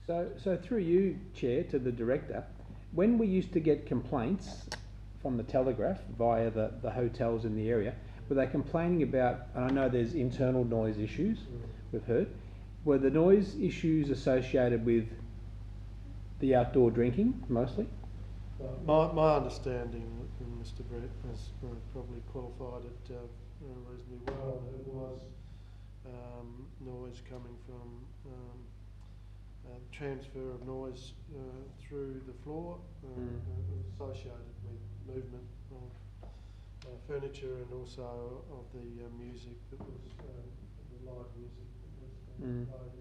So through you, Chair, to the director, when we used to get complaints from the Telegraph via the hotels in the area, were they complaining about, and I know there's internal noise issues, we've heard, were the noise issues associated with the outdoor drinking mostly? My understanding, and Mr. Brett has probably qualified it reasonably well, that it was noise coming from transfer of noise through the floor, associated with movement of furniture and also of the music that was the live music that was played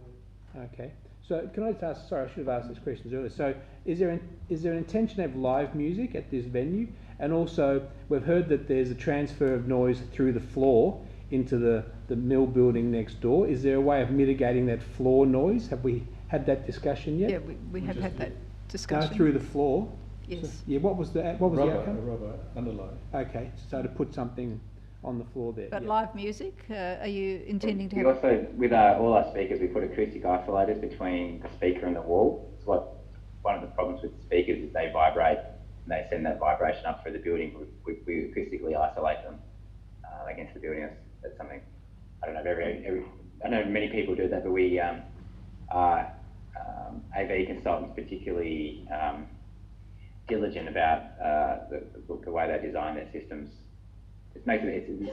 there. Okay. So can I just ask, sorry, I should have asked these questions earlier. So is there an intention to have live music at this venue? And also, we've heard that there's a transfer of noise through the floor into the mill building next door. Is there a way of mitigating that floor noise? Have we had that discussion yet? Yeah, we have had that discussion. No, through the floor? Yes. So, yeah, what was the outcome? A rubber underlay. Okay, so to put something on the floor there. But yeah. live music, are you intending to We have... also, with all our speakers, we put acoustic isolators between the speaker and the wall. It's one of the problems with the speakers is they vibrate, and they send that vibration up through the building. We acoustically isolate them against the building. That's something, I don't know, I know many people do that, but we AV consultants particularly diligent about the way they design their systems. It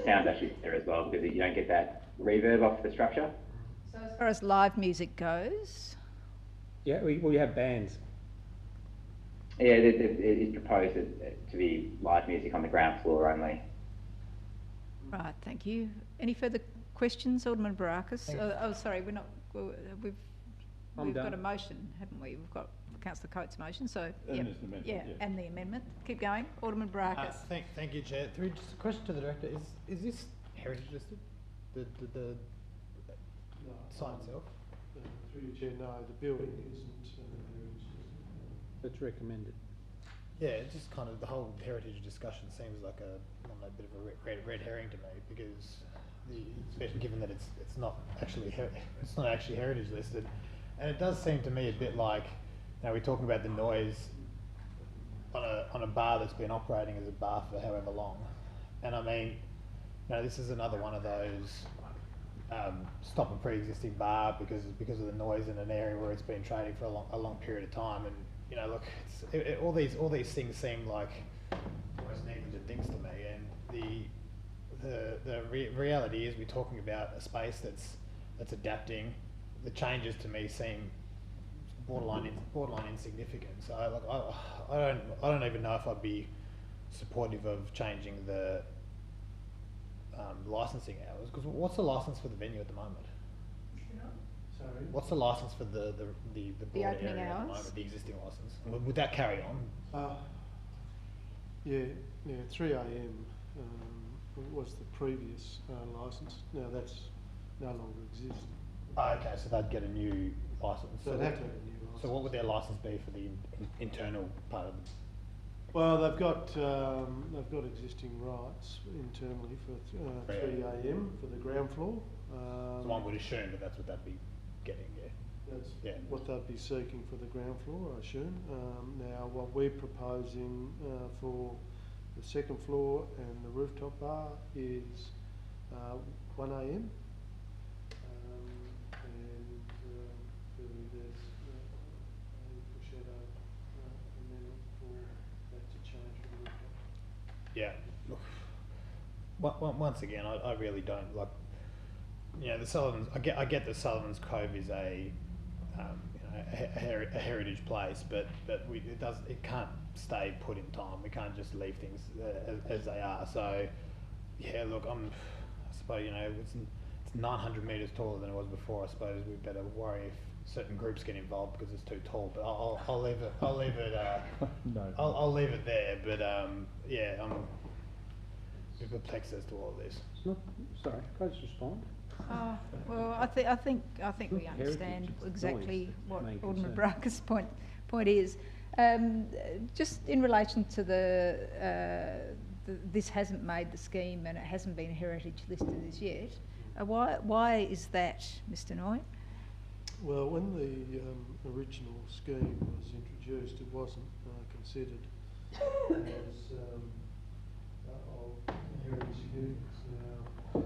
sounds actually better as well, because you don't get that reverb off the structure. So as far as live music goes? Yeah, we have bands. Yeah, it is proposed to be live music on the ground floor only. Right, thank you. Any further questions, Alderman Barakis? Sorry, we've got a motion, haven't we? We've got Councillor Coates' motion, so And there's an amendment, yeah. and the amendment. Keep going, Alderman Barakis. Thank you, Chair. Just a question to the Director. Is this heritage listed? The sign itself? Through your Chair, no, the building isn't heritage. That's recommended. Yeah, it's just kind of the whole heritage discussion seems like a bit of a red herring to me, because especially given that it's not actually heritage listed, and it does seem to me a bit like, you know, we're talking about the noise on a bar that's been operating as a bar for however long, and I mean, you know, this is another one of those stop a pre-existing bar because of the noise in an area where it's been trading for a long period of time. And you know, look, all these things seem like almost negligent things to me. And the reality is, we're talking about a space that's adapting. The changes to me seem borderline insignificant. So like, I don't even know if I'd be supportive of changing the licensing hours, because what's the license for the venue at the moment? Sorry? What's the license for the broader opening area at the hours? moment, the existing license? Would that carry on? Yeah, 3 a.m. Was the previous licence. Now that's no longer exists. Okay, so they'd get a new licence. So they'd have to have a new licence. So what would their licence be for the internal part of it? Well, they've got existing rights internally for 3 a.m. for the ground floor. So one would assume that that's what they'd be getting, yeah. That's what they'd be seeking for the ground floor, I assume. Now, what we're proposing for the second floor and the rooftop bar is 1 a.m. And clearly there's a foreshadow amendment for that to change for the rooftop. Yeah, look, once again, I really don't like. You know, the Sullivan's. I get that Sullivan's Cove is a heritage place, but it can't stay put in time. We can't just leave things as they are. So, yeah, look, I suppose, you know, it's 900 metres taller than it was before. I suppose we better worry if certain groups get involved because it's too tall. But I'll leave it. I'll leave it. No. I'll leave it there. But yeah, I'm a bit perplexed as to all of this. Sorry, can I just respond? Well, I think we understand exactly what Alderman Barakis' point is. Just in relation to this hasn't made the scheme and it hasn't been heritage listed as yet. Why is that, Mr. Noy? Well, when the original scheme was introduced, it wasn't considered as of heritage significance. Now,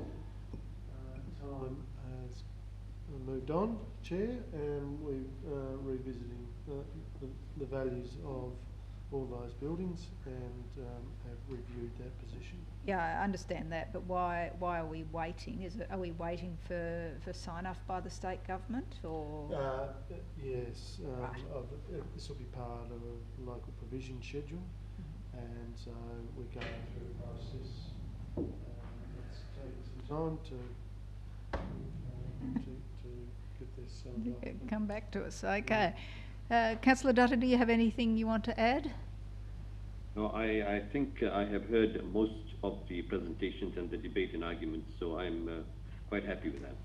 time has moved on, Chair, and we're revisiting the values of all those buildings and have reviewed that position. Yeah, I understand that, but why are we waiting? Are we waiting for sign-off by the state government, or? Yes, this will be part of a local provision schedule, and so we're going through a process. It's taking some time to get this come back to us. Okay. Councillor Dutton, do you have anything you want to add? No, I think I have heard most of the presentations and the debate and arguments, so I'm quite happy with that.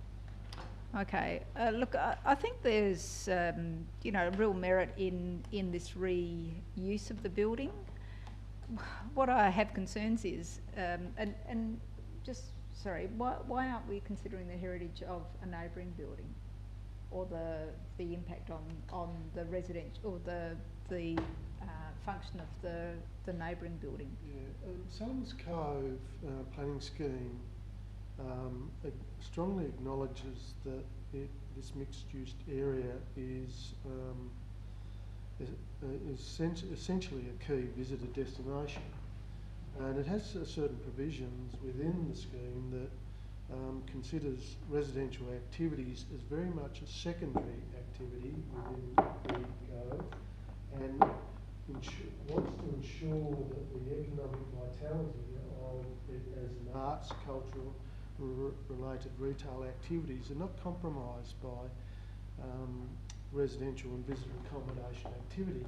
Okay. Look, I think there's real merit in this reuse of the building. What I have concerns is, why aren't we considering the heritage of a neighbouring building, or the impact on the residential, or the function of the neighbouring building? Yeah, Sullivan's Cove planning scheme strongly acknowledges that this mixed-use area is essentially a key visitor destination. And it has certain provisions within the scheme that considers residential activities as very much a secondary activity within the code, and wants to ensure that the economic vitality of it as an arts, cultural, related retail activities are not compromised by residential and visitor accommodation activity.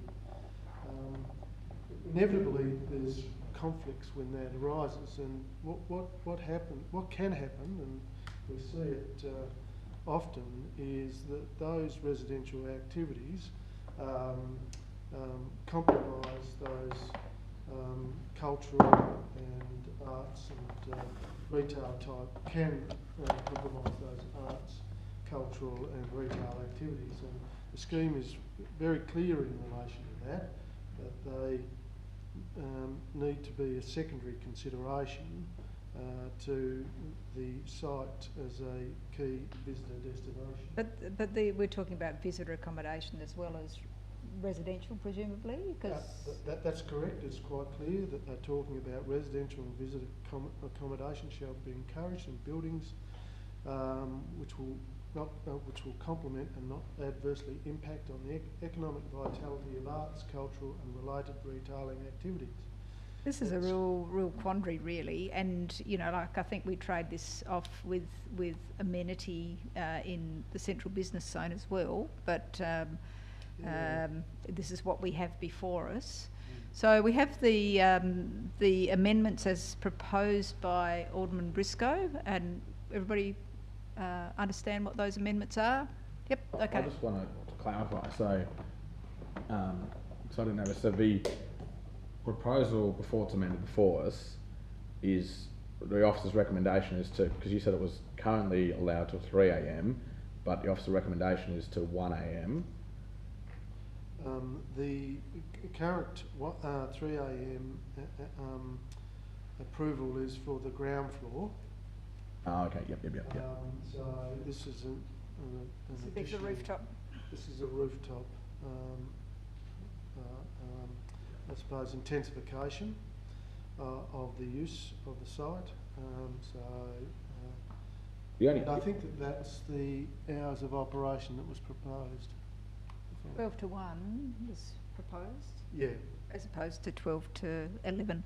Inevitably, there's conflicts when that arises, and what can happen, and we see it often, is that those residential activities compromise those cultural and arts and retail type, can compromise those arts, cultural and retail activities. And the scheme is very clear in relation to that they need to be a secondary consideration to the site as a key visitor destination. But we're talking about visitor accommodation as well as residential, presumably? Because that's correct. It's quite clear that they're talking about residential and visitor accommodation shall be encouraged in buildings which will complement and not adversely impact on the economic vitality of arts, cultural and related retailing activities. This is a real quandary, really, and like I think we trade this off with amenity in the central business zone as well. But this is what we have before us. So we have the amendments as proposed by Alderman Briscoe, and everybody understand what those amendments are? Yep. Okay. I just want to clarify. So I don't know. So the proposal before it's amended before us is the officer's recommendation is to, because you said it was currently allowed till 3 a.m, but the officer's recommendation is to 1 a.m. The current 3 a.m. Approval is for the ground floor. Oh, okay. Yep. So this is an it's a rooftop. This is a rooftop. I suppose intensification of the use of the site. I think that's the hours of operation that was proposed. 12 to 1 was proposed? Yeah. As opposed to 12 to 11.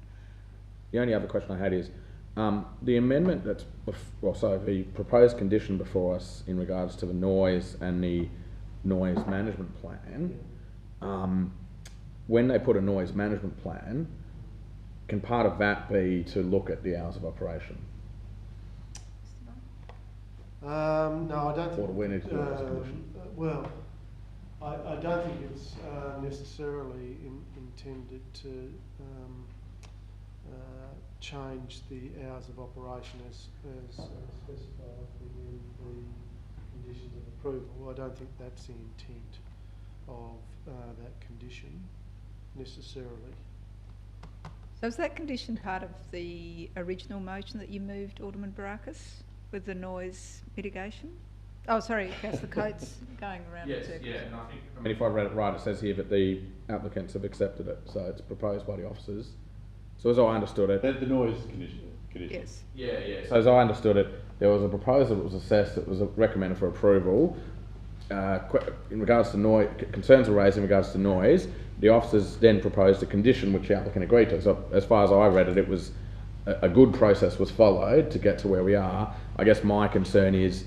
The only other question I had is, the amendment that's, the proposed condition before us in regards to the noise and the noise management plan, when they put a noise management plan, can part of that be to look at the hours of operation? No, I don't think. Or do we need to do it as a condition? Well, I don't think it's necessarily intended to change the hours of operation as specified within the conditions of approval. I don't think that's the intent of that condition necessarily. So is that condition part of the original motion that you moved, Alderman Barakis, with the noise mitigation? Oh, sorry, Councillor Coates going around in circles. Yeah, and I think, I mean, if I read it right, it says here that the applicants have accepted it, so it's proposed by the officers. So as I understood it... The noise condition. Yes. Yeah. So as I understood it, there was a proposal that was assessed that was recommended for approval. In regards to noise, concerns were raised in regards to noise. The officers then proposed a condition which the applicant agreed to. So as far as I read it, it was a good process was followed to get to where we are. I guess my concern is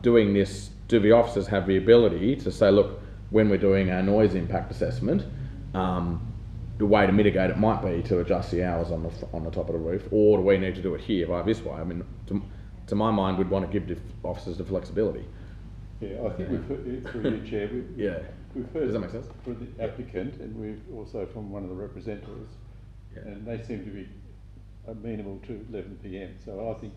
doing this, do the officers have the ability to say, look, when we're doing our noise impact assessment, the way to mitigate it might be to adjust the hours on the top of the roof, or do we need to do it here by this way? I mean, to my mind, we'd want to give the officers the flexibility. Yeah, I think we've heard, through you, Chair, we've heard Does that make sense? from the applicant, and we've also from one of the representatives, and they seem to be amenable to 11 p.m. So I think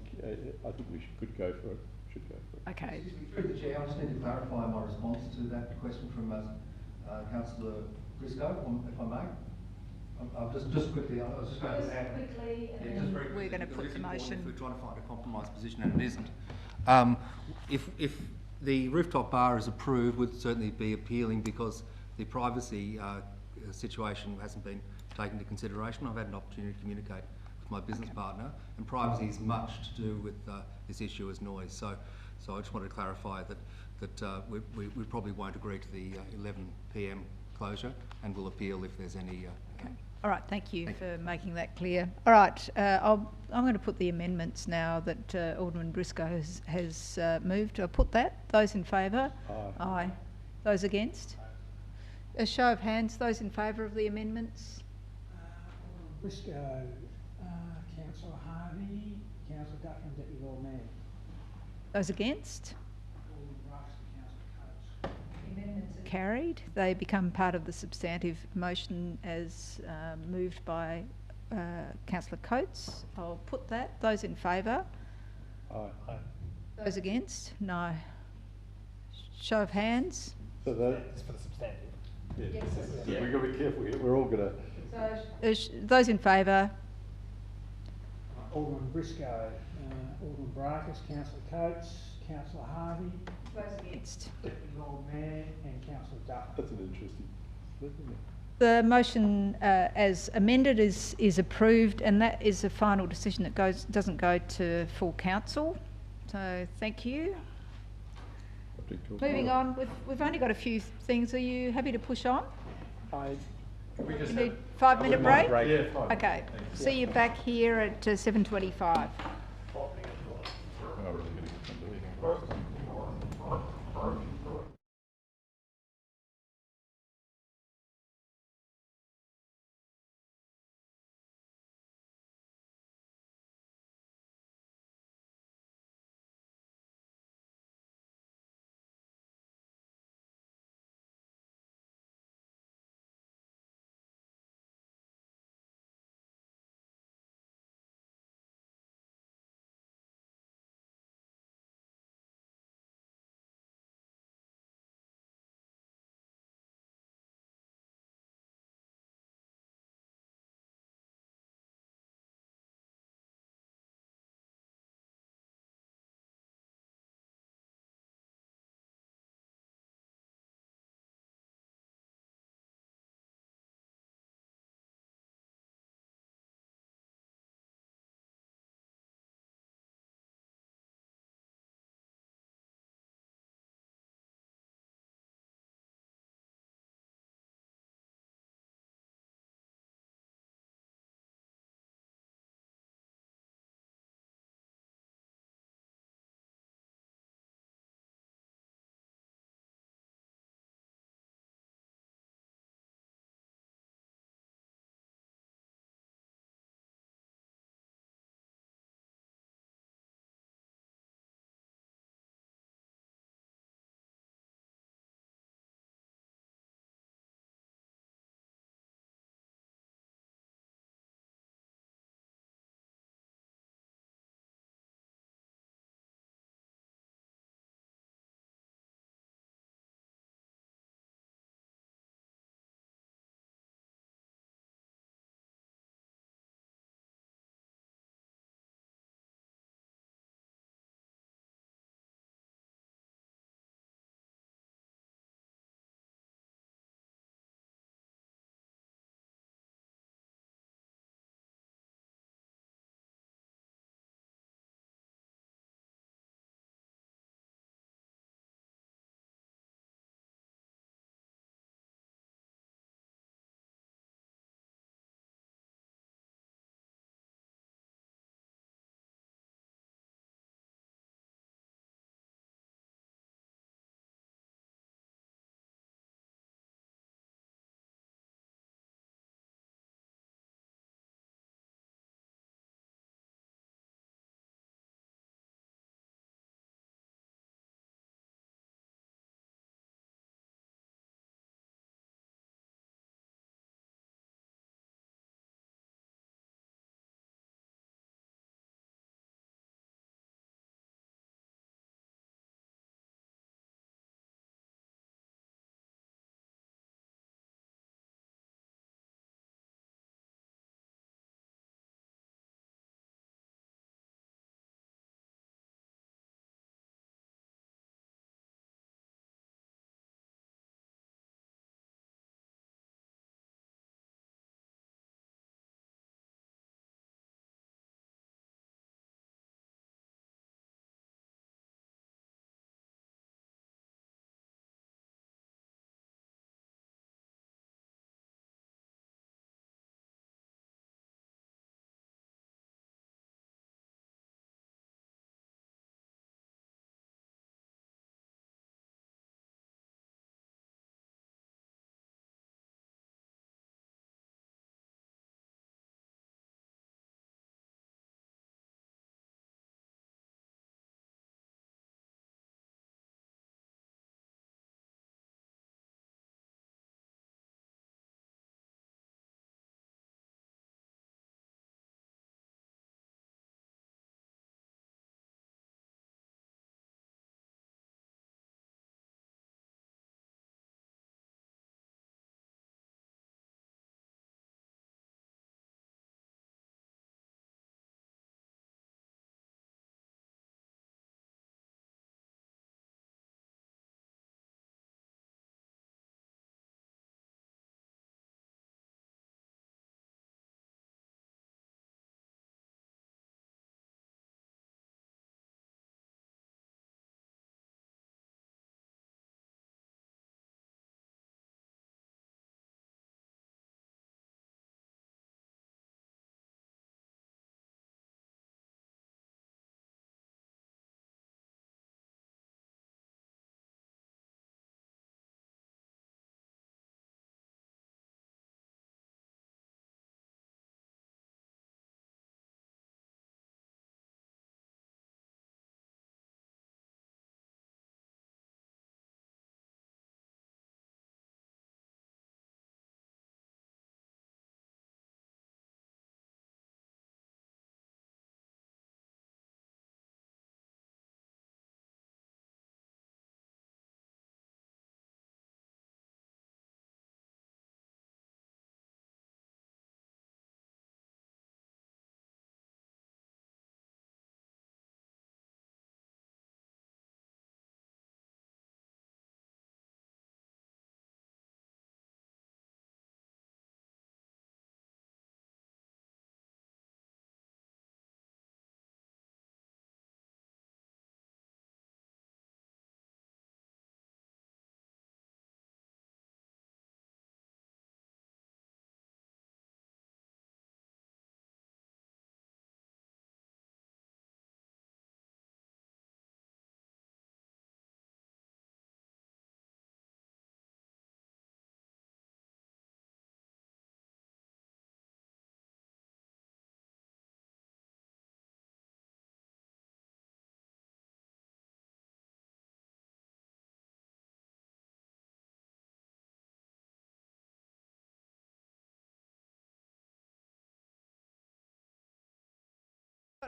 we could go for it. Should go for it. Okay. Through the Chair, I just need to clarify my response to that question from Councillor Briscoe, if I may. I'll just quickly, I was just going to add. Quickly, and just very we're going to because put the motion. if we're trying to find a compromise position and it isn't. If the rooftop bar is approved, would certainly be appealing because the privacy situation hasn't been taken into consideration. I've had an opportunity to communicate with my business partner, and privacy is much to do with this issue as noise. So I just wanted to clarify that we probably won't agree to the 11 p.m. closure and will appeal if there's any. All right, thank you for making that clear. All right, I'm going to put the amendments now that Alderman Briscoe has moved. I'll put that. Those in favour? Aye. Aye. Those against? A show of hands, those in favour of the amendments? Alderman Briscoe, Councillor Harvey, Councillor Dufferin, Deputy Lord Mayor. Those against? Alderman Brooks and Councillor Coates. The amendments are carried. They become part of the substantive motion as moved by Councillor Coates. I'll put that. Those in favour? Aye. Those against? No. Show of hands? So that, It's for the substantive. yeah, Yes. we've got to be careful here. We're all going to. So, those in favour? Alderman Briscoe, Alderman Brackus, Councillor Coates, Councillor Harvey, Those against? Deputy Lord Mayor and Councillor Dufferin. That's an interesting split, isn't it? The motion as amended is approved, and that is a final decision that doesn't go to full council. So thank you. Moving on, we've only got a few things. Are you happy to push on? We You need 5-minute break? Yeah, fine. Okay. See you back here at 7:25. Oh, really going to get somebody.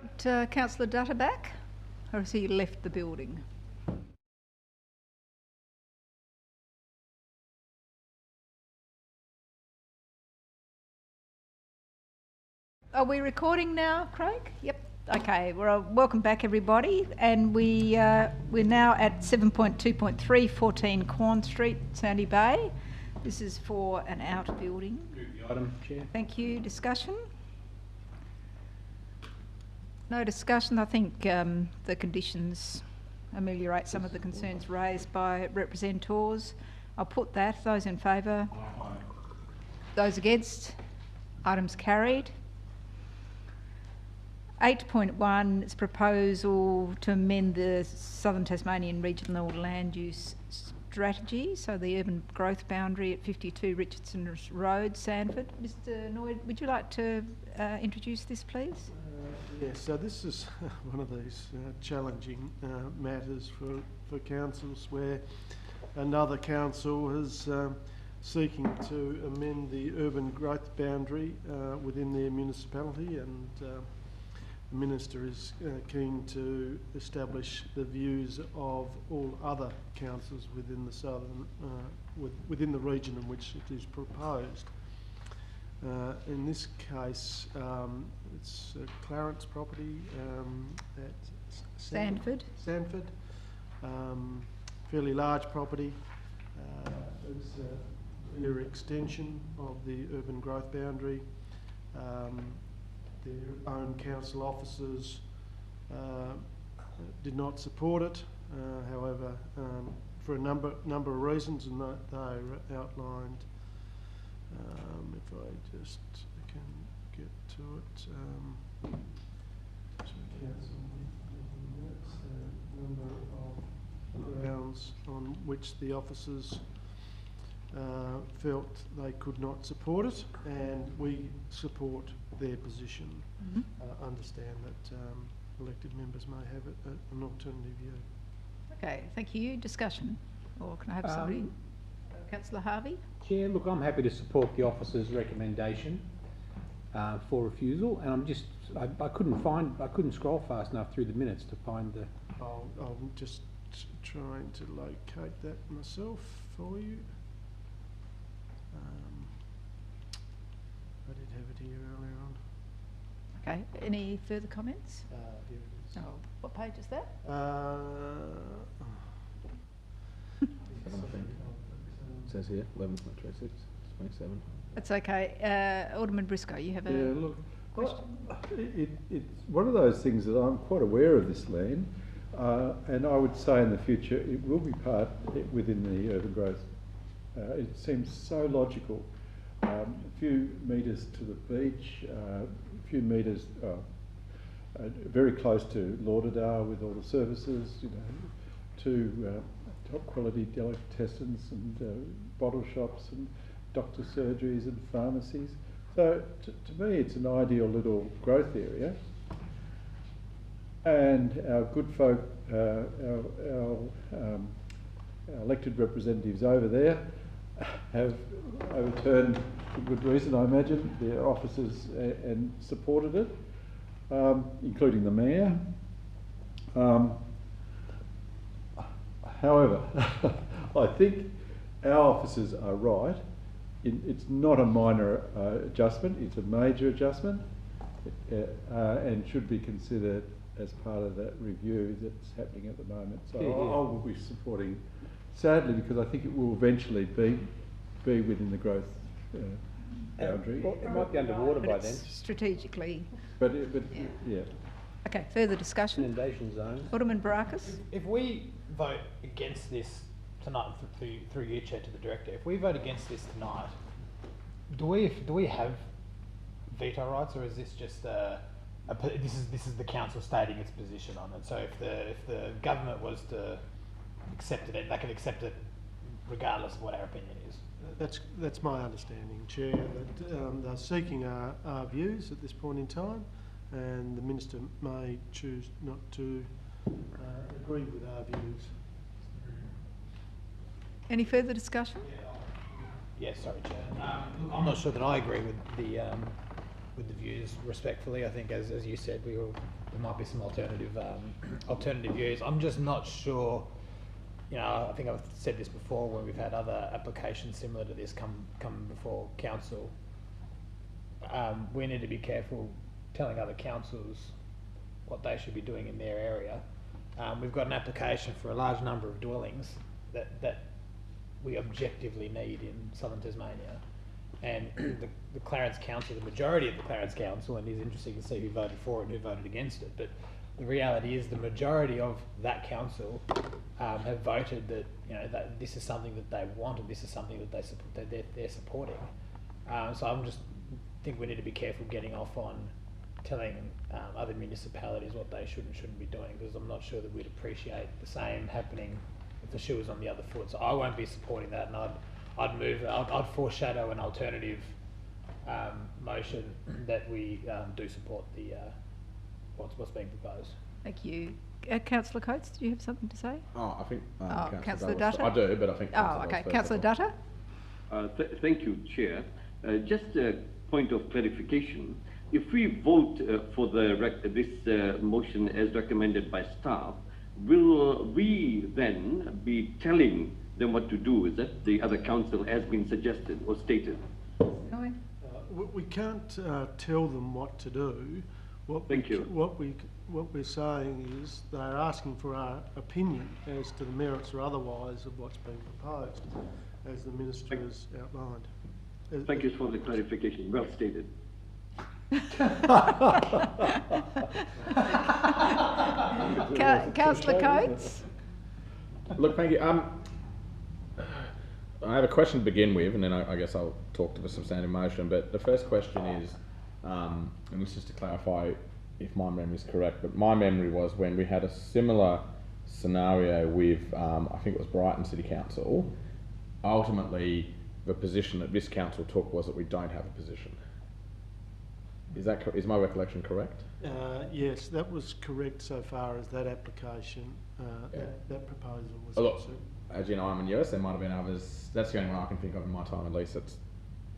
got Councillor Dutta back, or has he left the building? Are we recording now, Craig? Yep. Okay. Well, welcome back, everybody, and we're now at 7.2.3, 14 Corn Street, Sandy Bay. This is for an outbuilding. Move the item, Chair. Thank you. Discussion? No discussion. I think the conditions ameliorate some of the concerns raised by representatives. I'll put that. Those in favour? Those against? Items carried. 8.1 is proposal to amend the Southern Tasmanian Regional Land Use Strategy, so the urban growth boundary at 52 Richardson Road, Sandford. Mr. Noyd, would you like to introduce this, please? Yes, so this is one of these challenging matters for councils where another council is seeking to amend the urban growth boundary within their municipality, and the Minister is keen to establish the views of all other councils within the southern, within the region in which it is proposed. In this case, it's Clarence property at Sandford. Sandford, fairly large property. It's a clear extension of the urban growth boundary. Their own council officers did not support it, however, for a number of reasons, and they are outlined. If I just can get to it, number of grounds on which the officers felt they could not support it, and we support their position. Understand that elected members may have an alternative view. Okay, thank you. Discussion, or can I have somebody? Councillor Harvey. Chair, look, I'm happy to support the officer's recommendation for refusal, and I couldn't scroll fast enough through the minutes to find the. I'm just trying to locate that myself for you. I did have it here earlier on. Okay, any further comments? Here it is. Oh, what page is that? It says here 11.26, 27. That's okay. Alderman Briscoe, you have a look, question? it's one of those things that I'm quite aware of this land, and I would say in the future it will be part within the urban growth. It seems so logical. A few metres to the beach, a few metres very close to Lauderdale with all the services, you know, to top quality delicatessens and bottle shops and doctor surgeries and pharmacies. So to me it's an ideal little growth area, and our good folk, our elected representatives over there have overturned, for good reason I imagine, their officers and supported it, including the mayor. However, I think our officers are right. It's not a minor adjustment, it's a major adjustment, and should be considered as part of that review that's happening at the moment. So I will be supporting, sadly, because I think it will eventually be within the growth boundary. Well, it might be underwater by then. Strategically. But yeah. Okay, further discussion. Inundation zone. Alderman Barakis. If we vote against this tonight, through you, Chair, to the Director, if we vote against this tonight, do we have veto rights, or is this just this is the council stating its position on it? So if the government was to accept it, they can accept it regardless of what our opinion is. That's my understanding, Chair, that they're seeking our views at this point in time, and the Minister may choose not to agree with our views. Any further discussion? Yes, sorry, Chair. I'm not sure that I agree with with the views respectfully. I think, as you said, there might be some alternative views. I'm just not sure. You know, I think I've said this before when we've had other applications similar to this come before council. We need to be careful telling other councils what they should be doing in their area. We've got an application for a large number of dwellings that we objectively need in southern Tasmania. And the Clarence Council, the majority of the Clarence Council, and it's interesting to see who voted for it and who voted against it, but the reality is the majority of that council have voted that, you know, that this is something that they want and this is something that they're supporting. So I'm just think we need to be careful getting off on telling other municipalities what they should and shouldn't be doing, because I'm not sure that we'd appreciate the same happening if the shoe was on the other foot. So I won't be supporting that, and I'd foreshadow an alternative motion that we do support the what's being proposed. Thank you. Councillor Coates, do you have something to say? Oh, I think Councillor Dutta? I do, but I think... Councillor Dutta? Thank you, Chair. Just a point of clarification. If we vote for this motion as recommended by staff, will we then be telling them what to do? Is that the other council has been suggested or stated? We can't tell them what to do. Thank you. What we're saying is they're asking for our opinion as to the merits or otherwise of what's being proposed, as the Minister has outlined. Thank you for the clarification. Well stated. Councillor Coates? Look, thank you. I have a question to begin with, and then I guess I'll talk to the substantive motion. But the first question is, and this is to clarify if my memory is correct, but my memory was when we had a similar scenario with, I think it was Brighton City Council, ultimately the position that this council took was that we don't have a position. Is my recollection correct? Yes, that was correct so far as that application, that proposal was concerned. As you know, I'm in US, there might have been others. That's the only one I can think of in my time, at least.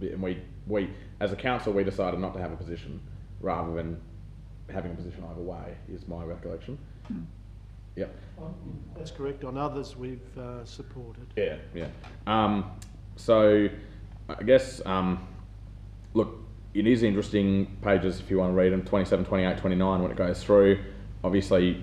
And we, as a council, we decided not to have a position rather than having a position either way, is my recollection. Yep. That's correct. On others, we've supported. Yeah. So, I guess, look, it is interesting pages if you want to read them, 27, 28, 29 when it goes through. Obviously,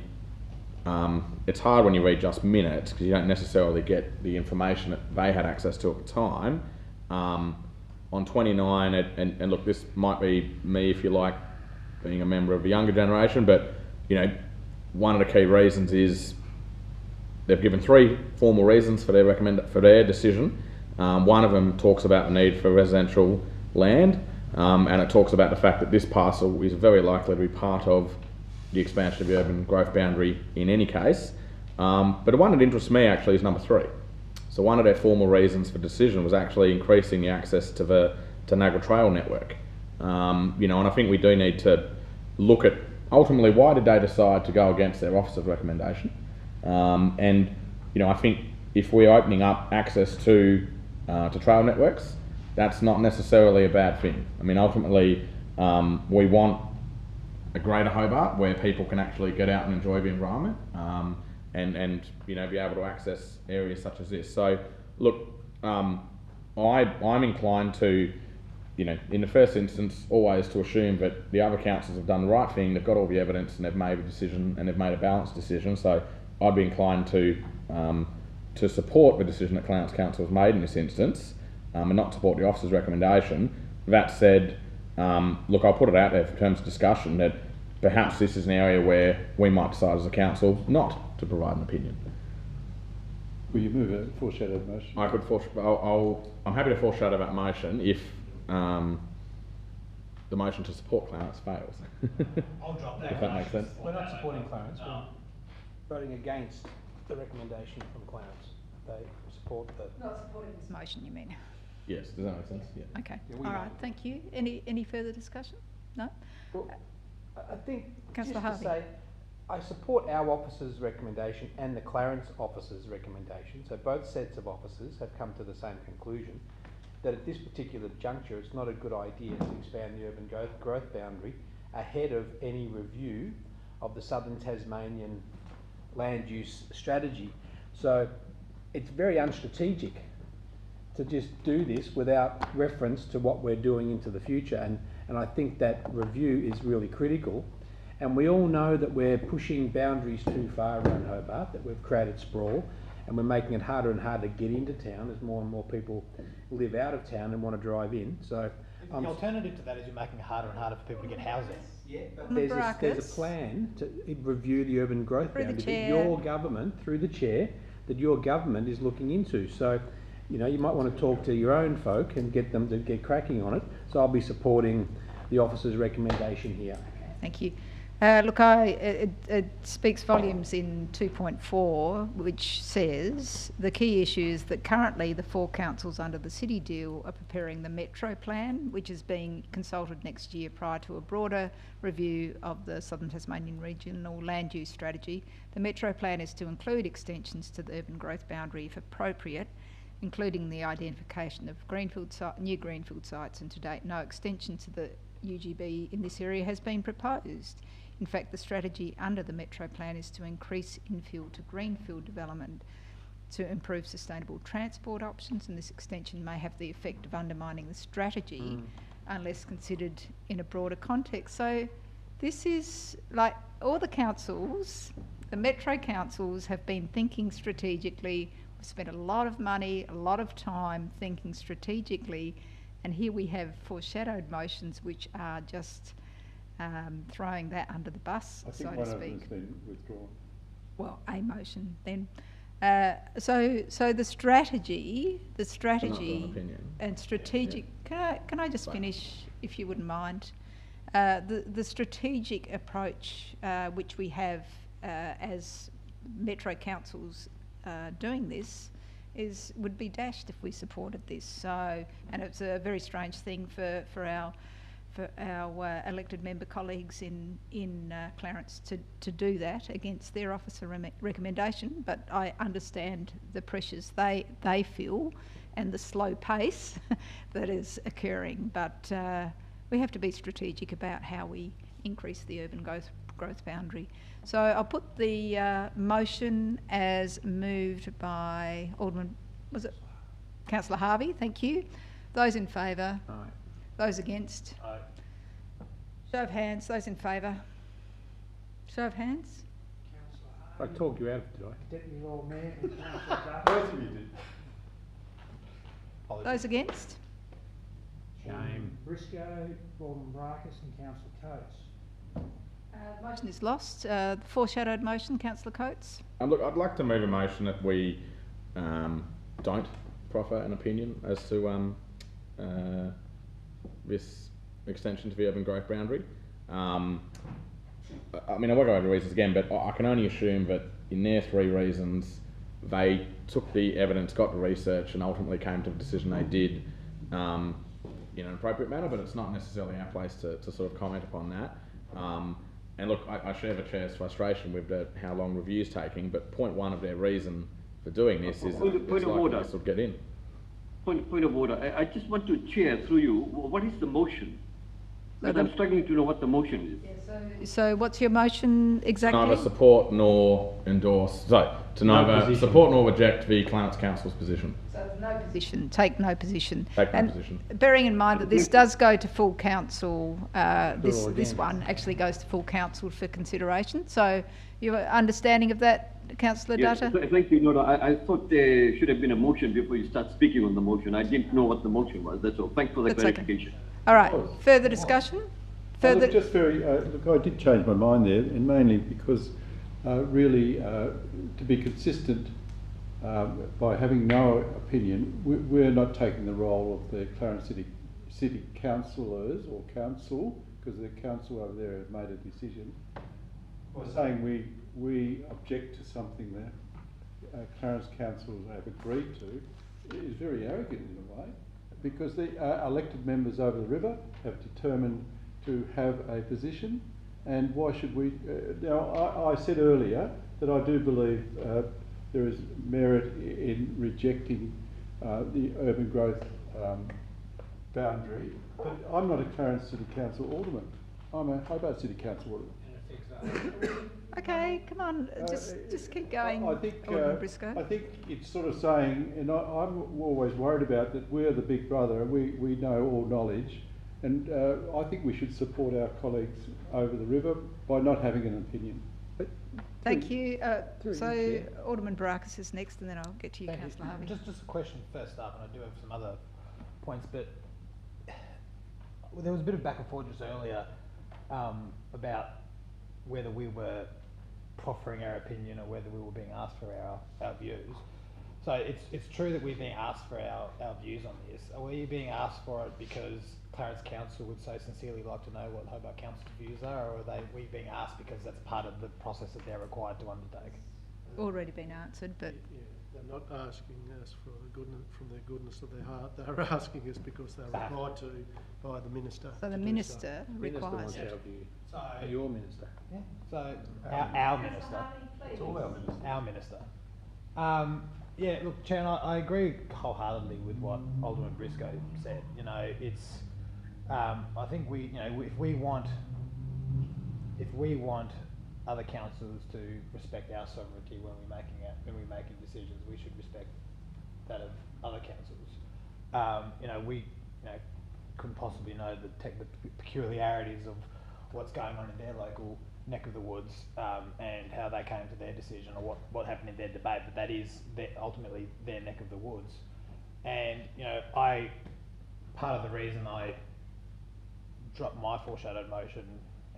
it's hard when you read just minutes because you don't necessarily get the information that they had access to at the time. On 29, and look, this might be me, if you like, being a member of the younger generation, but, you know, one of the key reasons is they've given 3 formal reasons for their decision. One of them talks about the need for residential land, and it talks about the fact that this parcel is very likely to be part of the expansion of the urban growth boundary in any case. But the one that interests me actually is number 3. So one of their formal reasons for decision was actually increasing the access to the Niagara Trail network. You know, and I think we do need to look at ultimately why did they decide to go against their officer's recommendation. And you know, I think if we're opening up access to trail networks, that's not necessarily a bad thing. I mean, ultimately, we want a greater Hobart where people can actually get out and enjoy the environment, and you know, be able to access areas such as this. So, look, I'm inclined to, you know, in the first instance, always to assume that the other councils have done the right thing. They've got all the evidence and they've made a decision and they've made a balanced decision. So, I'd be inclined to support the decision that Clarence Council has made in this instance, and not support the officer's recommendation. That said, look, I'll put it out there for terms of discussion that perhaps this is an area where we might decide as a council not to provide an opinion. Will you move a foreshadowed motion? I could I'm happy to foreshadow that motion if the motion to support Clarence fails. I'll drop that. If that makes sense. We're not supporting Clarence. We're voting against the recommendation from Clarence. They support the... Not supporting this motion, you mean? Yes, does that make sense? Yeah. Okay. All right, thank you. Any further discussion? No? Well, I think, Councillor just to Harvey. say, I support our officer's recommendation and the Clarence officer's recommendation. So both sets of officers have come to the same conclusion. that at this particular juncture it's not a good idea to expand the urban growth boundary ahead of any review of the Southern Tasmanian land use strategy. So it's very unstrategic to just do this without reference to what we're doing into the future, and I think that review is really critical. And we all know that we're pushing boundaries too far around Hobart, that we've created sprawl, and we're making it harder and harder to get into town as more and more people live out of town and want to drive in. So the alternative to that is you're making it harder and harder for people to get housing. Yeah, but there's a plan to review the urban growth boundary that your government, through the chair, that your government is looking into. So, you know, you might want to talk to your own folk and get them to get cracking on it. So I'll be supporting the officer's recommendation here. Okay, thank you. Look, it speaks volumes in 2.4, which says the key issue is that currently the 4 councils under the city deal are preparing the Metro Plan, which is being consulted next year prior to a broader review of the Southern Tasmanian Regional Land Use Strategy. The Metro Plan is to include extensions to the urban growth boundary if appropriate, including the identification of new greenfield sites, and to date no extension to the UGB in this area has been proposed. In fact, the strategy under the Metro Plan is to increase infill to greenfield development to improve sustainable transport options, and this extension may have the effect of undermining the strategy unless considered in a broader context. So this is like all the councils, the Metro councils have been thinking strategically. We've spent a lot of money, a lot of time thinking strategically, and here we have foreshadowed motions which are just throwing that under the bus, so to speak. I think one of them has been withdrawn. Well, a motion then. So the strategy and strategic. Can I just finish, if you wouldn't mind? The strategic approach which we have as Metro councils doing this would be dashed if we supported this. So, and it's a very strange thing for our elected member colleagues in Clarence to do that against their officer recommendation. But I understand the pressures they feel and the slow pace that is occurring. But we have to be strategic about how we increase the urban growth boundary. So I'll put the motion as moved by Alderman, was it Councillor Harvey? Thank you. Those in favour? Aye. Those against? Aye. Show of hands. Those in favour? Show of hands. I talked you out of it, did I? Deputy Lord Mayor and Councillor Dutton. Both of you did. Those against? Shame. Briscoe, Alderman Brackus and Councillor Coates. The motion is lost. The foreshadowed motion, Councillor Coates. Look, I'd like to move a motion that we don't proffer an opinion as to this extension to the urban growth boundary. I mean, I won't go over the reasons again, but I can only assume that in their 3 reasons, they took the evidence, got the research, and ultimately came to the decision they did in an appropriate manner, but it's not necessarily our place to sort of comment upon that. And look, I share the Chair's frustration with how long review's taking, but point 1 of their reason for doing this is that it's likely this will get in. Point of order. I just want to chair through you. What is the motion? Because I'm struggling to know what the motion is. Yeah, so what's your motion exactly? Neither support nor endorse, to neither support nor reject the Clarence Council's position. So no position, take no position. Take no position. Bearing in mind that this does go to full council, this one actually goes to full council for consideration. So your understanding of that, Councillor Dutta? Yes, thank you. No, I thought there should have been a motion before you start speaking on the motion. I didn't know what the motion was, that's all. Thanks for the clarification. Okay. All right, further discussion? Look, just very, look, I did change my mind there, and mainly because really to be consistent by having no opinion, we're not taking the role of the Clarence City councillors or council, because the council over there have made a decision. By saying we object to something that Clarence Council have agreed to is very arrogant in a way, because the elected members over the river have determined to have a position, and why should we? Now, I said earlier that I do believe there is merit in rejecting the urban growth boundary, but I'm not a Clarence City Council alderman. I'm a Hobart City Council alderman. Okay, come on, just keep going, I think, Alderman Briscoe. I think it's sort of saying, and I'm always worried about that we're the big brother and we know all knowledge, and I think we should support our colleagues over the river by not having an opinion. Thank you. So Alderman Barakis is next, and then I'll get to you, Councillor Harvey. Just a question first up, and I do have some other points, but there was a bit of back and forth just earlier about whether we were proffering our opinion or whether we were being asked for our views. So it's true that we're being asked for our views on this. Are we being asked for it because Clarence Council would so sincerely like to know what Hobart Council's views are, or are we being asked because that's part of the process that they're required to undertake? Already been answered, but... Yeah, they're not asking us for the goodness, from the goodness of their heart. They're asking us because they're required to by the Minister. So the Minister requires it. So, your Minister. Yeah. So our Minister. It's all our Minister. Our Minister. Yeah, look, Chair, I agree wholeheartedly with what Alderman Briscoe said. You know, it's. I think if we want other councils to respect our sovereignty when we're making decisions, we should respect that of other councils. We couldn't possibly know the peculiarities of what's going on in their local neck of the woods and how they came to their decision or what happened in their debate, but that is ultimately their neck of the woods. And part of the reason I dropped my foreshadowed motion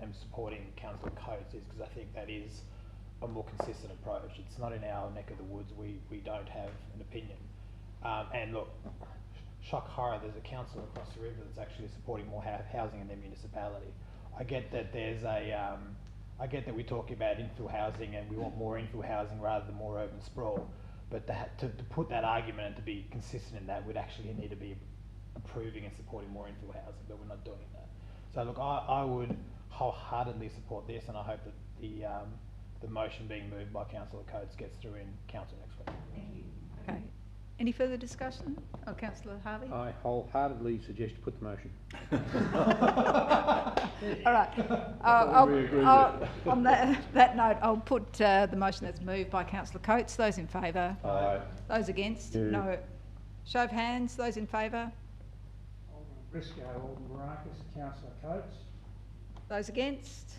and supporting Councillor Coates is because I think that is a more consistent approach. It's not in our neck of the woods. We don't have an opinion. And look, shock horror, there's a council across the river that's actually supporting more housing in their municipality. I get that I get that we talk about infill housing and we want more infill housing rather than more urban sprawl, but to put that argument and to be consistent in that, we'd actually need to be approving and supporting more infill housing, but we're not doing that. So look, I would wholeheartedly support this, and I hope that the motion being moved by Councillor Coates gets through in Council next week. Thank you. Okay. Any further discussion? Oh, Councillor Harvey? I wholeheartedly suggest you put the motion. All right. On that note, I'll put the motion that's moved by Councillor Coates. Those in favour? Aye. Those against? No. Show of hands. Those in favour? Alderman Briscoe, Alderman Barakis, Councillor Coates. Those against?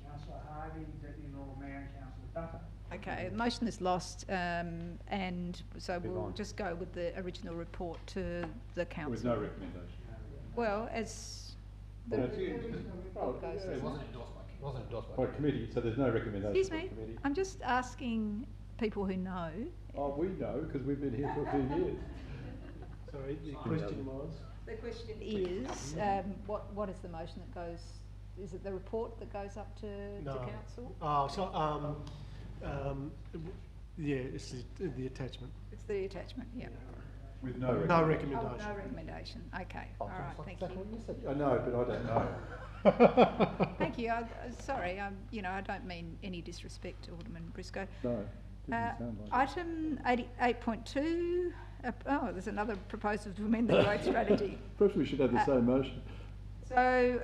Councillor Harvey, Deputy Lord Mayor, and Councillor Dutton. Okay, the motion is lost, and so we'll just go with the original report to the council. With no recommendation. Well, as the original report goes. It wasn't endorsed by committee, so there's no recommendation. Excuse me, I'm just asking people who know. Oh, we know, because we've been here for a few years. Sorry, the question was? The question is, what is the motion that goes, is it the report that goes up to council? Oh, so, yeah, it's the attachment. It's the attachment, yeah. With no recommendation. Oh, no recommendation. Okay, all right, thank you. I know, but I don't know. Thank you. Sorry, I don't mean any disrespect to Alderman Briscoe. No, didn't sound like item 88.2. There's another proposal to amend the growth strategy. Perhaps we should have the same motion. So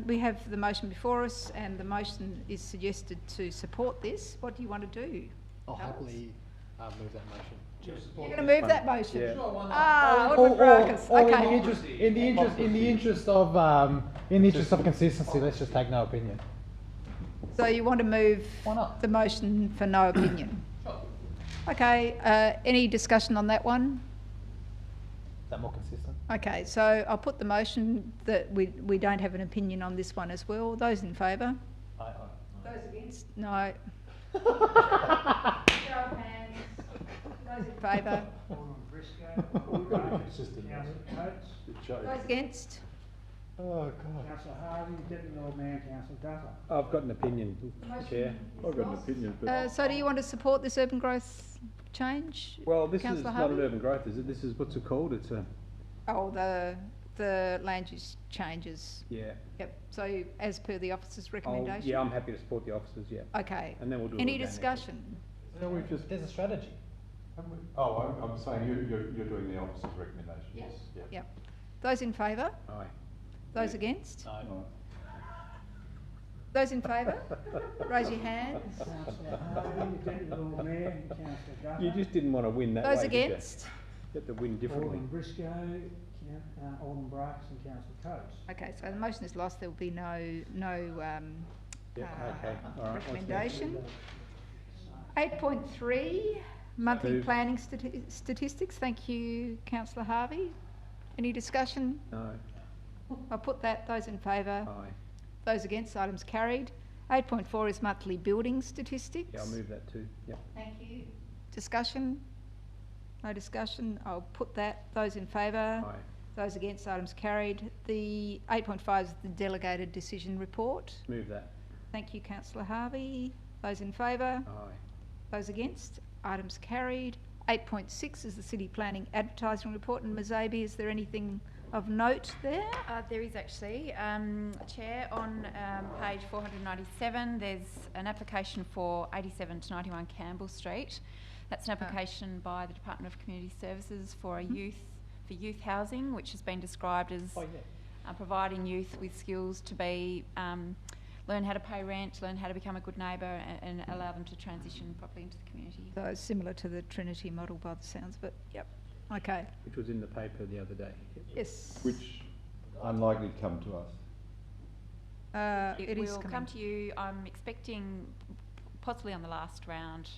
we have the motion before us, and the motion is suggested to support this. What do you want to do? I'll happily move that motion. You're going to move that motion? Yeah. Alderman Barakis. Okay. In the interest of consistency, let's just take no opinion. So you want to move the motion for no opinion? Okay. Any discussion on that one? Is that more consistent? Okay, so I'll put the motion that we don't have an opinion on this one as well. Those in favour? Aye. Those against? No. Show of hands. Those in favour? Alderman Briscoe, Councillor Coates. Those against? Oh, God. Councillor Harvey, Deputy Lord Mayor, and Councillor Dutton. I've got an opinion, Chair. I've got an opinion, but... So do you want to support this urban growth change? Well, this Councillor is Harvey? not an urban growth, is it? This is, what's it called? It's a... Oh, the land use changes. Yeah. Yep. So as per the officer's recommendation? Yeah, I'm happy to support the officers, yeah. Okay. And then we'll do it Any again next discussion? No, there's a strategy. Oh, I'm saying you're doing the officer's recommendation. Yes. Yeah. Yep. Those in favour? Aye. Those against? No. Those in favour? Raise your hands. Councillor Harvey, Deputy Lord Mayor, and Councillor Duffer. You just didn't want to win that Those way, did you? against? You had to win differently. Alderman Briscoe, Alderman Brooks and Councillor Coates. Okay, so the motion is lost. There will be no Okay. All right. recommendation. 8.3, monthly Moved. planning statistics. Thank you, Councillor Harvey. Any discussion? No. I'll put that. Those in favour? Aye. Those against? Items carried. 8.4 is monthly building statistics. Yeah, I'll move that too. Yep. Thank you. Discussion? No discussion. I'll put that. Those in favour? Aye. Those against? Items carried. The 8.5 is the delegated decision report. Move that. Thank you, Councillor Harvey. Those in favour? Aye. Those against? Items carried. 8.6 is the city planning advertising report. And Ms Aby, is there anything of note there? There is actually, Chair, on page 497, there's an application for 87 to 91 Campbell Street. That's an application by the Department of Community Services for youth housing, which has been described as providing youth with skills to be learn how to pay rent, learn how to become a good neighbour, and allow them to transition properly into the community. So it's similar to the Trinity model by the sounds of it. Yep. Okay. Which was in the paper the other day. Yes. Which unlikely to come to us. It is will coming. come to you. I'm expecting possibly on the last round,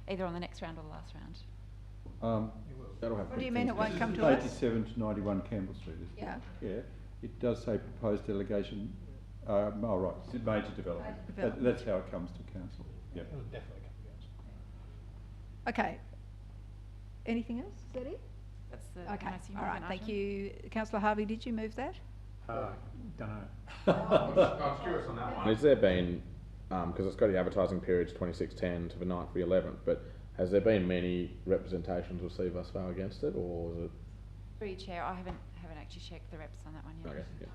either on the next round or the last round. That'll have. What do you mean it won't come to us? 87 to 91 Campbell Street, isn't Yeah. it? Yeah. It does say proposed delegation. Oh, right. It's a major development. That's how it comes to council. Yeah. It'll definitely come to council. Okay. Anything else? Is that it? That's the Okay. most All right. significant Thank item. you, Councillor Harvey. Did you move that? Don't know. I was curious on that one. Has there been, because it's got the advertising periods 26/10 to the 9th for the 11th, but has there been many representations received thus far against it, or is it? Through you, Chair, I haven't actually checked the reps on that one yet. Okay, yeah.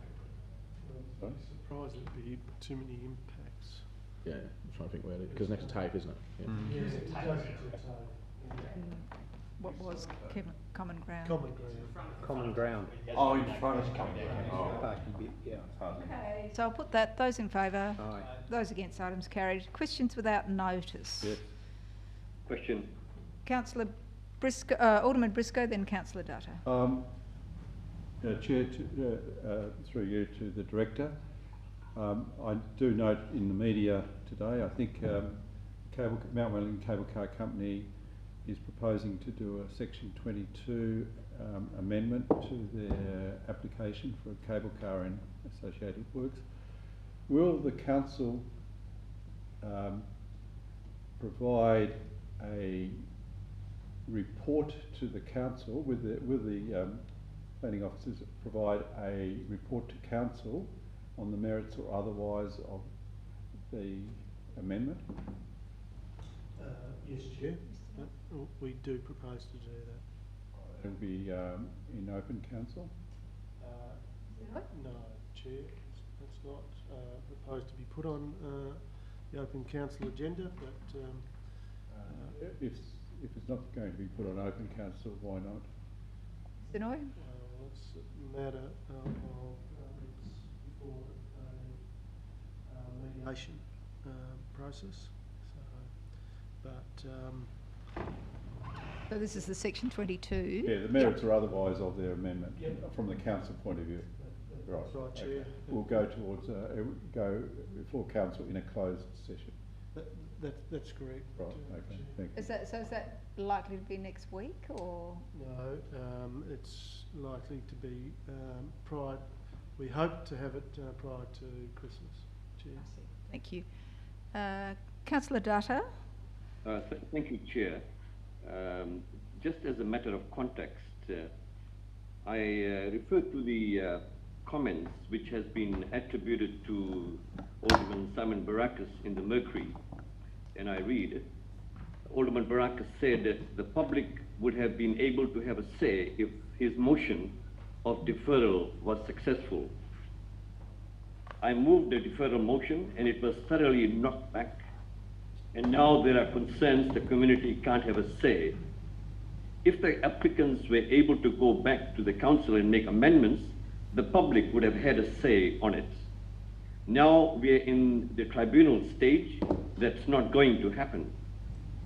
I'm surprised there'd be too many impacts. Yeah, I'm trying to think where it is, because next to tape, isn't it? Yeah. Yeah, it does to What was common ground? Common ground. Common ground. Oh, in front of Parking bit, yeah. Okay. So I'll put that. Those in favour? Aye. Those against? Items carried. Questions without notice. Yes. Question. Councillor Briscoe, Alderman Briscoe, then Councillor Dutta. Chair, through you to the Director, I do note in the media today, I think Mount Wellington Cable Car Company is proposing to do a Section 22 amendment to their application for a cable car and associated works. Will the council provide a report to the council, with the planning officers provide a report to council on the merits or otherwise of the amendment? Yes, Chair. We do propose to do that. It'll be in open council? No, Chair, it's not proposed to be put on the open council agenda, but If it's not going to be put on open council, why not? Sonoy? it's a matter of it's before a mediation process. So this is the Section 22. Yeah, the merits or otherwise of their amendment from the council point of view. Right. That's right, Chair. Okay. We'll go towards go before council in a closed session. That's correct. Right. Okay. Thank you. Is that likely to be next week or? No, it's likely to be prior. We hope to have it prior to Christmas. Chair. Thank you. Councillor Dutta. Thank you, Chair. Just as a matter of context, I refer to the comments which has been attributed to Alderman Simon Barakis in the Mercury, and I read, Alderman Barakis said that the public would have been able to have a say if his motion of deferral was successful. I moved the deferral motion and it was thoroughly knocked back. And now there are concerns the community can't have a say if the applicants were able to go back to the council and make amendments, the public would have had a say on it. Now we are in the tribunal stage. That's not going to happen.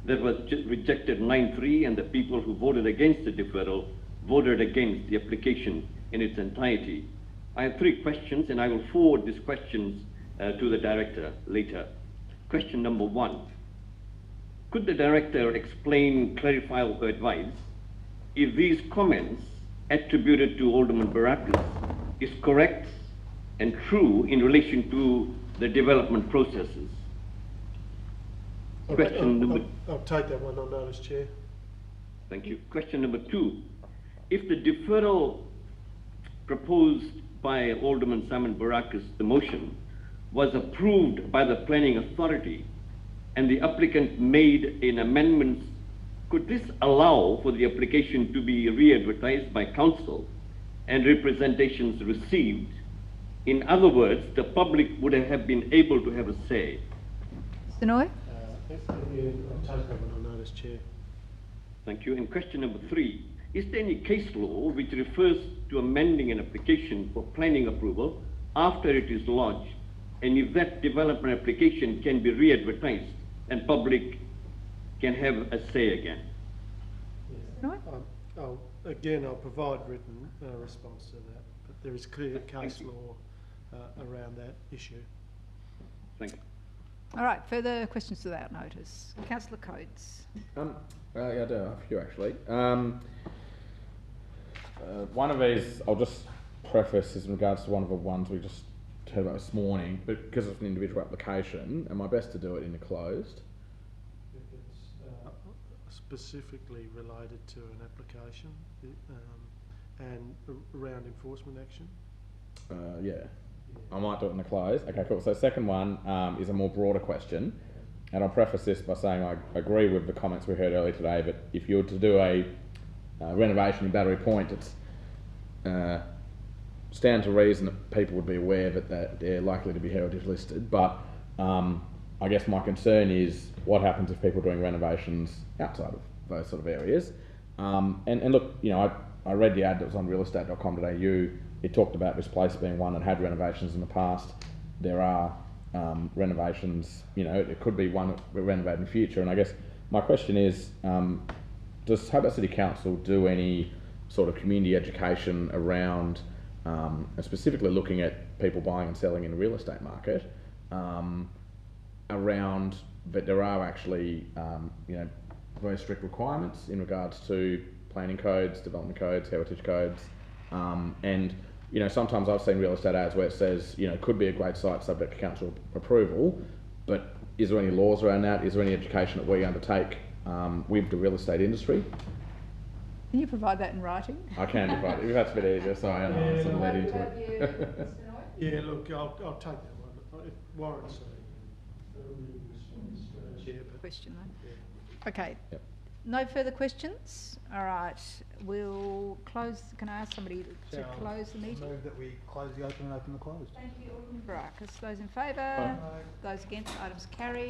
That was rejected 9-3, and the people who voted against the deferral voted against the application in its entirety. I have 3 questions, and I will forward these questions to the director later. Question number 1. Could the director explain, clarify, or advise if these comments attributed to Alderman Barakis is correct and true in relation to the development processes? I'll take that one on notice, Chair. Thank you. Question number 2. If the deferral proposed by Alderman Simon Barakis, the motion, was approved by the planning authority and the applicant made an amendment, could this allow for the application to be re-advertised by council and representations received? In other words, the public would have been able to have a say. Mr. Noy? I'll take that one on notice, Chair. Thank you. And question number 3. Is there any case law which refers to amending an application for planning approval after it is lodged, and if that development application can be re-advertised and public can have a say again? I'll provide written response to that, but there is clear case law around that issue. Thank you. All right, further questions without notice. Councillor Coates. Yeah, I do have a few actually. One of these, I'll just preface, is in regards to one of the ones we just heard about this morning, but because it's an individual application, am I best to do it in a closed? If it's specifically related to an application and around enforcement action? Yeah. I might do it in the closed. Okay, cool. So second one is a more broader question, and I'll preface this by saying I agree with the comments we heard earlier today, but if you were to do a renovation in Battery Point, it's stand to reason that people would be aware that they're likely to be heritage listed, but I guess my concern is what happens if people are doing renovations outside of those sort of areas. And look, you know, I read the ad that was on realestate.com.au. It talked about this place being one that had renovations in the past. There are renovations, you know, it could be one that we're renovating in the future. And I guess my question is, does Hobart City Council do any sort of community education around, specifically looking at people buying and selling in the real estate market, around that there are actually, you know, very strict requirements in regards to planning codes, development codes, heritage codes, and you know, sometimes I've seen real estate ads where it says, you know, it could be a great site subject to council approval, but is there any laws around that? Is there any education that we undertake with the real estate industry? Can you provide that in writing? I can provide it. That's a bit easier, so I know sort of led into it. Yeah, look, I'll take that one. It warrants a question then. Yeah. Okay. Yep. No further questions? All right. We'll close. Can I ask somebody to close the meeting? Move that we close the open and open the closed. Thank you, Alderman Barakis. Those in favour? Those against? Items carried.